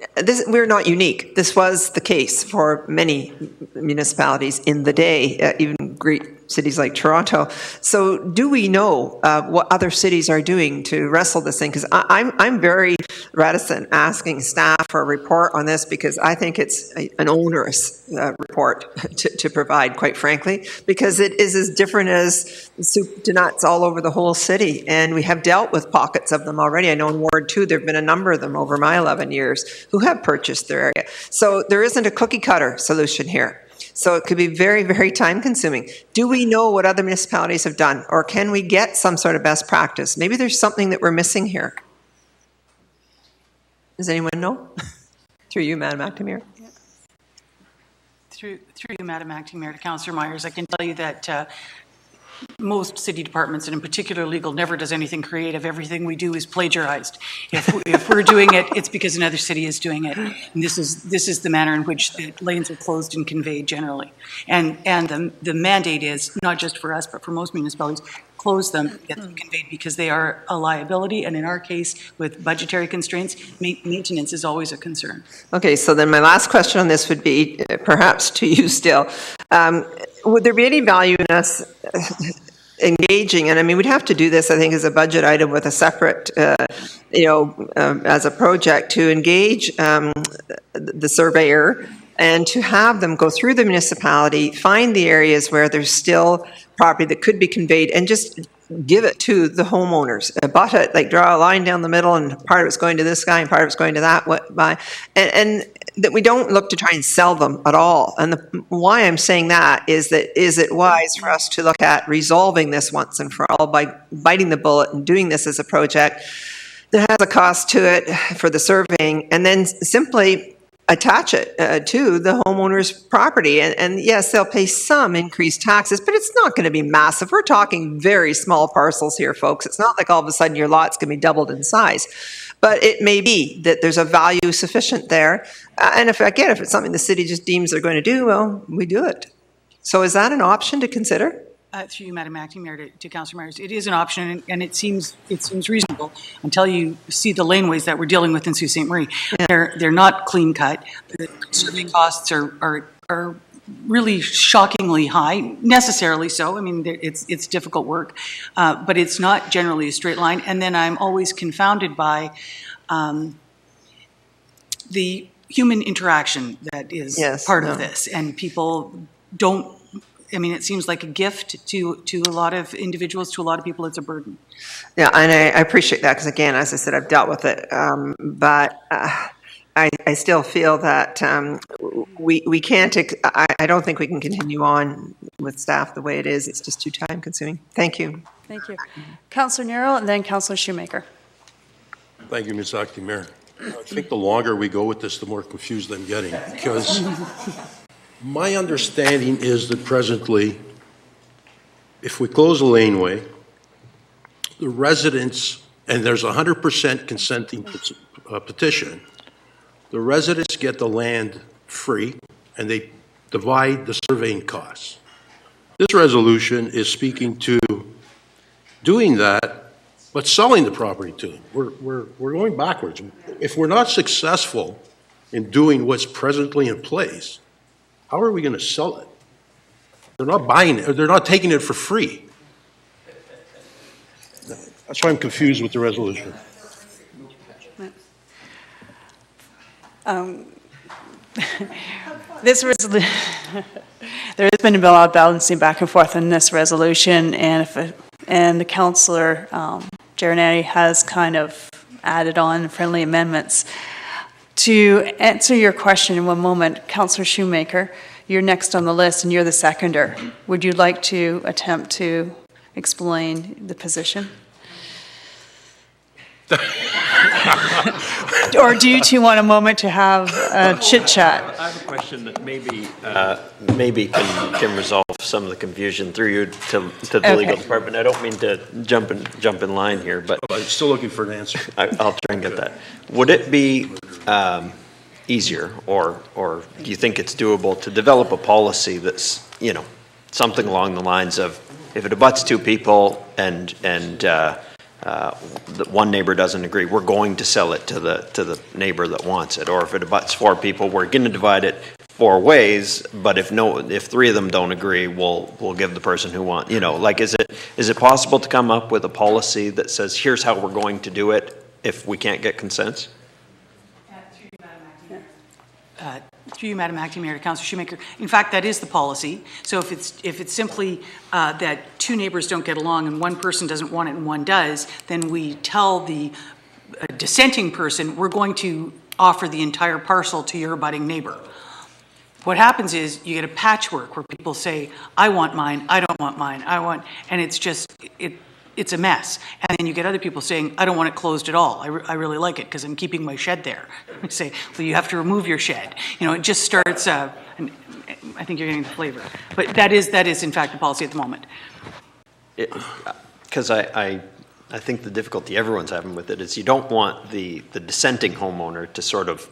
we're not unique. This was the case for many municipalities in the day, even great cities like Toronto. So do we know what other cities are doing to wrestle this thing? Because I'm very reticent asking staff for a report on this, because I think it's an onerous report to provide, quite frankly, because it is as different as soup to nuts all over the whole city. And we have dealt with pockets of them already. I know in Ward 2, there have been a number of them over my 11 years who have purchased their area. So there isn't a cookie cutter solution here. So it could be very, very time consuming. Do we know what other municipalities have done, or can we get some sort of best practice? Maybe there's something that we're missing here. Does anyone know? Through you, Madam Acting Mayor. Yeah. Through you, Madam Acting Mayor, to Councillor Myers, I can tell you that most city departments, and in particular legal, never does anything creative. Everything we do is plagiarized. If we're doing it, it's because another city is doing it. And this is the manner in which the lanes are closed and conveyed generally. And the mandate is not just for us, but for most municipalities, close them, get them conveyed, because they are a liability. And in our case, with budgetary constraints, maintenance is always a concern. Okay, so then my last question on this would be, perhaps to you still, would there be any value in us engaging, and I mean, we'd have to do this, I think, as a budget item with a separate, as a project, to engage the surveyor and to have them go through the municipality, find the areas where there's still property that could be conveyed, and just give it to the homeowners. Abut it, like draw a line down the middle, and part of it's going to this guy and part of it's going to that. And that we don't look to try and sell them at all. And why I'm saying that is it wise for us to look at resolving this once and for all by biting the bullet and doing this as a project that has a cost to it for the surveying, and then simply attach it to the homeowner's property. And yes, they'll pay some increased taxes, but it's not going to be massive. We're talking very small parcels here, folks. It's not like all of a sudden your lot's going to be doubled in size. But it may be that there's a value sufficient there. And if it's something the city just deems they're going to do, well, we do it. So is that an option to consider? Through you, Madam Acting Mayor, to Councillor Myers, it is an option, and it seems reasonable until you see the laneways that we're dealing with in Sault Ste. Marie. Yeah. They're not clean cut. The survey costs are really shockingly high, necessarily so. I mean, it's difficult work, but it's not generally a straight line. And then I'm always confounded by the human interaction that is part of this, and people don't. I mean, it seems like a gift to a lot of individuals, to a lot of people, it's a burden. Yeah, and I appreciate that because, again, as I said, I've dealt with it. But I still feel that we can't, I don't think we can continue on with staff the way it is. It's just too time consuming. Thank you. Thank you. Councillor Nero and then Councillor Shoemaker. Thank you, Ms. Acting Mayor. I think the longer we go with this, the more confused I'm getting, because my understanding is that presently, if we close a laneway, the residents, and there's 100% consenting petition, the residents get the land free and they divide the surveying costs. This resolution is speaking to doing that, but selling the property to them. We're going backwards. If we're not successful in doing what's presently in place, how are we going to sell it? They're not buying it, or they're not taking it for free. That's why I'm confused with the resolution. This resolution, there has been a lot of balancing back and forth in this resolution, and the councillor Gerardi has kind of added on friendly amendments. To answer your question in one moment, Councillor Shoemaker, you're next on the list and you're the seconder. Would you like to attempt to explain the position? Or do you two want a moment to have a chit chat? I have a question that maybe can resolve some of the confusion through you to the legal department. I don't mean to jump in line here, but I'm still looking for an answer. I'll try and get that. Would it be easier, or do you think it's doable to develop a policy that's, something along the lines of, if it abuts two people and that one neighbor doesn't agree, we're going to sell it to the neighbor that wants it. Or if it abuts four people, we're going to divide it four ways, but if three of them don't agree, we'll give the person who wants, is it possible to come up with a policy that says, here's how we're going to do it if we can't get consent? Through you, Madam Acting Mayor, to Councillor Shoemaker. In fact, that is the policy. So if it's simply that two neighbors don't get along and one person doesn't want it and one does, then we tell the dissenting person, we're going to offer the entire parcel to your abutting neighbor. What happens is you get a patchwork where people say, I want mine, I don't want mine, and it's just, it's a mess. And then you get other people saying, I don't want it closed at all. I really like it because I'm keeping my shed there. I say, well, you have to remove your shed. It just starts, I think you're getting the flavor. But that is in fact the policy at the moment. Because I think the difficulty everyone's having with it is you don't want the dissenting homeowner to sort of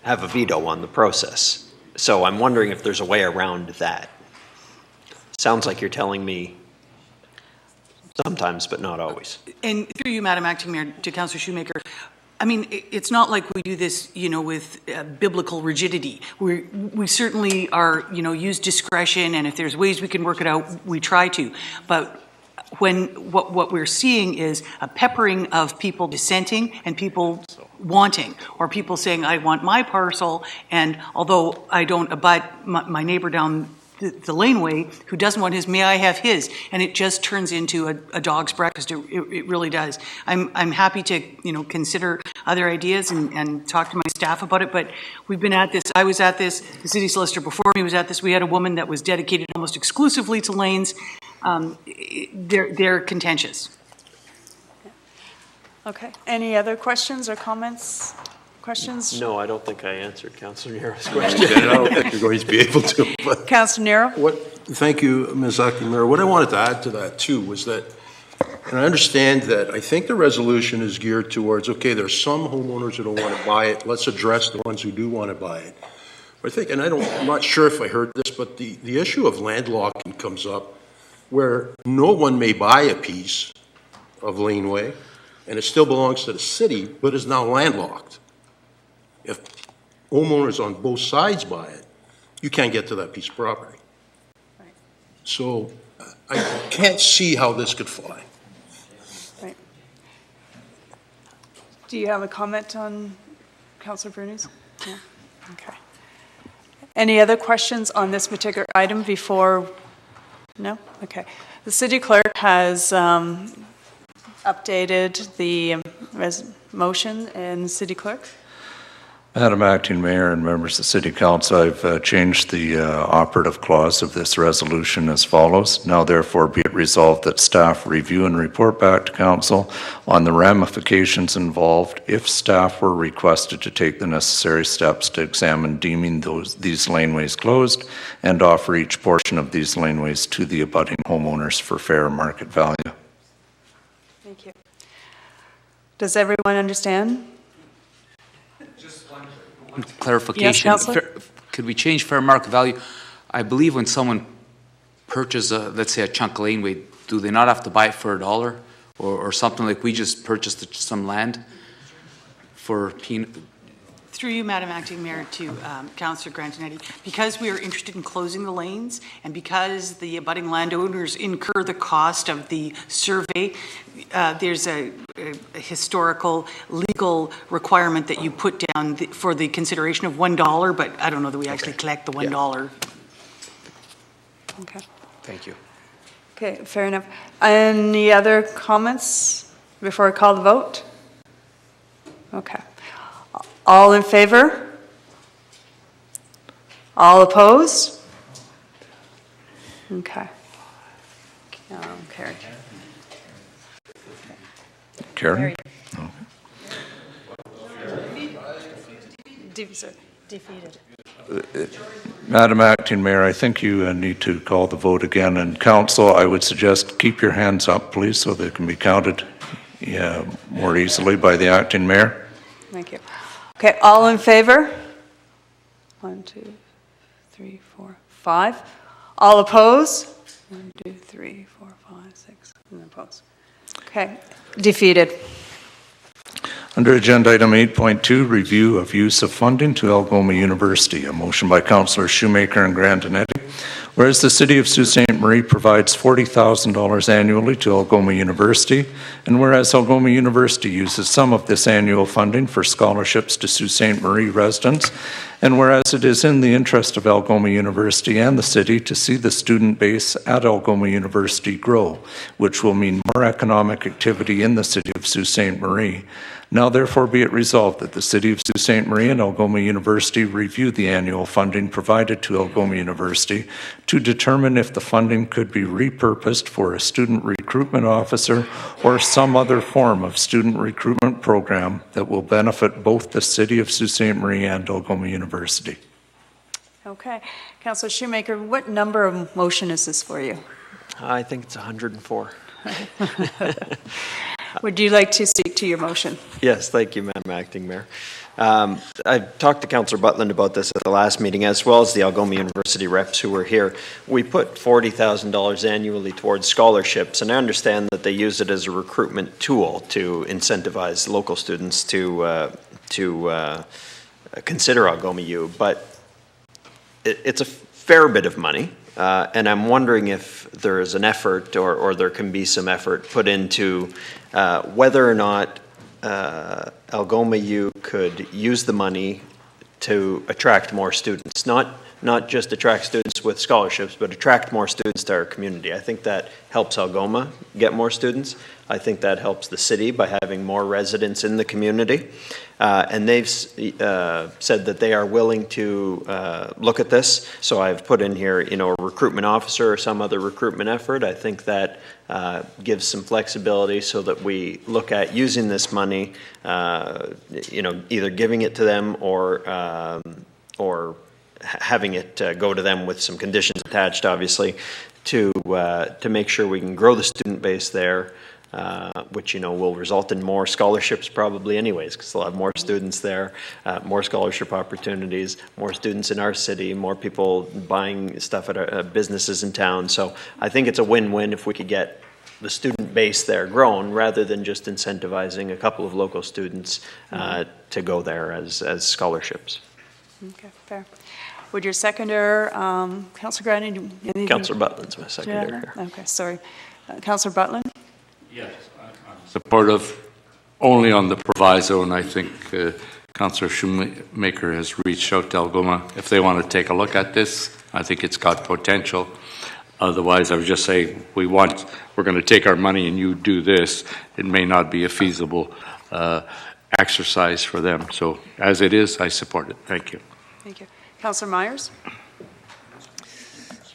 have a veto on the process. So I'm wondering if there's a way around that. Sounds like you're telling me sometimes, but not always. And through you, Madam Acting Mayor, to Councillor Shoemaker, I mean, it's not like we do this, with biblical rigidity. We certainly are, use discretion, and if there's ways we can work it out, we try to. But what we're seeing is a peppering of people dissenting and people wanting, or people saying, I want my parcel, and although I don't abut my neighbor down the laneway who doesn't want his, may I have his? And it just turns into a dog's breakfast. It really does. I'm happy to, consider other ideas and talk to my staff about it, but we've been at this. I was at this, the city solicitor before me was at this. We had a woman that was dedicated almost exclusively to lanes. They're contentious. Okay. Any other questions or comments? Questions? No, I don't think I answered Councillor Nero's question. I don't think you're going to be able to. But Councillor Nero? Thank you, Ms. Acting Mayor. What I wanted to add to that, too, was that, and I understand that, I think the resolution is geared towards, okay, there's some homeowners who don't want to buy it. Let's address the ones who do want to buy it. But I think, and I'm not sure if I heard this, but the issue of landlocking comes up where no one may buy a piece of laneway, and it still belongs to the city, but is now landlocked. If homeowners on both sides buy it, you can't get to that piece of property. Right. So I can't see how this could fly. Right. Do you have a comment on Councillor Bruni's? No? Okay. Any other questions on this particular item before? No? Okay. The city clerk has updated the motion and city clerk. Madam Acting Mayor and members of City Council, I've changed the operative clause of this resolution as follows. Now therefore be it resolved that staff review and report back to Council on the ramifications involved if staff were requested to take the necessary steps to examine deeming these laneways closed and offer each portion of these laneways to the abutting homeowners for fair market value. Thank you. Does everyone understand? Clarification. Yes, could we change fair market value? I believe when someone purchases, let's say, a chunk of laneway, do they not have to buy it for $1 or something like we just purchased some land for peanut? Through you, Madam Acting Mayor, to Councillor Grandinetti, because we are interested in closing the lanes and because the abutting landowners incur the cost of the survey, there's a historical legal requirement that you put down for the consideration of $1, but I don't know that we actually collect the $1. Okay. Thank you. Okay, fair enough. Any other comments before I call the vote? Okay. All in favor? All opposed? Okay. Carried. Karen? Defeated. Madam Acting Mayor, I think you need to call the vote again. And Council, I would suggest keep your hands up, please, so they can be counted more easily by the Acting Mayor. Thank you. Okay, all in favor? 1, 2, 3, 4, 5. All opposed? 1, 2, 3, 4, 5, 6. And opposed. Okay, defeated. Under Agenda Item 8.2, Review of Use of Funding to Algoma University. A motion by Councillors Shoemaker and Grandinetti. Whereas the City of Sault Ste. Marie provides $40,000 annually to Algoma University, and whereas Algoma University uses some of this annual funding for scholarships to Sault Ste. Marie residents, and whereas it is in the interest of Algoma University and the City to see the student base at Algoma University grow, which will mean more economic activity in the City of Sault Ste. Marie. Now therefore be it resolved that the City of Sault Ste. Marie and Algoma University review the annual funding provided to Algoma University to determine if the funding could be repurposed for a student recruitment officer or some other form of student recruitment program that will benefit both the City of Sault Ste. Marie and Algoma University. Okay. Councillor Shoemaker, what number of motion is this for you? I think it's 104. Would you like to speak to your motion? Yes, thank you, Madam Acting Mayor. I talked to Councillor Butland about this at the last meeting, as well as the Algoma University reps who were here. We put $40,000 annually towards scholarships, and I understand that they use it as a recruitment tool to incentivize local students to consider Algoma U, but it's a fair bit of money. And I'm wondering if there is an effort or there can be some effort put into whether or not Algoma U could use the money to attract more students, not not just attract students with scholarships, but attract more students to our community. I think that helps Algoma get more students. I think that helps the city by having more residents in the community. And they've said that they are willing to look at this. So I've put in here, you know, a recruitment officer or some other recruitment effort. I think that gives some flexibility so that we look at using this money, you know, either giving it to them or having it go to them with some conditions attached, obviously, to make sure we can grow the student base there. Which, you know, will result in more scholarships probably anyways, because they'll have more students there, more scholarship opportunities, more students in our city, more people buying stuff at our businesses in town. So I think it's a win-win if we could get the student base there grown rather than just incentivizing a couple of local students to go there as scholarships. Okay, fair. Would your seconder, Councillor Grandin? Councillor Butlin's my seconder here. Okay, sorry. Councillor Butlin? Yes, I'm supportive only on the proviso, and I think Councillor Shoemaker has reached out to Algoma. If they want to take a look at this, I think it's got potential. Otherwise, I would just say we're going to take our money and you do this. It may not be a feasible exercise for them. So as it is, I support it. Thank you. Thank you. Councillor Myers?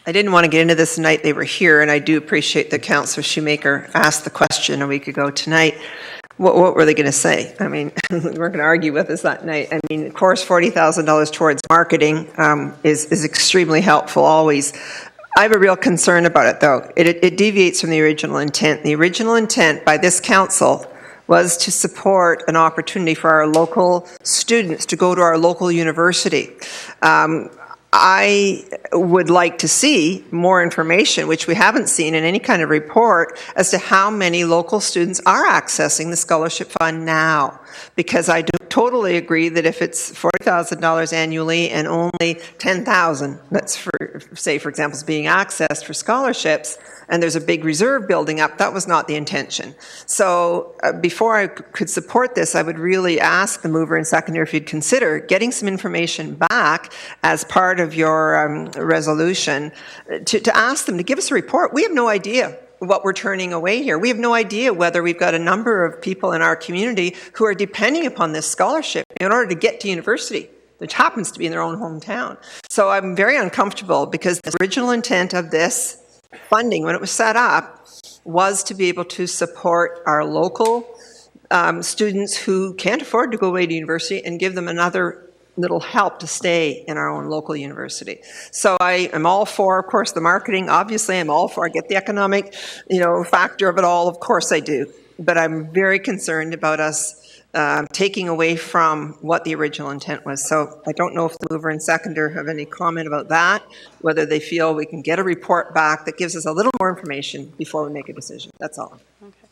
I didn't want to get into this tonight. They were here, and I do appreciate that Councillor Shoemaker asked the question a week ago tonight. What were they going to say? I mean, we weren't going to argue with us that night. I mean, of course, $40,000 towards marketing is extremely helpful always. I have a real concern about it, though. It deviates from the original intent. The original intent by this council was to support an opportunity for our local students to go to our local university. I would like to see more information, which we haven't seen in any kind of report, as to how many local students are accessing the scholarship fund now. Because I do totally agree that if it's $40,000 annually and only $10,000, that's say, for example, is being accessed for scholarships, and there's a big reserve building up, that was not the intention. So before I could support this, I would really ask the mover and seconder if you'd consider getting some information back as part of your resolution to ask them to give us a report. We have no idea what we're turning away here. We have no idea whether we've got a number of people in our community who are depending upon this scholarship in order to get to university, which happens to be in their own hometown. So I'm very uncomfortable because the original intent of this funding, when it was set up, was to be able to support our local students who can't afford to go away to university and give them another little help to stay in our own local university. So I am all for, of course, the marketing. Obviously, I'm all for. I get the economic, factor of it all. Of course, I do. But I'm very concerned about us taking away from what the original intent was. So I don't know if the mover and seconder have any comment about that, whether they feel we can get a report back that gives us a little more information before we make a decision. That's all. Okay.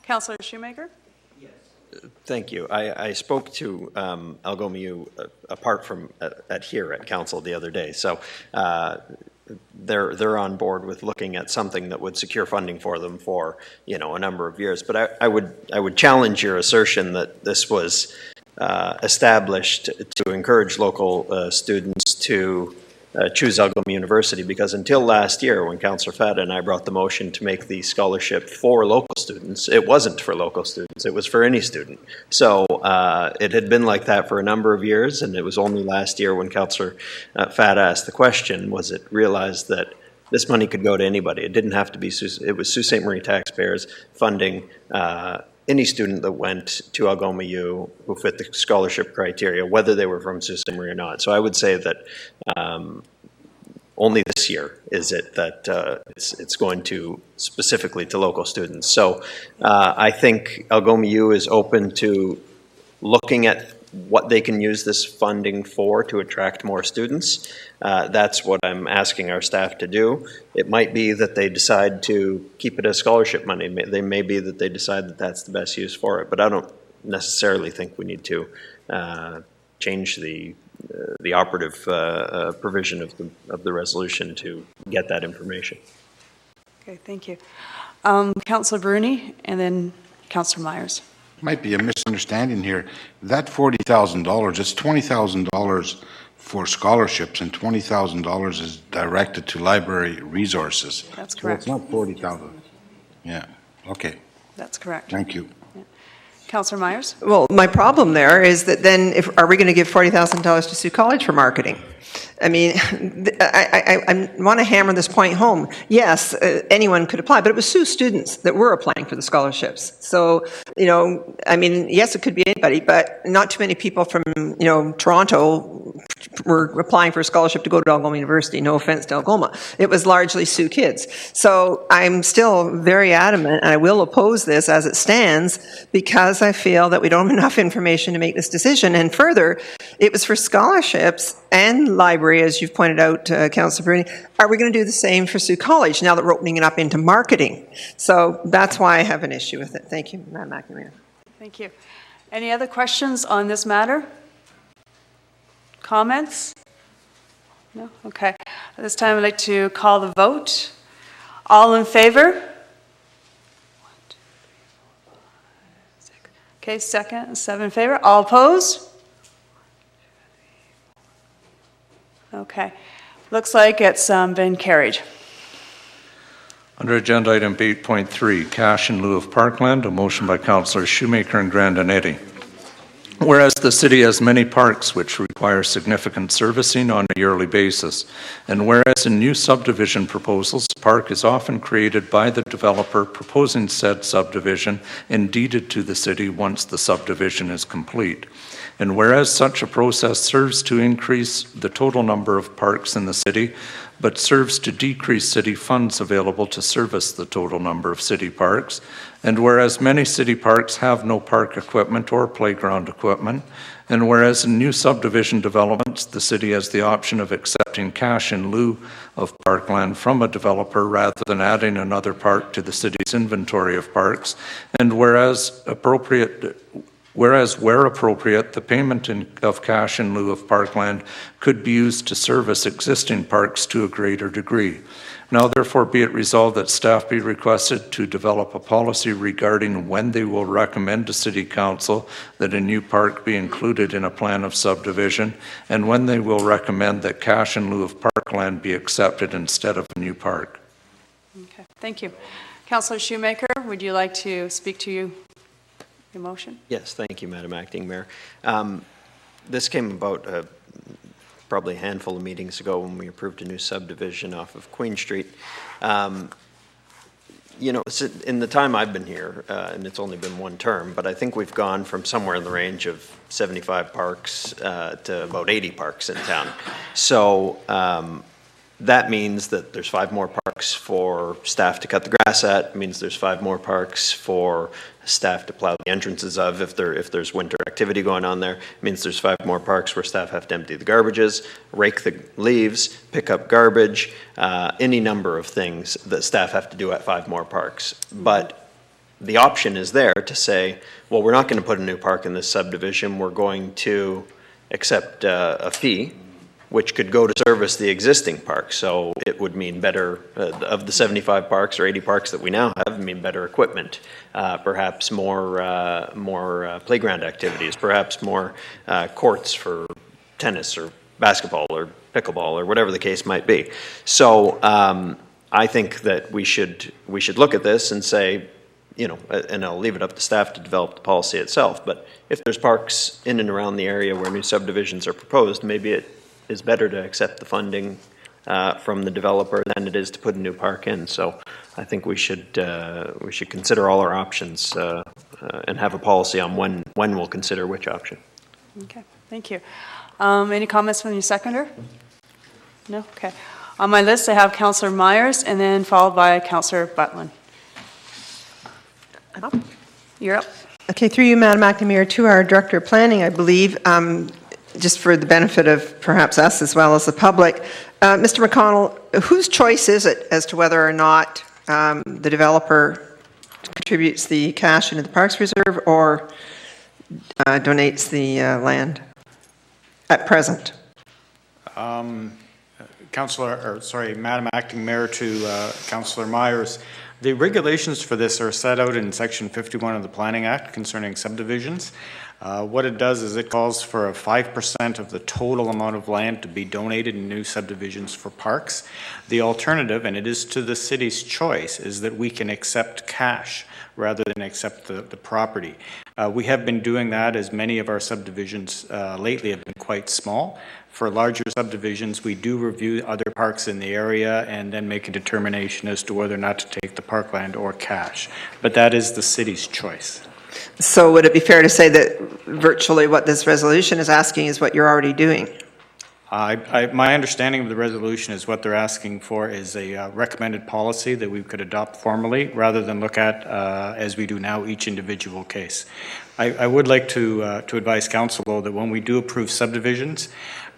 Councillor Shoemaker? Thank you. I spoke to Algoma U apart from at here at council the other day. So they're on board with looking at something that would secure funding for them for a number of years. But I would challenge your assertion that this was established to encourage local students to choose Algoma University, because until last year, when Councillor Fata and I brought the motion to make the scholarship for local students, it wasn't for local students, it was for any student. So it had been like that for a number of years, and it was only last year when Councillor Fata asked the question, was it realized that this money could go to anybody. It didn't have to be, it was Sault Ste. Marie taxpayers funding any student that went to Algoma U who fit the scholarship criteria, whether they were from Sault Ste. Marie or not. So I would say that only this year is it that it's going to specifically to local students. So I think Algoma U is open to looking at what they can use this funding for to attract more students. That's what I'm asking our staff to do. It might be that they decide to keep it as scholarship money. They may be that they decide that that's the best use for it, but I don't necessarily think we need to change the operative provision of the resolution to get that information. Okay, thank you. Councillor Bruni, and then Councillor Myers. Might be a misunderstanding here. That $40,000, it's $20,000 for scholarships, and $20,000 is directed to library resources. That's So correct. it's not 40,000. Yeah, okay, That's correct. thank you. Councillor Myers? Well, my problem there is that then are we going to give $40,000 to Sioux College for marketing? I mean, I want to hammer this point home. Yes, anyone could apply, but it was Sioux students that were applying for the scholarships. So, you know, I mean, yes, it could be anybody, but not too many people from, you know, Toronto were applying for a scholarship to go to Algoma University. No offense to Algoma. It was largely Sioux kids. So I'm still very adamant, and I will oppose this as it stands, because I feel that we don't have enough information to make this decision. And further, it was for scholarships and library, as you've pointed out, Councillor Bruni. Are we going to do the same for Sioux College now that we're opening it up into marketing? So that's why I have an issue with it. Thank you, Madam Acting Mayor. Thank you. Any other questions on this matter? Comments? No? Okay. At this time, I'd like to call the vote. All in favor? Okay, second, 7 in favor. All opposed? Okay. Looks like it's been carried. Under Agenda Item 8.3, Cash in lieu of Parkland, a motion by Councillors Shoemaker and Grandinetti. Whereas the city has many parks which require significant servicing on a yearly basis, and whereas in new subdivision proposals, a park is often created by the developer proposing said subdivision and deeded to the city once the subdivision is complete. And whereas such a process serves to increase the total number of parks in the city, but serves to decrease city funds available to service the total number of city parks, and whereas many city parks have no park equipment or playground equipment, and whereas in new subdivision developments, the city has the option of accepting cash in lieu of parkland from a developer rather than adding another park to the city's inventory of parks, and whereas where appropriate, the payment of cash in lieu of parkland could be used to service existing parks to a greater degree. Now therefore be it resolved that staff be requested to develop a policy regarding when they will recommend to City Council that a new park be included in a plan of subdivision, and when they will recommend that cash in lieu of parkland be accepted instead of a new park. Okay, thank you. Councillor Shoemaker, would you like to speak to your motion? Yes, thank you, Madam Acting Mayor. This came about probably a handful of meetings ago when we approved a new subdivision off of Queen Street. You know, in the time I've been here, and it's only been one term, but I think we've gone from somewhere in the range of 75 parks to about 80 parks in town. So that means that there's 5 more parks for staff to cut the grass at. It means there's 5 more parks for staff to plow the entrances of if there's winter activity going on there. It means there's 5 more parks where staff have to empty the garbages, rake the leaves, pick up garbage, any number of things that staff have to do at 5 more parks. But the option is there to say, well, we're not going to put a new park in this subdivision. We're going to accept a fee, which could go to service the existing parks. So it would mean better, of the 75 parks or 80 parks that we now have, mean better equipment, perhaps more playground activities, perhaps more courts for tennis or basketball or pickleball or whatever the case might be. So I think that we should look at this and say, you know, and I'll leave it up to staff to develop the policy itself, but if there's parks in and around the area where new subdivisions are proposed, maybe it is better to accept the funding from the developer than it is to put a new park in. So I think we should consider all our options and have a policy on when we'll consider which option. Okay, thank you. Any comments from your seconder? No? Okay. On my list, I have Councillor Myers and then followed by Councillor Butlin. You're up. Okay, through you, Madam Acting Mayor, to our Director of Planning, I believe, just for the benefit of perhaps us as well as the public, Mr. McConnell, whose choice is it as to whether or not the developer contributes the cash into the Parks Reserve or donates the land at present? Madam Acting Mayor, to Councillor Myers, The regulations for this are set out in Section 51 of the Planning Act concerning subdivisions. What it does is it calls for a 5% of the total amount of land to be donated in new subdivisions for parks. The alternative, and it is to the city's choice, is that we can accept cash rather than accept the property. We have been doing that as many of our subdivisions lately have been quite small. For larger subdivisions, we do review other parks in the area and then make a determination as to whether or not to take the parkland or cash. But that is the city's choice. So would it be fair to say that virtually what this resolution is asking is what you're already doing? My understanding of the resolution is what they're asking for is a recommended policy that we could adopt formally rather than look at, as we do now, each individual case. I would like to advise council, though, that when we do approve subdivisions,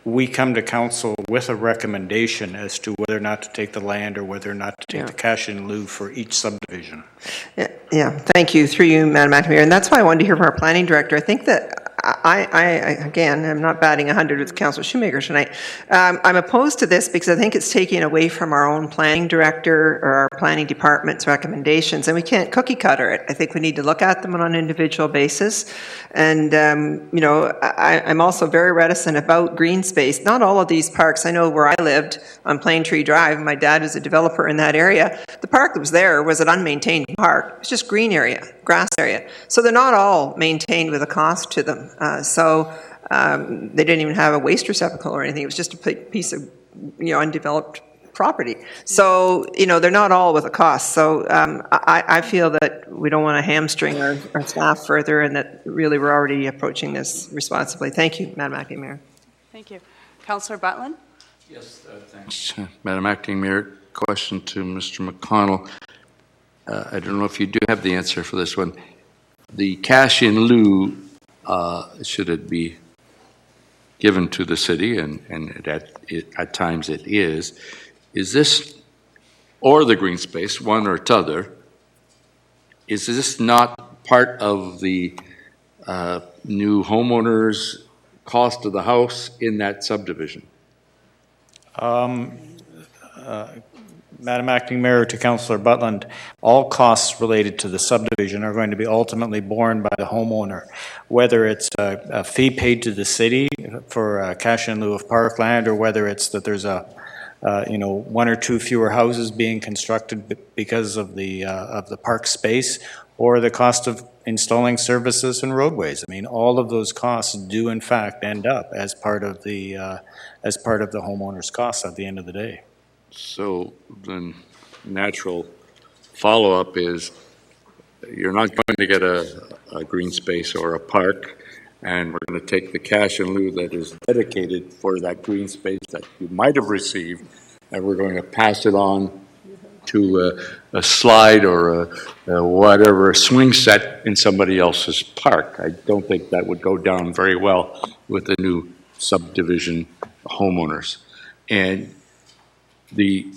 we come to council with a recommendation as to whether or not to take the land or whether or not to take the cash in lieu for each subdivision. Yeah, thank you. Through you, Madam Acting Mayor. And that's why I wanted to hear from our planning director. I think that again, I'm not batting 100 with Councillor Shoemaker tonight. I'm opposed to this because I think it's taking away from our own planning director or our planning department's recommendations, and we can't cookie cutter it. I think we need to look at them on an individual basis. And, you know, I'm also very reticent about green space. Not all of these parks, I know where I lived on Plane Tree Drive, my dad was a developer in that area. The park that was there was an unmaintained park. It was just green area, grass area. So they're not all maintained with a cost to them. They didn't even have a waste receptacle or anything. It was just a piece of, you know, undeveloped property. So, you know, they're not all with a cost. So I feel that we don't want to hamstring our staff further and that really we're already approaching this responsibly. Thank you, Madam Acting Mayor. Thank you. Councillor Butland? Yes, thanks. Madam Acting Mayor, question to Mr. McConnell. I don't know if you do have the answer for this one. The cash in lieu, should it be given to the city, and at times it is this, or the green space, one or t'other, is this not part of the new homeowners' cost of the house in that subdivision? Madam Acting Mayor, to Councillor Butland, all costs related to the subdivision are going to be ultimately borne by the homeowner, whether it's a fee paid to the city for cash in lieu of parkland, or whether it's that there's you know, one or two fewer houses being constructed because of the park space, or the cost of installing services and roadways. I mean, all of those costs do in fact end up as part of the homeowner's costs at the end of the day. So the natural follow-up is you're not going to get a green space or a park, and we're going to take the cash in lieu that is dedicated for that green space that you might have received, and we're going to pass it on to a slide or a swing set in somebody else's park. I don't think that would go down very well with the new subdivision homeowners. And the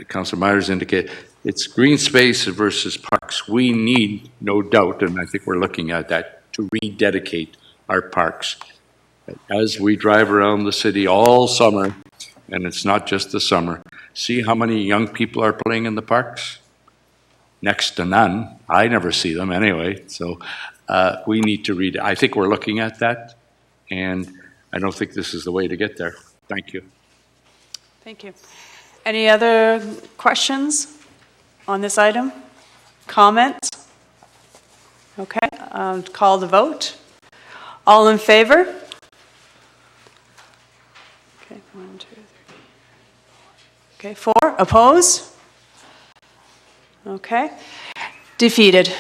Councillor Myers indicated it's green space versus parks. We need, no doubt, and I think we're looking at that, to rededicate our parks. As we drive around the city all summer, and it's not just the summer, see how many young people are playing in the parks? Next to none. I never see them anyway. So we need to I think we're looking at that, and I don't think this is the way to get there. Thank you. Thank you. Any other questions on this item? Comments? Okay, call the vote. All in favor? Okay, 1, 2, 3. Okay, 4. Opposed? Okay. Defeated.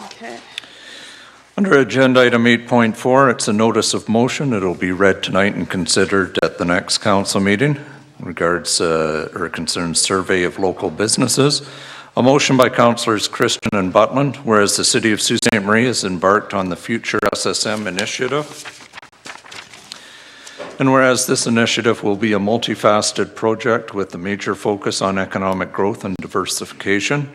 Okay. Under Agenda Item 8.4, it's a notice of motion. It'll be read tonight and considered at the next council meeting. Regards or concerns survey of local businesses. A motion by Councillors Christian and Butland, whereas the City of Sault Ste. Marie has embarked on the Future SSM initiative. And whereas this initiative will be a multifaceted project with a major focus on economic growth and diversification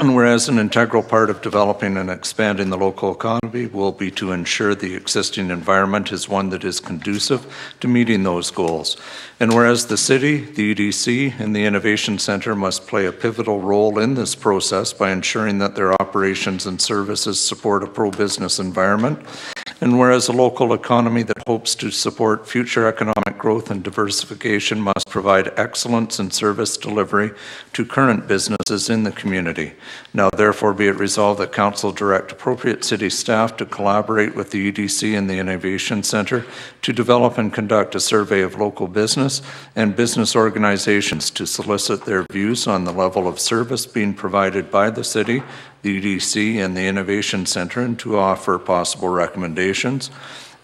And whereas an integral part of developing and expanding the local economy will be to ensure the existing environment is one that is conducive to meeting those goals. And whereas the city, the EDC, and the Innovation Centre must play a pivotal role in this process by ensuring that their operations and services support a pro-business environment. And whereas a local economy that hopes to support future economic growth and diversification must provide excellence in service delivery to current businesses in the community. Now therefore be it resolved that Council direct appropriate city staff to collaborate with the EDC and the Innovation Centre to develop and conduct a survey of local business and business organizations to solicit their views on the level of service being provided by the city, the EDC, and the Innovation Centre, and to offer possible recommendations.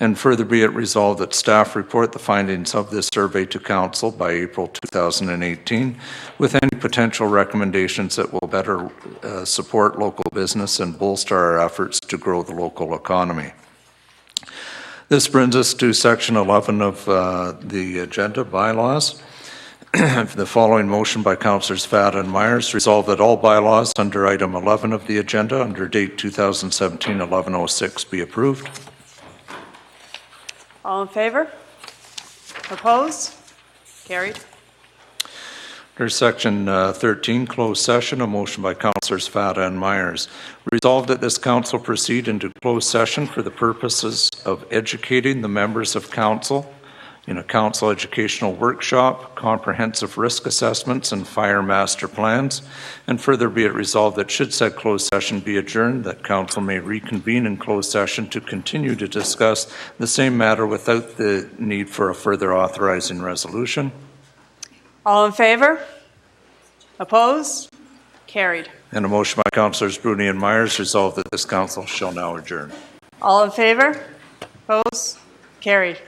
And further be it resolved that staff report the findings of this survey to Council by April 2018 with any potential recommendations that will better support local business and bolster our efforts to grow the local economy. This brings us to section 11 of the agenda, bylaws. The following motion by Councillors Fata and Myers, resolve that all bylaws under item 11 of the agenda under date 2017-1106 be approved. All in favor? Opposed? Carried. Under section 13, closed session, a motion by Councillors Fata and Myers. Resolved that this council proceed into closed session for the purposes of educating the members of council in a council educational workshop, comprehensive risk assessments, and fire master plans. And further be it resolved that should said closed session be adjourned, that council may reconvene in closed session to continue to discuss the same matter without the need for a further authorizing resolution. All in favor? Opposed? Carried. And a motion by Councillors Bruni and Myers, resolved that this council shall now adjourn. All in favor? Opposed? Carried.